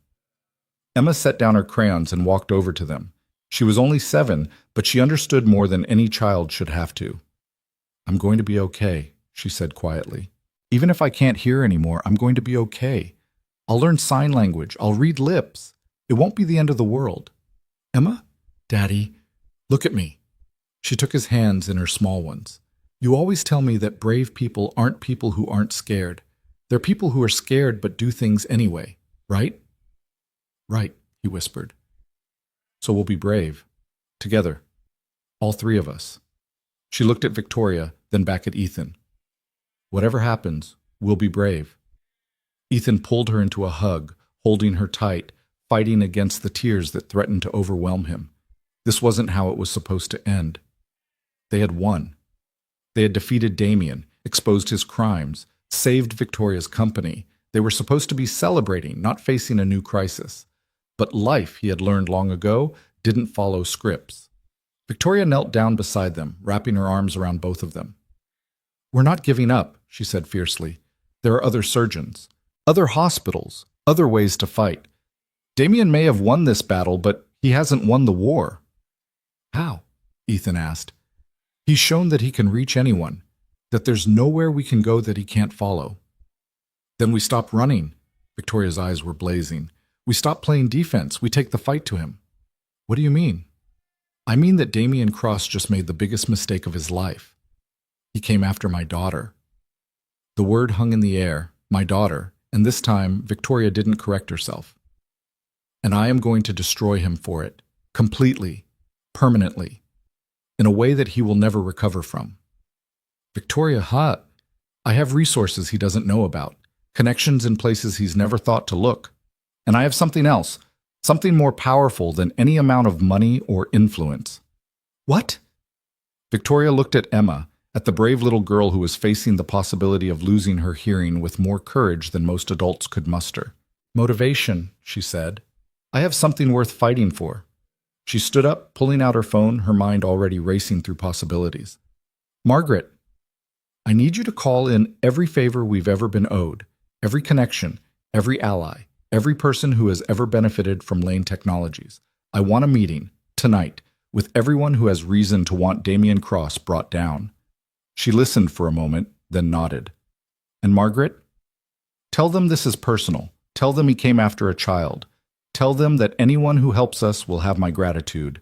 Emma set down her crayons and walked over to them. She was only 7, but she understood more than any child should have to. "I'm going to be okay," she said quietly. "Even if I can't hear anymore, I'm going to be okay. I'll learn sign language. I'll read lips. It won't be the end of the world." "Emma? Daddy, look at me." She took his hands in her small ones. "You always tell me that brave people aren't people who aren't scared. They're people who are scared but do things anyway, right?" "Right," he whispered. "So we'll be brave. Together. All 3 of us." She looked at Victoria, then back at Ethan. "Whatever happens, we'll be brave." Ethan pulled her into a hug, holding her tight, fighting against the tears that threatened to overwhelm him. This wasn't how it was supposed to end. They had won. They had defeated Damien, exposed his crimes, saved Victoria's company. They were supposed to be celebrating, not facing a new crisis. But life, he had learned long ago, didn't follow scripts. Victoria knelt down beside them, wrapping her arms around both of them. "We're not giving up," she said fiercely. "There are other surgeons, other hospitals, other ways to fight. Damien may have won this battle, but he hasn't won the war." "How?" Ethan asked. "He's shown that he can reach anyone, that there's nowhere we can go that he can't follow." "Then we stop running." Victoria's eyes were blazing. "We stop playing defense. We take the fight to him." "What do you mean?" "I mean that Damien Cross just made the biggest mistake of his life. He came after my daughter." The word hung in the air, my daughter, and this time Victoria didn't correct herself. "And I am going to destroy him for it, completely, permanently, in a way that he will never recover from." "Victoria, I have resources he doesn't know about, connections in places he's never thought to look. And I have something else, something more powerful than any amount of money or influence." "What?" Victoria looked at Emma, at the brave little girl who was facing the possibility of losing her hearing with more courage than most adults could muster. "Motivation," she said. I have something worth fighting for. She stood up, pulling out her phone, her mind already racing through possibilities. Margaret, I need you to call in every favor we've ever been owed, every connection, every ally, every person who has ever benefited from Lane Technologies. I want a meeting, tonight, with everyone who has reason to want Damien Cross brought down. She listened for a moment, then nodded. And Margaret? Tell them this is personal. Tell them he came after a child. Tell them that anyone who helps us will have my gratitude,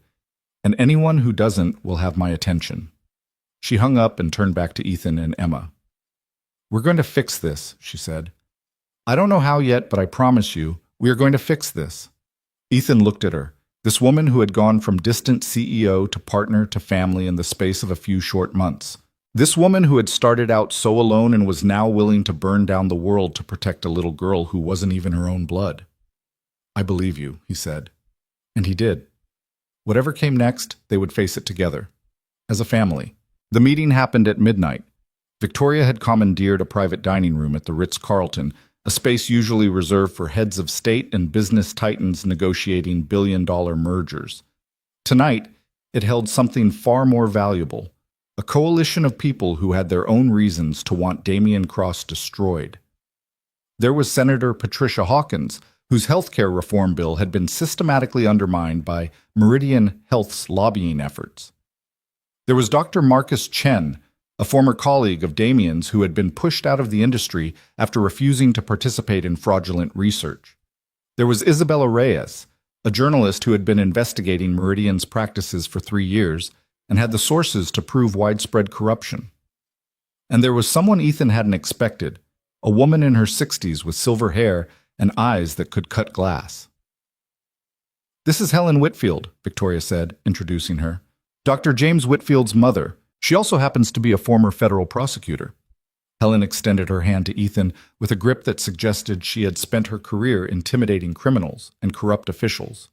and anyone who doesn't will have my attention. She hung up and turned back to Ethan and Emma. We're going to fix this, she said. I don't know how yet, but I promise you, we are going to fix this. Ethan looked at her, this woman who had gone from distant CEO to partner to family in the space of a few short months. This woman who had started out so alone and was now willing to burn down the world to protect a little girl who wasn't even her own blood. I believe you, he said. And he did. Whatever came next, they would face it together. As a family. The meeting happened at midnight. Victoria had commandeered a private dining room at the Ritz-Carlton, a space usually reserved for heads of state and business titans negotiating billion-dollar mergers. Tonight, it held something far more valuable. A coalition of people who had their own reasons to want Damien Cross destroyed. There was Senator Patricia Hawkins, whose healthcare reform bill had been systematically undermined by Meridian Health's lobbying efforts. There was Dr. Marcus Chen, a former colleague of Damien's who had been pushed out of the industry after refusing to participate in fraudulent research. There was Isabella Reyes, a journalist who had been investigating Meridian's practices for 3 years and had the sources to prove widespread corruption. And there was someone Ethan hadn't expected, a woman in her 60s with silver hair and eyes that could cut glass. This is Helen Whitfield, Victoria said, introducing her. Dr. James Whitfield's mother. She also happens to be a former federal prosecutor. Helen extended her hand to Ethan with a grip that suggested she had spent her career intimidating criminals and corrupt officials.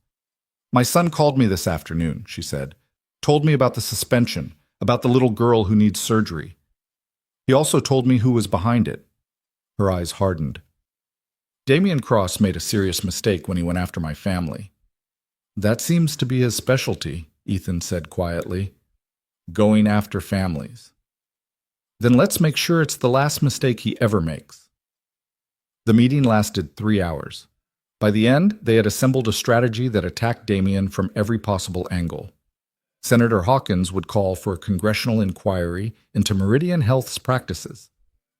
My son called me this afternoon, she said. Told me about the suspension, about the little girl who needs surgery. He also told me who was behind it. Her eyes hardened. Damien Cross made a serious mistake when he went after my family. That seems to be his specialty, Ethan said quietly. Going after families. Then let's make sure it's the last mistake he ever makes. The meeting lasted 3 hours. By the end, they had assembled a strategy that attacked Damien from every possible angle. Senator Hawkins would call for a congressional inquiry into Meridian Health's practices.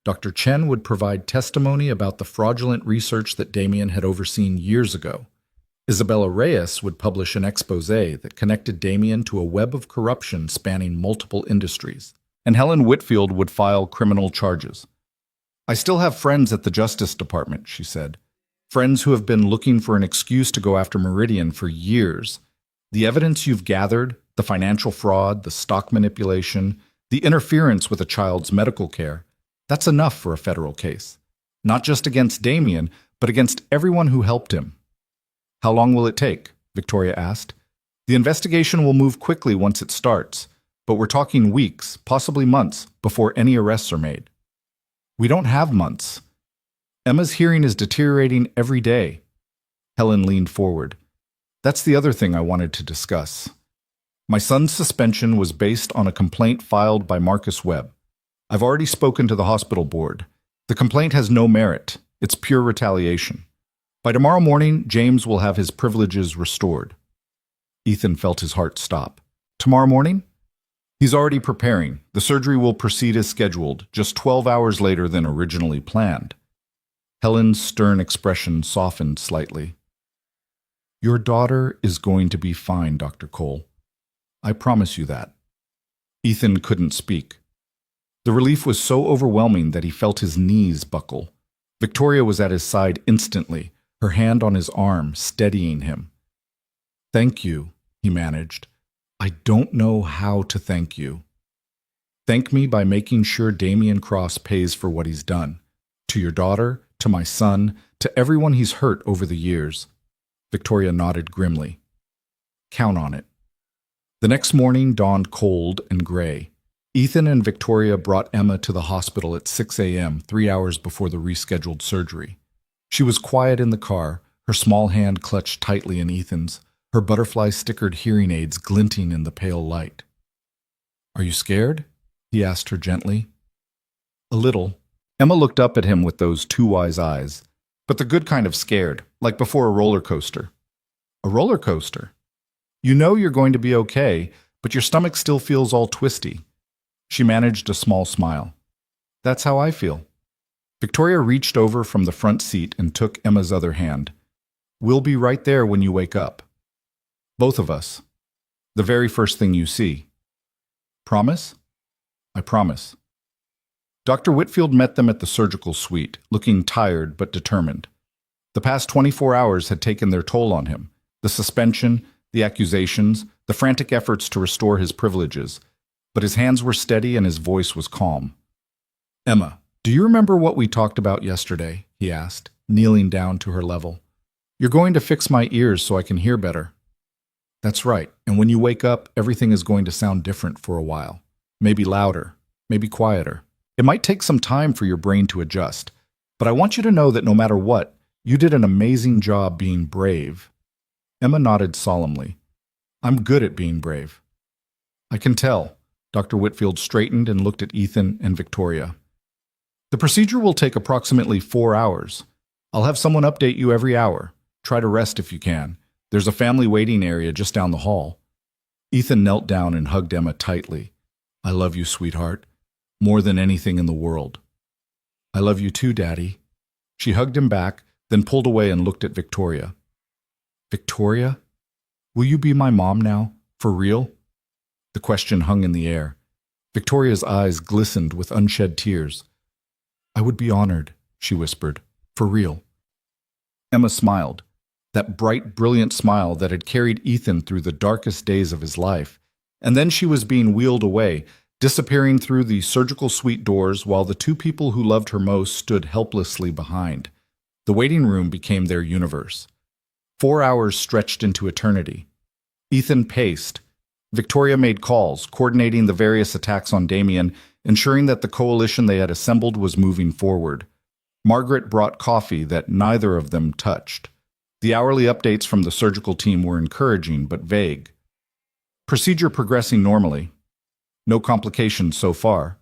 Dr. Chen would provide testimony about the fraudulent research that Damien had overseen years ago. Isabella Reyes would publish an exposé that connected Damien to a web of corruption spanning multiple industries. And Helen Whitfield would file criminal charges. I still have friends at the Justice Department, she said. Friends who have been looking for an excuse to go after Meridian for years. The evidence you've gathered, the financial fraud, the stock manipulation, the interference with a child's medical care, that's enough for a federal case. Not just against Damien, but against everyone who helped him. How long will it take? Victoria asked. The investigation will move quickly once it starts, but we're talking weeks, possibly months, before any arrests are made. We don't have months. Emma's hearing is deteriorating every day. Helen leaned forward. That's the other thing I wanted to discuss. My son's suspension was based on a complaint filed by Marcus Webb. I've already spoken to the hospital board. The complaint has no merit. It's pure retaliation. By tomorrow morning, James will have his privileges restored. Ethan felt his heart stop. Tomorrow morning? He's already preparing. The surgery will proceed as scheduled, just 12 hours later than originally planned. Helen's stern expression softened slightly. Your daughter is going to be fine, Dr. Cole. I promise you that. Ethan couldn't speak. The relief was so overwhelming that he felt his knees buckle. Victoria was at his side instantly, her hand on his arm, steadying him. Thank you, he managed. I don't know how to thank you. Thank me by making sure Damien Cross pays for what he's done. To your daughter, to my son, to everyone he's hurt over the years. Victoria nodded grimly. Count on it. The next morning dawned cold and gray. Ethan and Victoria brought Emma to the hospital at 6 a.m., 3 hours before the rescheduled surgery. She was quiet in the car, her small hand clutched tightly in Ethan's, her butterfly-stickered hearing aids glinting in the pale light. "Are you scared?" he asked her gently. "A little." Emma looked up at him with those two wise eyes, but the good kind of scared, like before a roller coaster. "A roller coaster? You know you're going to be okay, but your stomach still feels all twisty." She managed a small smile. "That's how I feel." Victoria reached over from the front seat and took Emma's other hand. "We'll be right there when you wake up. Both of us. The very first thing you see. Promise?" "I promise." Dr. Whitfield met them at the surgical suite, looking tired but determined. The past 24 hours had taken their toll on him. The suspension, the accusations, the frantic efforts to restore his privileges. But his hands were steady and his voice was calm. "Emma, do you remember what we talked about yesterday?" he asked, kneeling down to her level. "You're going to fix my ears so I can hear better." "That's right, and when you wake up, everything is going to sound different for a while. Maybe louder, maybe quieter. It might take some time for your brain to adjust, but I want you to know that no matter what, you did an amazing job being brave." Emma nodded solemnly. "I'm good at being brave." "I can tell." Dr. Whitfield straightened and looked at Ethan and Victoria. "The procedure will take approximately 4 hours. I'll have someone update you every hour. Try to rest if you can. There's a family waiting area just down the hall." Ethan knelt down and hugged Emma tightly. "I love you, sweetheart. More than anything in the world." "I love you too, Daddy." She hugged him back, then pulled away and looked at Victoria. "Victoria? Will you be my mom now? For real?" The question hung in the air. Victoria's eyes glistened with unshed tears. "I would be honored," she whispered. "For real." Emma smiled. That bright, brilliant smile that had carried Ethan through the darkest days of his life. And then she was being wheeled away, disappearing through the surgical suite doors while the two people who loved her most stood helplessly behind. The waiting room became their universe. 4 hours stretched into eternity. Ethan paced. Victoria made calls, coordinating the various attacks on Damien, ensuring that the coalition they had assembled was moving forward. Margaret brought coffee that neither of them touched. The hourly updates from the surgical team were encouraging but vague. Procedure progressing normally. No complications so far.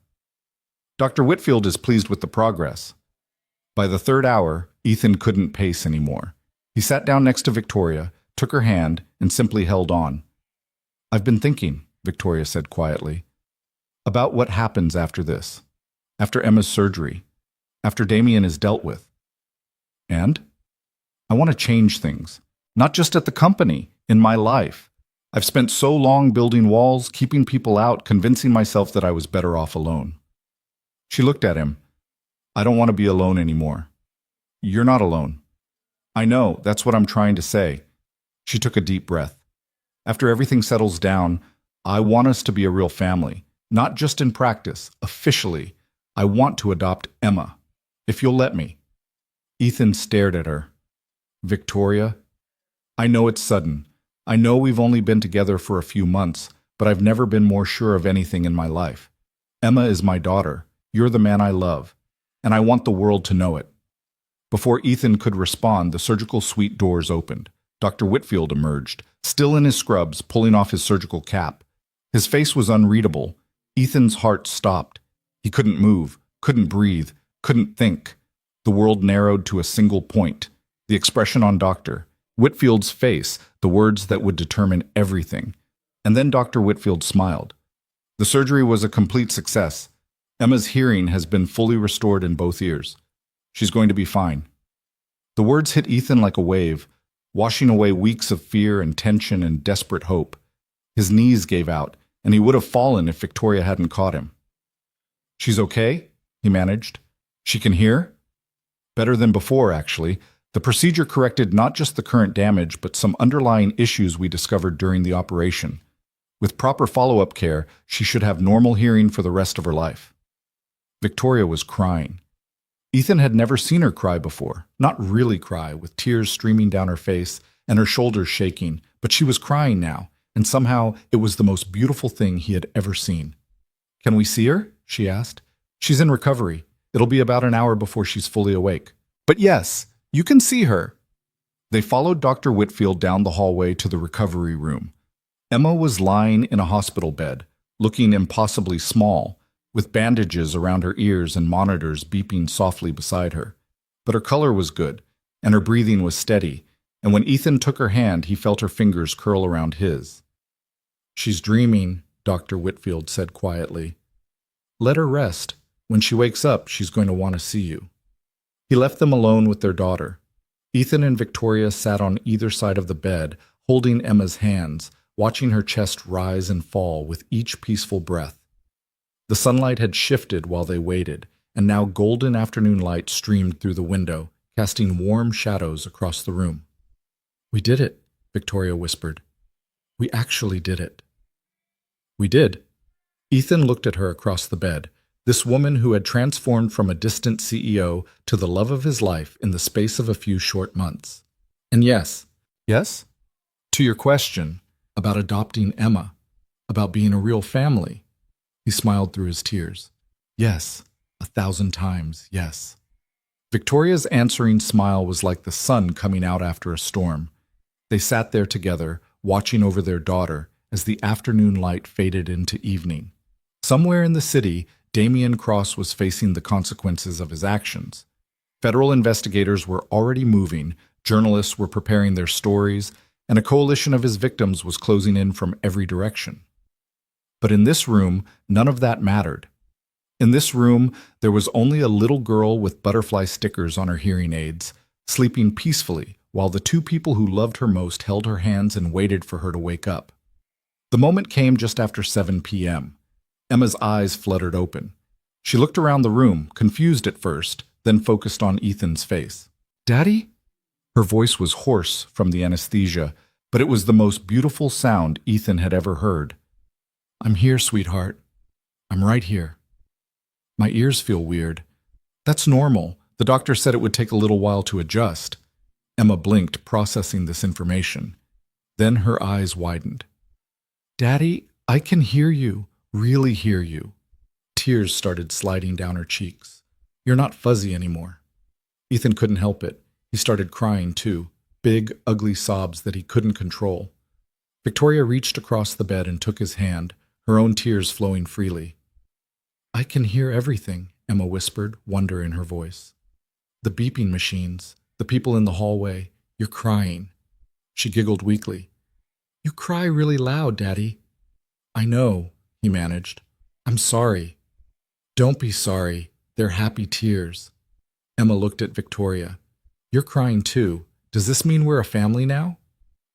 Dr. Whitfield is pleased with the progress. By the 3rd hour, Ethan couldn't pace anymore. He sat down next to Victoria, took her hand, and simply held on. "I've been thinking," Victoria said quietly, "about what happens after this, after Emma's surgery, after Damien is dealt with. And I want to change things, not just at the company, in my life. I've spent so long building walls, keeping people out, convincing myself that I was better off alone." She looked at him. "I don't want to be alone anymore." "You're not alone." "I know, that's what I'm trying to say." She took a deep breath. "After everything settles down, I want us to be a real family, not just in practice, officially. I want to adopt Emma, if you'll let me." Ethan stared at her. "Victoria, I know it's sudden. I know we've only been together for a few months, but I've never been more sure of anything in my life. Emma is my daughter. You're the man I love, and I want the world to know it." Before Ethan could respond, the surgical suite doors opened. Dr. Whitfield emerged, still in his scrubs, pulling off his surgical cap. His face was unreadable. Ethan's heart stopped. He couldn't move, couldn't breathe, couldn't think. The world narrowed to a single point. The expression on Dr. Whitfield's face, the words that would determine everything. And then Dr. Whitfield smiled. "The surgery was a complete success. Emma's hearing has been fully restored in both ears. She's going to be fine." The words hit Ethan like a wave, washing away weeks of fear and tension and desperate hope. His knees gave out, and he would have fallen if Victoria hadn't caught him. "She's okay?" he managed. "She can hear?" Better than before, actually. The procedure corrected not just the current damage, but some underlying issues we discovered during the operation. With proper follow-up care, she should have normal hearing for the rest of her life. Victoria was crying. Ethan had never seen her cry before. Not really cry, with tears streaming down her face and her shoulders shaking, but she was crying now, and somehow it was the most beautiful thing he had ever seen. "Can we see her?" she asked. "She's in recovery. It'll be about an hour before she's fully awake." "But yes, you can see her." They followed Dr. Whitfield down the hallway to the recovery room. Emma was lying in a hospital bed, looking impossibly small, with bandages around her ears and monitors beeping softly beside her. But her color was good, and her breathing was steady, and when Ethan took her hand, he felt her fingers curl around his. "She's dreaming," Dr. Whitfield said quietly. "Let her rest. When she wakes up, she's going to want to see you." He left them alone with their daughter. Ethan and Victoria sat on either side of the bed, holding Emma's hands, watching her chest rise and fall with each peaceful breath. The sunlight had shifted while they waited, and now golden afternoon light streamed through the window, casting warm shadows across the room. "We did it," Victoria whispered. "We actually did it." "We did." Ethan looked at her across the bed, this woman who had transformed from a distant CEO to the love of his life in the space of a few short months. "And yes." "Yes?" "To your question about adopting Emma, about being a real family." He smiled through his tears. "Yes, 1,000 times, yes." Victoria's answering smile was like the sun coming out after a storm. They sat there together, watching over their daughter as the afternoon light faded into evening. Somewhere in the city, Damian Cross was facing the consequences of his actions. Federal investigators were already moving, journalists were preparing their stories, and a coalition of his victims was closing in from every direction. But in this room, none of that mattered. In this room, there was only a little girl with butterfly stickers on her hearing aids, sleeping peacefully while the two people who loved her most held her hands and waited for her to wake up. The moment came just after 7 p.m. Emma's eyes fluttered open. She looked around the room, confused at first, then focused on Ethan's face. "Daddy?" Her voice was hoarse from the anesthesia, but it was the most beautiful sound Ethan had ever heard. "I'm here, sweetheart. I'm right here. My ears feel weird." "That's normal. The doctor said it would take a little while to adjust." Emma blinked, processing this information. Then her eyes widened. "Daddy, I can hear you, really hear you." Tears started sliding down her cheeks. "You're not fuzzy anymore." Ethan couldn't help it. He started crying too, big, ugly sobs that he couldn't control. Victoria reached across the bed and took his hand, her own tears flowing freely. "I can hear everything," Emma whispered, wonder in her voice. "The beeping machines, the people in the hallway, you're crying." She giggled weakly. "You cry really loud, Daddy." "I know," he managed. "I'm sorry." "Don't be sorry. They're happy tears." Emma looked at Victoria. "You're crying too. Does this mean we're a family now?"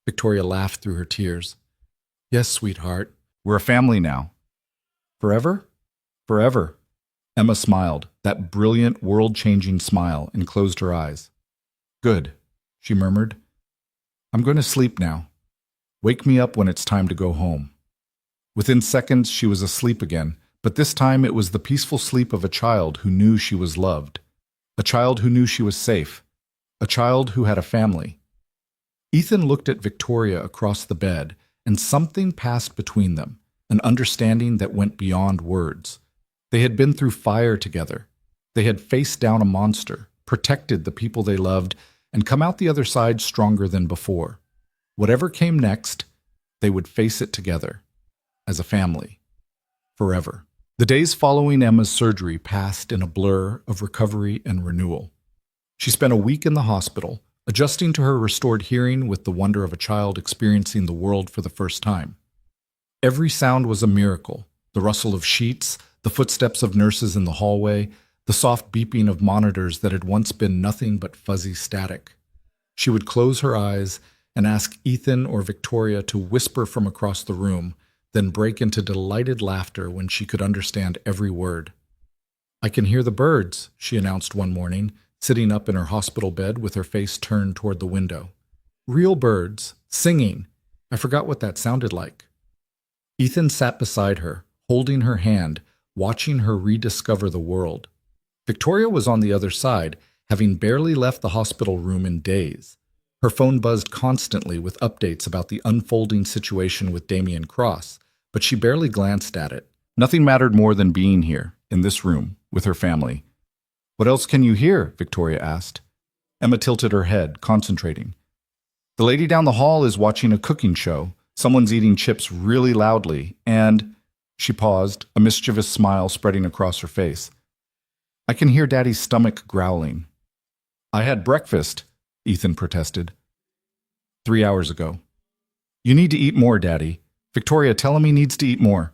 Victoria laughed through her tears. "Yes, sweetheart. We're a family now." "Forever?" "Forever." Emma smiled, that brilliant, world-changing smile, and closed her eyes. "Good," she murmured. "I'm going to sleep now. Wake me up when it's time to go home." Within seconds, she was asleep again, but this time it was the peaceful sleep of a child who knew she was loved, a child who knew she was safe, a child who had a family. Ethan looked at Victoria across the bed, and something passed between them, an understanding that went beyond words. They had been through fire together. They had faced down a monster, protected the people they loved, and come out the other side stronger than before. Whatever came next, they would face it together, as a family, forever. The days following Emma's surgery passed in a blur of recovery and renewal. She spent a week in the hospital, adjusting to her restored hearing with the wonder of a child experiencing the world for the first time. Every sound was a miracle: the rustle of sheets, the footsteps of nurses in the hallway, the soft beeping of monitors that had once been nothing but fuzzy static. She would close her eyes and ask Ethan or Victoria to whisper from across the room, then break into delighted laughter when she could understand every word. "I can hear the birds," she announced one morning, sitting up in her hospital bed with her face turned toward the window. "Real birds, singing. I forgot what that sounded like." Ethan sat beside her, holding her hand, watching her rediscover the world. Victoria was on the other side, having barely left the hospital room in days. Her phone buzzed constantly with updates about the unfolding situation with Damian Cross, but she barely glanced at it. Nothing mattered more than being here, in this room, with her family. "What else can you hear?" Victoria asked. Emma tilted her head, concentrating. The lady down the hall is watching a cooking show. Someone's eating chips really loudly, and she paused, a mischievous smile spreading across her face. I can hear Daddy's stomach growling. I had breakfast, Ethan protested. 3 hours ago. You need to eat more, Daddy. Victoria, tell him he needs to eat more.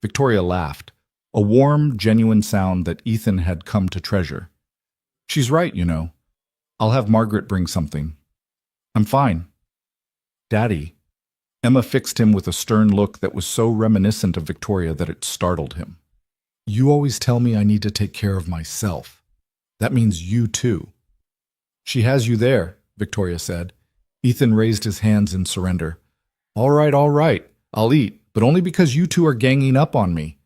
Victoria laughed, a warm, genuine sound that Ethan had come to treasure. She's right, you know. I'll have Margaret bring something. I'm fine. Daddy. Emma fixed him with a stern look that was so reminiscent of Victoria that it startled him. You always tell me I need to take care of myself. That means you too. She has you there, Victoria said. Ethan raised his hands in surrender. All right, I'll eat, but only because you two are ganging up on me.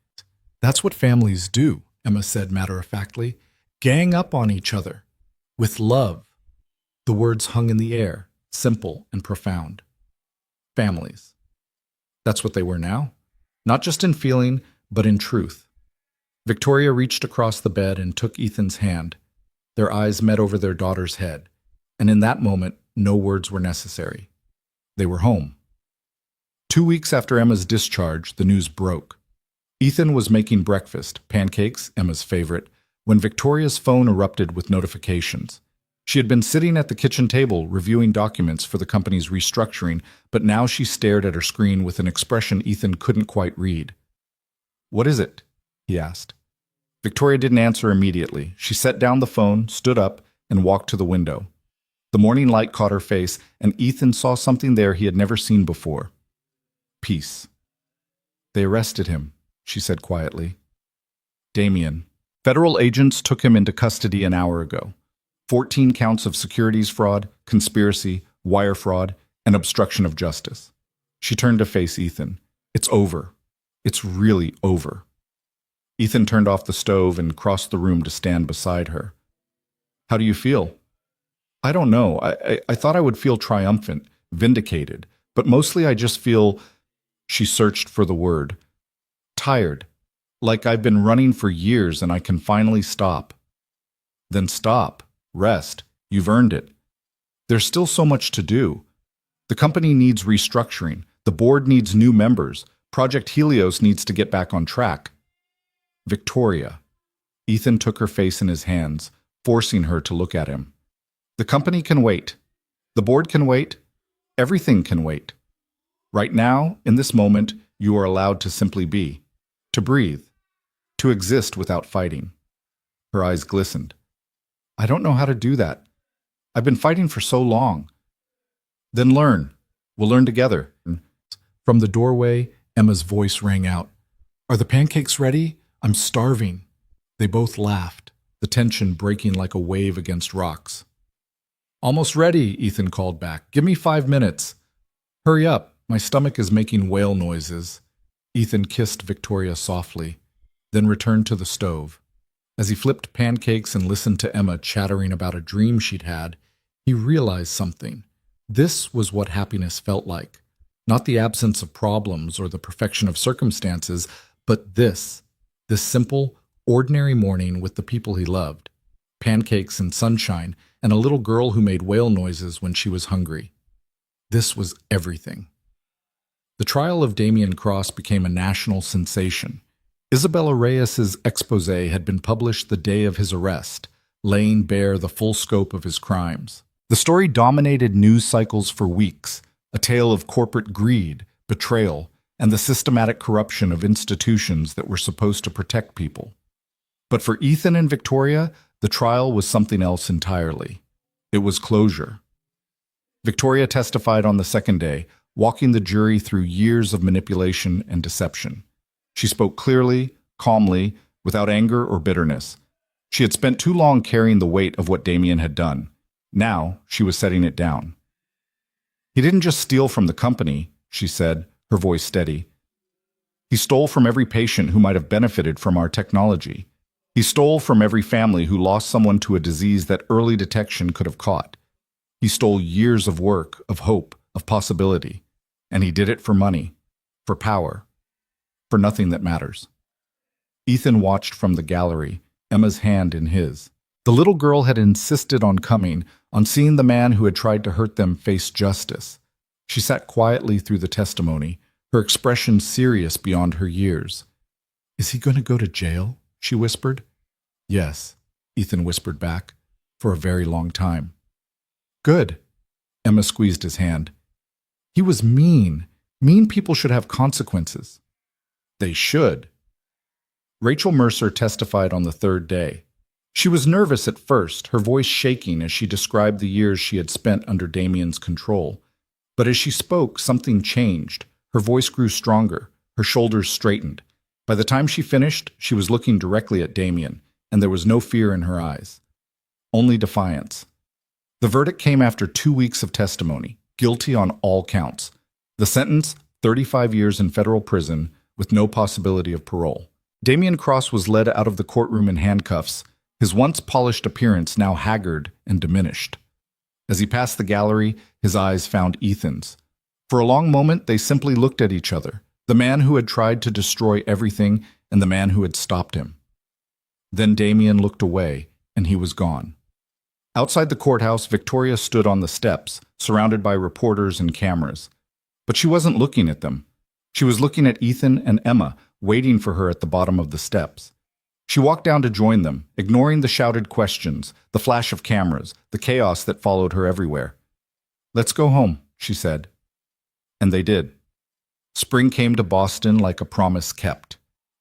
That's what families do, Emma said matter-of-factly. Gang up on each other. With love. The words hung in the air, simple and profound. Families. That's what they were now. Not just in feeling, but in truth. Victoria reached across the bed and took Ethan's hand. Their eyes met over their daughter's head, and in that moment, no words were necessary. They were home. 2 weeks after Emma's discharge, the news broke. Ethan was making breakfast, pancakes, Emma's favorite, when Victoria's phone erupted with notifications. She had been sitting at the kitchen table reviewing documents for the company's restructuring, but now she stared at her screen with an expression Ethan couldn't quite read. What is it? He asked. Victoria didn't answer immediately. She set down the phone, stood up, and walked to the window. The morning light caught her face, and Ethan saw something there he had never seen before. Peace. They arrested him, she said quietly. Damien. Federal agents took him into custody an hour ago. 14 counts of securities fraud, conspiracy, wire fraud, and obstruction of justice. She turned to face Ethan. It's over. It's really over. Ethan turned off the stove and crossed the room to stand beside her. How do you feel? I don't know. I thought I would feel triumphant, vindicated, but mostly I just feel, she searched for the word, tired, like I've been running for years and I can finally stop. Then stop, rest, you've earned it. There's still so much to do. The company needs restructuring, the board needs new members, Project Helios needs to get back on track. Victoria. Ethan took her face in his hands, forcing her to look at him. The company can wait. The board can wait. Everything can wait. Right now, in this moment, you are allowed to simply be, to breathe, to exist without fighting. Her eyes glistened. I don't know how to do that. I've been fighting for so long. Then learn. We'll learn together. From the doorway, Emma's voice rang out. Are the pancakes ready? I'm starving. They both laughed, the tension breaking like a wave against rocks. Almost ready, Ethan called back. Give me 5 minutes. Hurry up, my stomach is making whale noises. Ethan kissed Victoria softly, then returned to the stove. As he flipped pancakes and listened to Emma chattering about a dream she'd had, he realized something. This was what happiness felt like. Not the absence of problems or the perfection of circumstances, but this simple, ordinary morning with the people he loved. Pancakes and sunshine, and a little girl who made whale noises when she was hungry. This was everything. The trial of Damien Cross became a national sensation. Isabella Reyes's expose had been published the day of his arrest, laying bare the full scope of his crimes. The story dominated news cycles for weeks, a tale of corporate greed, betrayal, and the systematic corruption of institutions that were supposed to protect people. But for Ethan and Victoria, the trial was something else entirely. It was closure. Victoria testified on the second day, walking the jury through years of manipulation and deception. She spoke clearly, calmly, without anger or bitterness. She had spent too long carrying the weight of what Damien had done. Now she was setting it down. He didn't just steal from the company, she said, her voice steady. He stole from every patient who might have benefited from our technology. He stole from every family who lost someone to a disease that early detection could have caught. He stole years of work, of hope, of possibility. And he did it for money, for power, for nothing that matters. Ethan watched from the gallery, Emma's hand in his. The little girl had insisted on coming, on seeing the man who had tried to hurt them face justice. She sat quietly through the testimony, her expression serious beyond her years. "Is he going to go to jail?" she whispered. "Yes," Ethan whispered back, "for a very long time." "Good." Emma squeezed his hand. "He was mean. Mean people should have consequences." "They should." Rachel Mercer testified on the third day. She was nervous at first, her voice shaking as she described the years she had spent under Damien's control. But as she spoke, something changed. Her voice grew stronger, her shoulders straightened. By the time she finished, she was looking directly at Damien, and there was no fear in her eyes. Only defiance. The verdict came after 2 weeks of testimony, guilty on all counts. The sentence, 35 years in federal prison with no possibility of parole. Damien Cross was led out of the courtroom in handcuffs, his once polished appearance now haggard and diminished. As he passed the gallery, his eyes found Ethan's. For a long moment, they simply looked at each other, the man who had tried to destroy everything and the man who had stopped him. Then Damien looked away, and he was gone. Outside the courthouse, Victoria stood on the steps, surrounded by reporters and cameras. But she wasn't looking at them. She was looking at Ethan and Emma, waiting for her at the bottom of the steps. She walked down to join them, ignoring the shouted questions, the flash of cameras, the chaos that followed her everywhere. "Let's go home," she said. And they did. Spring came to Boston like a promise kept.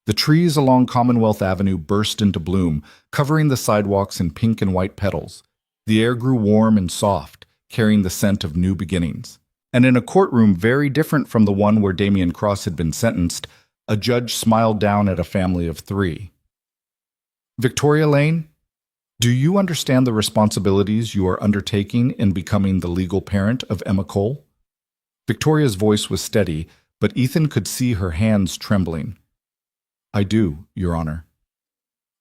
The trees along Commonwealth Avenue burst into bloom, covering the sidewalks in pink and white petals. The air grew warm and soft, carrying the scent of new beginnings. And in a courtroom very different from the one where Damien Cross had been sentenced, a judge smiled down at a family of 3. "Victoria Lane, do you understand the responsibilities you are undertaking in becoming the legal parent of Emma Cole?" Victoria's voice was steady, but Ethan could see her hands trembling. "I do, Your Honor."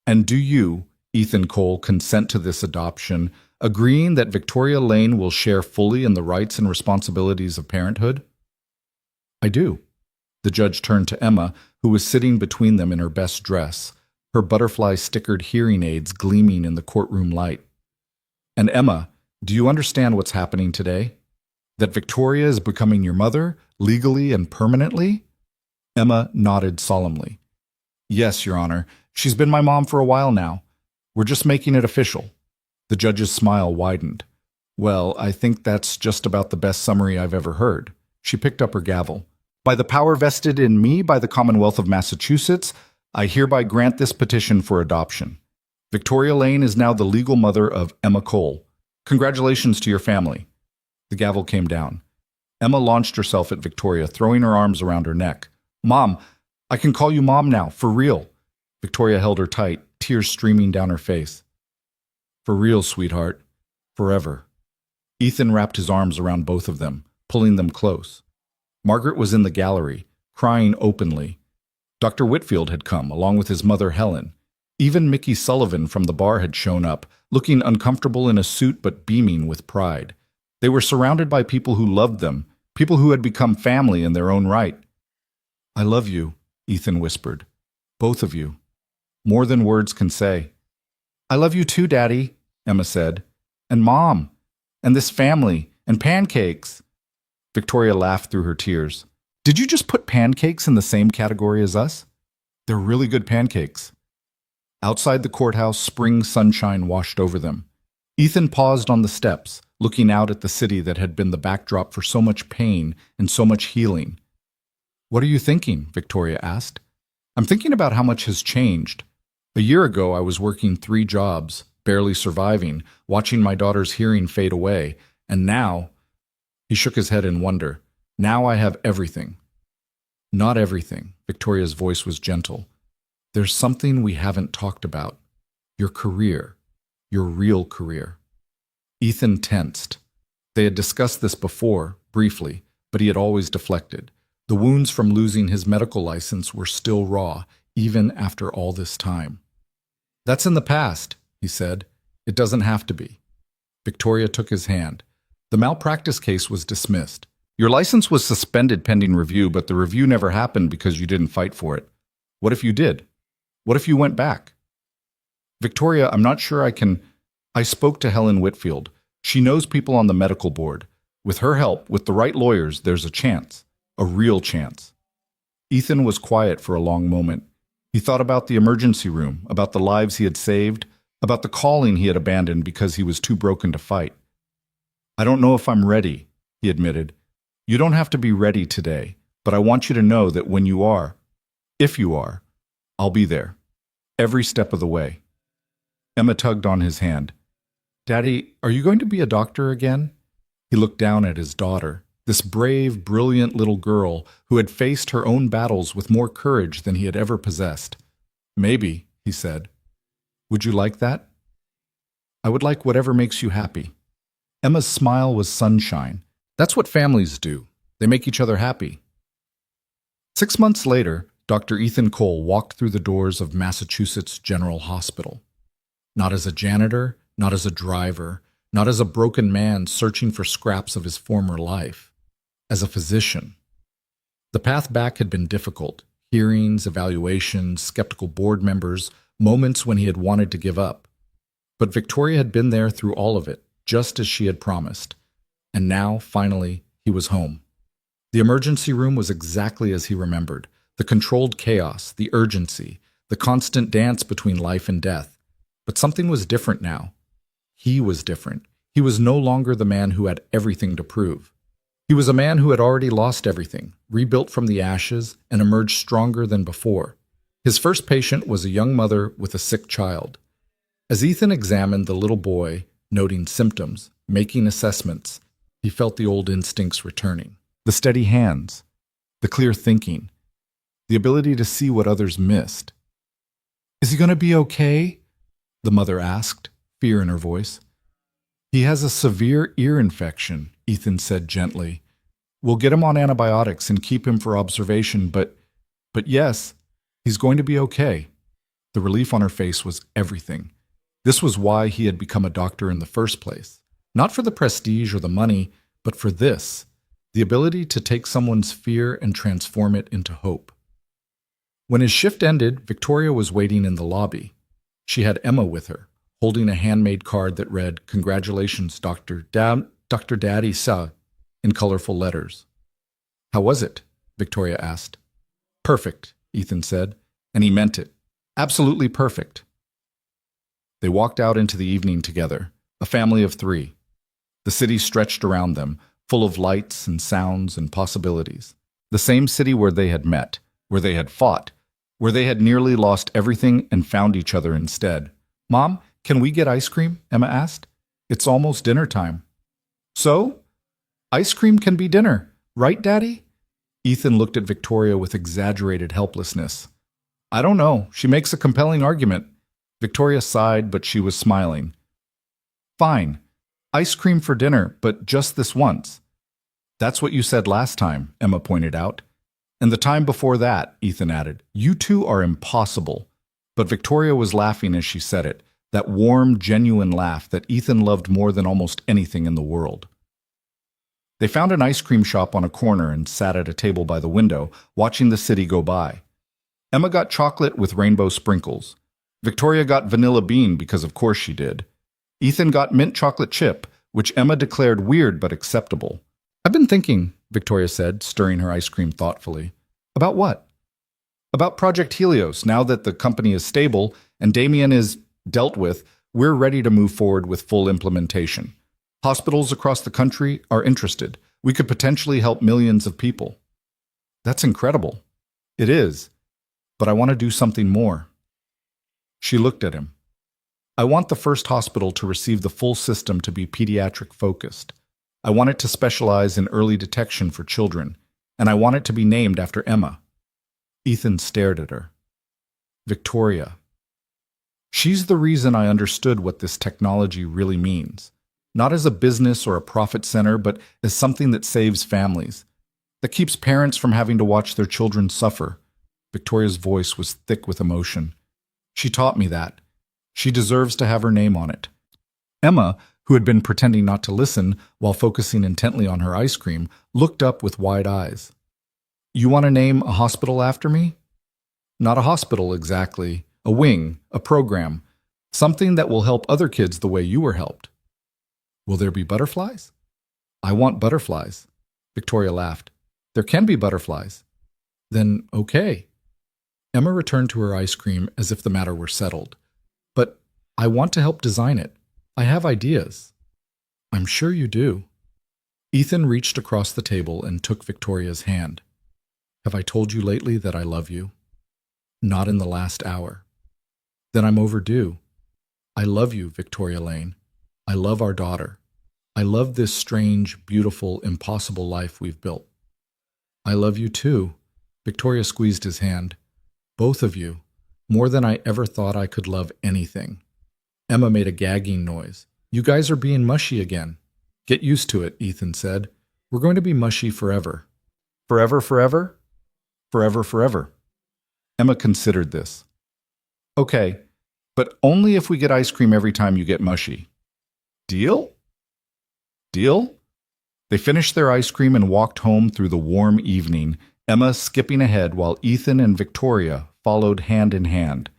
"And do you, Ethan Cole, consent to this adoption, agreeing that Victoria Lane will share fully in the rights and responsibilities of parenthood?" "I do." The judge turned to Emma, who was sitting between them in her best dress, her butterfly-stickered hearing aids gleaming in the courtroom light. "And Emma, do you understand what's happening today? That Victoria is becoming your mother, legally and permanently?" Emma nodded solemnly. "Yes, Your Honor. She's been my mom for a while now. We're just making it official." The judge's smile widened. "Well, I think that's just about the best summary I've ever heard." She picked up her gavel. "By the power vested in me by the Commonwealth of Massachusetts, I hereby grant this petition for adoption. Victoria Lane is now the legal mother of Emma Cole. Congratulations to your family." The gavel came down. Emma launched herself at Victoria, throwing her arms around her neck. "Mom, I can call you Mom now, for real." Victoria held her tight, tears streaming down her face. "For real, sweetheart. Forever." Ethan wrapped his arms around both of them, pulling them close. Margaret was in the gallery, crying openly. Dr. Whitfield had come, along with his mother Helen. Even Mickey Sullivan from the bar had shown up, looking uncomfortable in a suit but beaming with pride. They were surrounded by people who loved them, people who had become family in their own right. "I love you," Ethan whispered. "Both of you. More than words can say." "I love you too, Daddy," Emma said. "And Mom. And this family. And pancakes." Victoria laughed through her tears. "Did you just put pancakes in the same category as us? They're really good pancakes." Outside the courthouse, spring sunshine washed over them. Ethan paused on the steps, looking out at the city that had been the backdrop for so much pain and so much healing. "What are you thinking?" Victoria asked. "I'm thinking about how much has changed. A year ago, I was working 3 jobs, barely surviving, watching my daughter's hearing fade away, and now—" He shook his head in wonder. "Now I have everything." "Not everything," Victoria's voice was gentle. "There's something we haven't talked about. Your career. Your real career." Ethan tensed. They had discussed this before, briefly, but he had always deflected. The wounds from losing his medical license were still raw, even after all this time. "That's in the past," he said. "It doesn't have to be." Victoria took his hand. "The malpractice case was dismissed. Your license was suspended pending review, but the review never happened because you didn't fight for it. What if you did? What if you went back?" "Victoria, I'm not sure I can—" I spoke to Helen Whitfield. She knows people on the medical board. With her help, with the right lawyers, there's a chance. A real chance. Ethan was quiet for a long moment. He thought about the emergency room, about the lives he had saved, about the calling he had abandoned because he was too broken to fight. I don't know if I'm ready, he admitted. You don't have to be ready today, but I want you to know that when you are, if you are, I'll be there. Every step of the way. Emma tugged on his hand. Daddy, are you going to be a doctor again? He looked down at his daughter, this brave, brilliant little girl who had faced her own battles with more courage than he had ever possessed. Maybe, he said. Would you like that? I would like whatever makes you happy. Emma's smile was sunshine. That's what families do. They make each other happy. 6 months later, Dr. Ethan Cole walked through the doors of Massachusetts General Hospital. Not as a janitor, not as a driver, not as a broken man searching for scraps of his former life. As a physician. The path back had been difficult. Hearings, evaluations, skeptical board members, moments when he had wanted to give up. But Victoria had been there through all of it, just as she had promised. And now, finally, he was home. The emergency room was exactly as he remembered. The controlled chaos, the urgency, the constant dance between life and death. But something was different now. He was different. He was no longer the man who had everything to prove. He was a man who had already lost everything, rebuilt from the ashes, and emerged stronger than before. His first patient was a young mother with a sick child. As Ethan examined the little boy, noting symptoms, making assessments, he felt the old instincts returning. The steady hands, the clear thinking, the ability to see what others missed. Is he going to be okay? The mother asked, fear in her voice. He has a severe ear infection, Ethan said gently. We'll get him on antibiotics and keep him for observation, but yes, he's going to be okay. The relief on her face was everything. This was why he had become a doctor in the first place. Not for the prestige or the money, but for this, the ability to take someone's fear and transform it into hope. When his shift ended, Victoria was waiting in the lobby. She had Emma with her, holding a handmade card that read, "Congratulations, Dr. Daddy Sa," in colorful letters. How was it? Victoria asked. Perfect, Ethan said, and he meant it. Absolutely perfect. They walked out into the evening together, a family of 3. The city stretched around them, full of lights and sounds and possibilities. The same city where they had met, where they had fought, where they had nearly lost everything and found each other instead. Mom, can we get ice cream? Emma asked. It's almost dinner time. So? Ice cream can be dinner, right, Daddy? Ethan looked at Victoria with exaggerated helplessness. I don't know. She makes a compelling argument. Victoria sighed, but she was smiling. Fine. Ice cream for dinner, but just this once. That's what you said last time, Emma pointed out. And the time before that, Ethan added. You two are impossible. But Victoria was laughing as she said it, that warm, genuine laugh that Ethan loved more than almost anything in the world. They found an ice cream shop on a corner and sat at a table by the window, watching the city go by. Emma got chocolate with rainbow sprinkles. Victoria got vanilla bean because of course she did. Ethan got mint chocolate chip, which Emma declared weird but acceptable. I've been thinking, Victoria said, stirring her ice cream thoughtfully. About what? About Project Helios. Now that the company is stable and Damien is dealt with, we're ready to move forward with full implementation. Hospitals across the country are interested. We could potentially help millions of people. That's incredible. It is. But I want to do something more. She looked at him. I want the first hospital to receive the full system to be pediatric focused. I want it to specialize in early detection for children, and I want it to be named after Emma. Ethan stared at her. Victoria. She's the reason I understood what this technology really means. Not as a business or a profit center, but as something that saves families, that keeps parents from having to watch their children suffer. Victoria's voice was thick with emotion. She taught me that. She deserves to have her name on it. Emma, who had been pretending not to listen while focusing intently on her ice cream, looked up with wide eyes. You want to name a hospital after me? Not a hospital exactly. A wing, a program. Something that will help other kids the way you were helped. Will there be butterflies? I want butterflies. Victoria laughed. There can be butterflies. Then, okay. Emma returned to her ice cream as if the matter were settled. But I want to help design it. I have ideas. I'm sure you do. Ethan reached across the table and took Victoria's hand. Have I told you lately that I love you? Not in the last hour. Then I'm overdue. I love you, Victoria Lane. I love our daughter. I love this strange, beautiful, impossible life we've built. I love you too. Victoria squeezed his hand. Both of you, more than I ever thought I could love anything. Emma made a gagging noise. You guys are being mushy again. Get used to it, Ethan said. We're going to be mushy forever. Forever, forever? Forever, forever. Emma considered this. Okay, but only if we get ice cream every time you get mushy. Deal? Deal? They finished their ice cream and walked home through the warm evening, Emma skipping ahead while Ethan and Victoria followed hand in hand.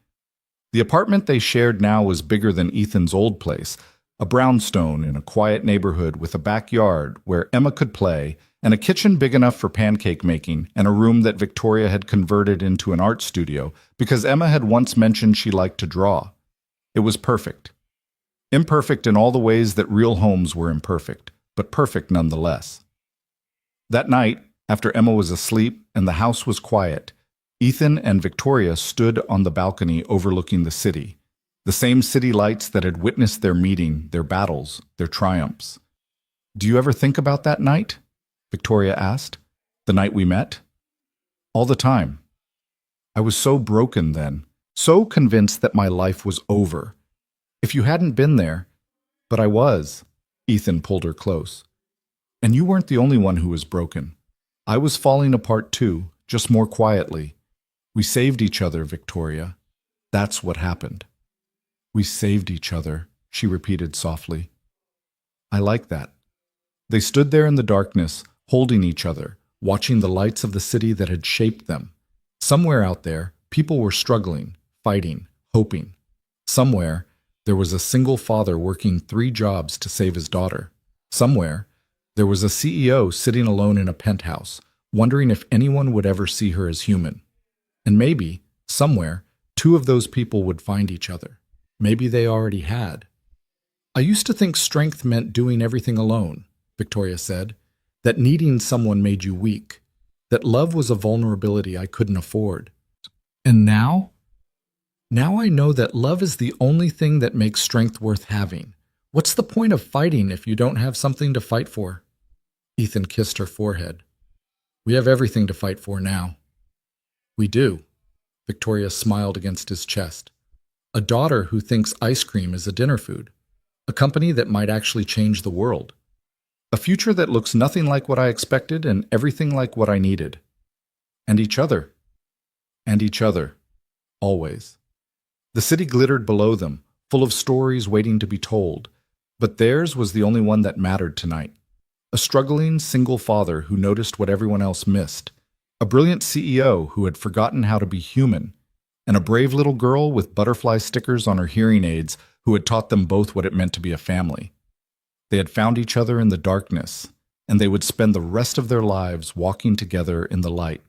The apartment they shared now was bigger than Ethan's old place, a brownstone in a quiet neighborhood with a backyard where Emma could play, and a kitchen big enough for pancake making, and a room that Victoria had converted into an art studio because Emma had once mentioned she liked to draw. It was perfect. Imperfect in all the ways that real homes were imperfect, but perfect nonetheless. That night, after Emma was asleep and the house was quiet, Ethan and Victoria stood on the balcony overlooking the city, the same city lights that had witnessed their meeting, their battles, their triumphs. Do you ever think about that night? Victoria asked. The night we met? All the time. I was so broken then, so convinced that my life was over. If you hadn't been there, but I was. Ethan pulled her close. And you weren't the only one who was broken. I was falling apart too, just more quietly. We saved each other, Victoria. That's what happened. We saved each other, she repeated softly. I like that. They stood there in the darkness, holding each other, watching the lights of the city that had shaped them. Somewhere out there, people were struggling, fighting, hoping. Somewhere, there was a single father working 3 jobs to save his daughter. Somewhere, there was a CEO sitting alone in a penthouse, wondering if anyone would ever see her as human. And maybe, somewhere, 2 of those people would find each other. Maybe they already had. I used to think strength meant doing everything alone, Victoria said, that needing someone made you weak, that love was a vulnerability I couldn't afford. And now? Now I know that love is the only thing that makes strength worth having. What's the point of fighting if you don't have something to fight for? Ethan kissed her forehead. We have everything to fight for now. We do. Victoria smiled against his chest. A daughter who thinks ice cream is a dinner food. A company that might actually change the world. A future that looks nothing like what I expected and everything like what I needed. And each other. And each other. Always. The city glittered below them, full of stories waiting to be told, but theirs was the only one that mattered tonight. A struggling single father who noticed what everyone else missed, a brilliant CEO who had forgotten how to be human, and a brave little girl with butterfly stickers on her hearing aids who had taught them both what it meant to be a family. They had found each other in the darkness, and they would spend the rest of their lives walking together in the light.